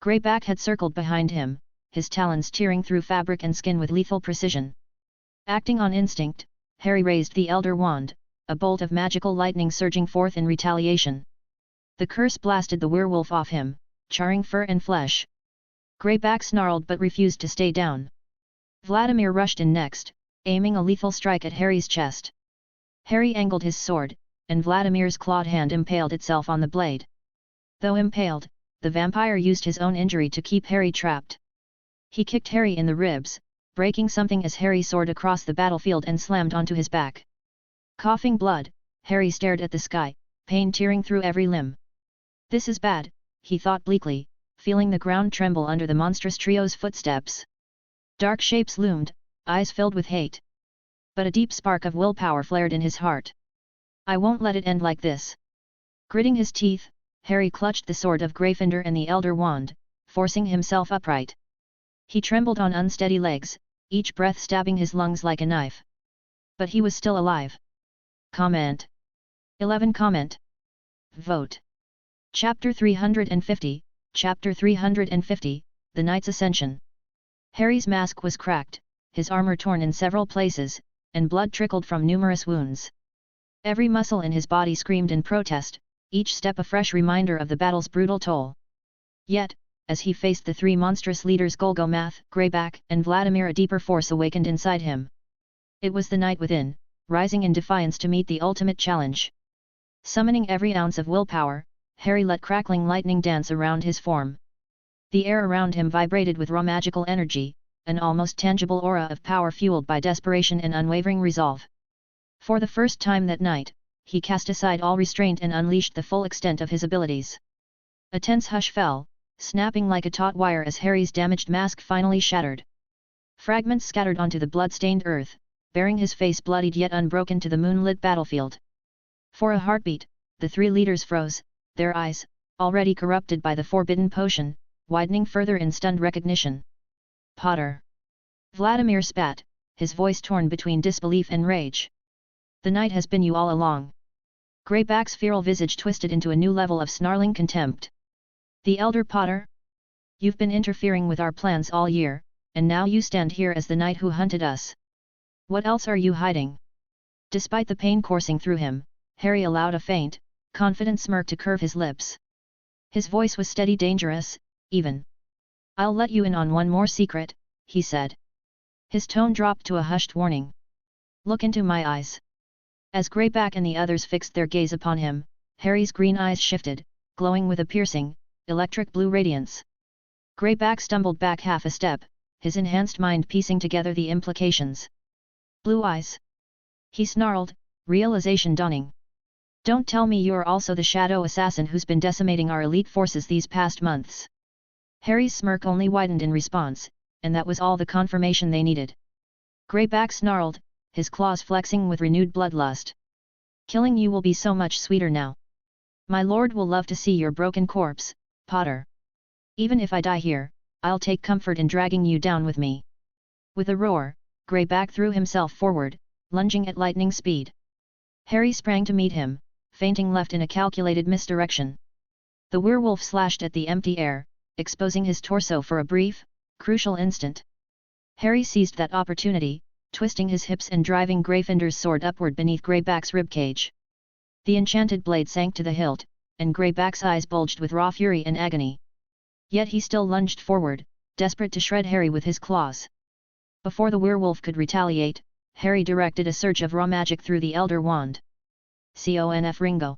Greyback had circled behind him, his talons tearing through fabric and skin with lethal precision. Acting on instinct, Harry raised the Elder Wand, a bolt of magical lightning surging forth in retaliation. The curse blasted the werewolf off him, charring fur and flesh. Greyback snarled but refused to stay down. Vladimir rushed in next, aiming a lethal strike at Harry's chest. Harry angled his sword, and Vladimir's clawed hand impaled itself on the blade. Though impaled, the vampire used his own injury to keep Harry trapped. He kicked Harry in the ribs, breaking something as Harry soared across the battlefield and slammed onto his back. Coughing blood, Harry stared at the sky, pain tearing through every limb. This is bad, he thought bleakly, feeling the ground tremble under the monstrous trio's footsteps. Dark shapes loomed, eyes filled with hate. But a deep spark of willpower flared in his heart. I won't let it end like this. Gritting his teeth, Harry clutched the sword of Gryffindor and the Elder Wand, forcing himself upright. He trembled on unsteady legs, each breath stabbing his lungs like a knife. But he was still alive. Comment. 11 Comment. Vote. Chapter 350, Chapter 350, The Knight's Ascension. Harry's mask was cracked, his armor torn in several places, and blood trickled from numerous wounds. Every muscle in his body screamed in protest, each step a fresh reminder of the battle's brutal toll. Yet, as he faced the three monstrous leaders Golgomath, Greyback, and Vladimir, a deeper force awakened inside him. It was the knight within, rising in defiance to meet the ultimate challenge. Summoning every ounce of willpower, Harry let crackling lightning dance around his form. The air around him vibrated with raw magical energy, an almost tangible aura of power fueled by desperation and unwavering resolve. For the first time that night, he cast aside all restraint and unleashed the full extent of his abilities. A tense hush fell, snapping like a taut wire as Harry's damaged mask finally shattered. Fragments scattered onto the blood-stained earth, bearing his face bloodied yet unbroken to the moonlit battlefield. For a heartbeat, the three leaders froze, their eyes, already corrupted by the forbidden potion, widening further in stunned recognition. Potter! Vladimir spat, his voice torn between disbelief and rage. The knight has been you all along. Greyback's feral visage twisted into a new level of snarling contempt. The elder Potter? You've been interfering with our plans all year, and now you stand here as the knight who hunted us. What else are you hiding? Despite the pain coursing through him, Harry allowed a faint, confident smirk to curve his lips. His voice was steady, dangerous, even. I'll let you in on one more secret, he said. His tone dropped to a hushed warning. Look into my eyes. As Greyback and the others fixed their gaze upon him, Harry's green eyes shifted, glowing with a piercing, electric blue radiance. Greyback stumbled back half a step, his enhanced mind piecing together the implications. Blue eyes. He snarled, realization dawning. Don't tell me you're also the shadow assassin who's been decimating our elite forces these past months. Harry's smirk only widened in response, and that was all the confirmation they needed. Greyback snarled, his claws flexing with renewed bloodlust. Killing you will be so much sweeter now. My lord will love to see your broken corpse, Potter. Even if I die here, I'll take comfort in dragging you down with me. With a roar, Greyback threw himself forward, lunging at lightning speed. Harry sprang to meet him, feinting left in a calculated misdirection. The werewolf slashed at the empty air, exposing his torso for a brief, crucial instant. Harry seized that opportunity, twisting his hips and driving Gryffindor's sword upward beneath Greyback's ribcage. The enchanted blade sank to the hilt, and Greyback's eyes bulged with raw fury and agony. Yet he still lunged forward, desperate to shred Harry with his claws. Before the werewolf could retaliate, Harry directed a surge of raw magic through the Elder Wand. Conf Ringo.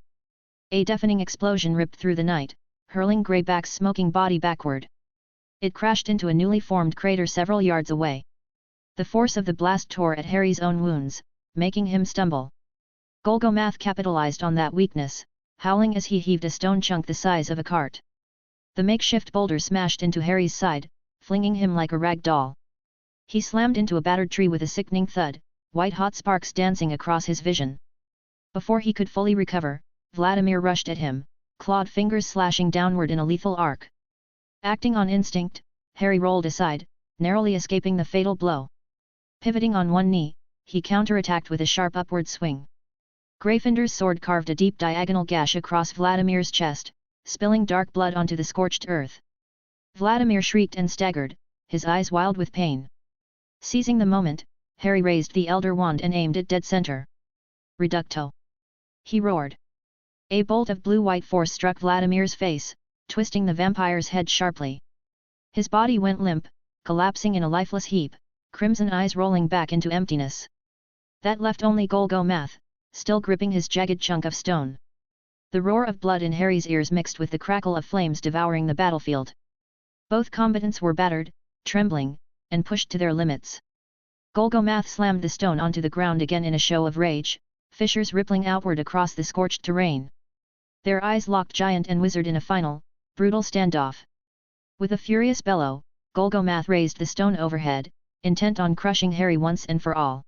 A deafening explosion ripped through the night, hurling Greyback's smoking body backward. It crashed into a newly formed crater several yards away. The force of the blast tore at Harry's own wounds, making him stumble. Golgomath capitalized on that weakness, howling as he heaved a stone chunk the size of a cart. The makeshift boulder smashed into Harry's side, flinging him like a rag doll. He slammed into a battered tree with a sickening thud, white-hot sparks dancing across his vision. Before he could fully recover, Vladimir rushed at him, clawed fingers slashing downward in a lethal arc. Acting on instinct, Harry rolled aside, narrowly escaping the fatal blow. Pivoting on one knee, he counterattacked with a sharp upward swing. Gryffindor's sword carved a deep diagonal gash across Vladimir's chest, spilling dark blood onto the scorched earth. Vladimir shrieked and staggered, his eyes wild with pain. Seizing the moment, Harry raised the Elder Wand and aimed it dead center. Reducto! He roared. A bolt of blue-white force struck Vladimir's face, twisting the vampire's head sharply. His body went limp, collapsing in a lifeless heap, crimson eyes rolling back into emptiness. That left only Golgomath, still gripping his jagged chunk of stone. The roar of blood in Harry's ears mixed with the crackle of flames devouring the battlefield. Both combatants were battered, trembling, and pushed to their limits. Golgomath slammed the stone onto the ground again in a show of rage, fissures rippling outward across the scorched terrain. Their eyes locked giant and wizard in a final, brutal standoff. With a furious bellow, Golgomath raised the stone overhead, intent on crushing Harry once and for all.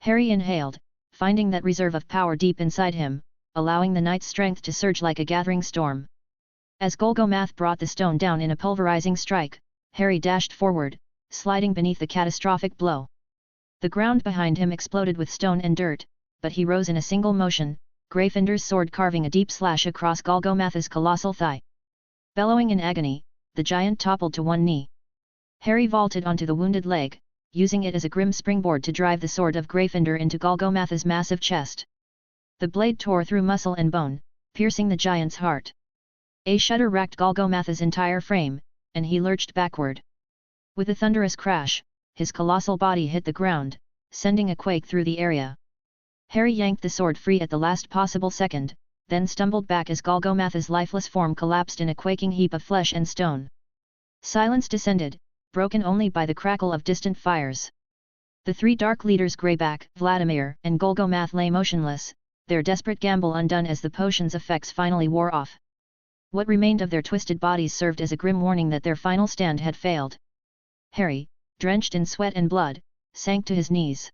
Harry inhaled, finding that reserve of power deep inside him, allowing the knight's strength to surge like a gathering storm. As Golgomath brought the stone down in a pulverizing strike, Harry dashed forward, sliding beneath the catastrophic blow. The ground behind him exploded with stone and dirt, but he rose in a single motion, Gryffindor's sword carving a deep slash across Golgomath's colossal thigh. Bellowing in agony, the giant toppled to one knee. Harry vaulted onto the wounded leg, using it as a grim springboard to drive the sword of Gryffindor into Golgomath's massive chest. The blade tore through muscle and bone, piercing the giant's heart. A shudder racked Golgomath's entire frame, and he lurched backward. With a thunderous crash, his colossal body hit the ground, sending a quake through the area. Harry yanked the sword free at the last possible second, then stumbled back as Golgomath's lifeless form collapsed in a quaking heap of flesh and stone. Silence descended, broken only by the crackle of distant fires. The three dark leaders Greyback, Vladimir, and Golgomath lay motionless, their desperate gamble undone as the potion's effects finally wore off. What remained of their twisted bodies served as a grim warning that their final stand had failed. Harry, drenched in sweat and blood, sank to his knees.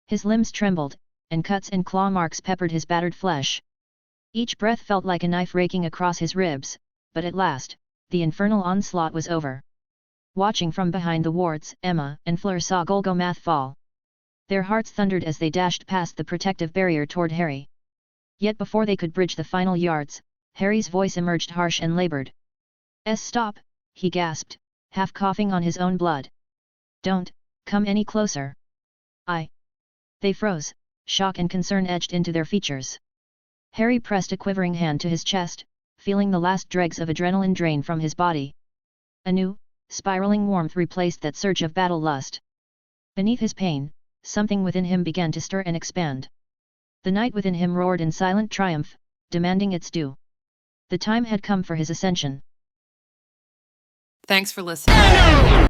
His limbs trembled, and cuts and claw marks peppered his battered flesh. Each breath felt like a knife raking across his ribs, but at last, the infernal onslaught was over. Watching from behind the wards, Emma and Fleur saw Golgomath fall. Their hearts thundered as they dashed past the protective barrier toward Harry. Yet before they could bridge the final yards, Harry's voice emerged harsh and labored. Stop, he gasped, half coughing on his own blood. Don't come any closer. They froze, shock and concern etched into their features. Harry pressed a quivering hand to his chest, feeling the last dregs of adrenaline drain from his body. A new, spiraling warmth replaced that surge of battle lust. Beneath his pain, something within him began to stir and expand. The knight within him roared in silent triumph, demanding its due. The time had come for his ascension. Thanks for listening.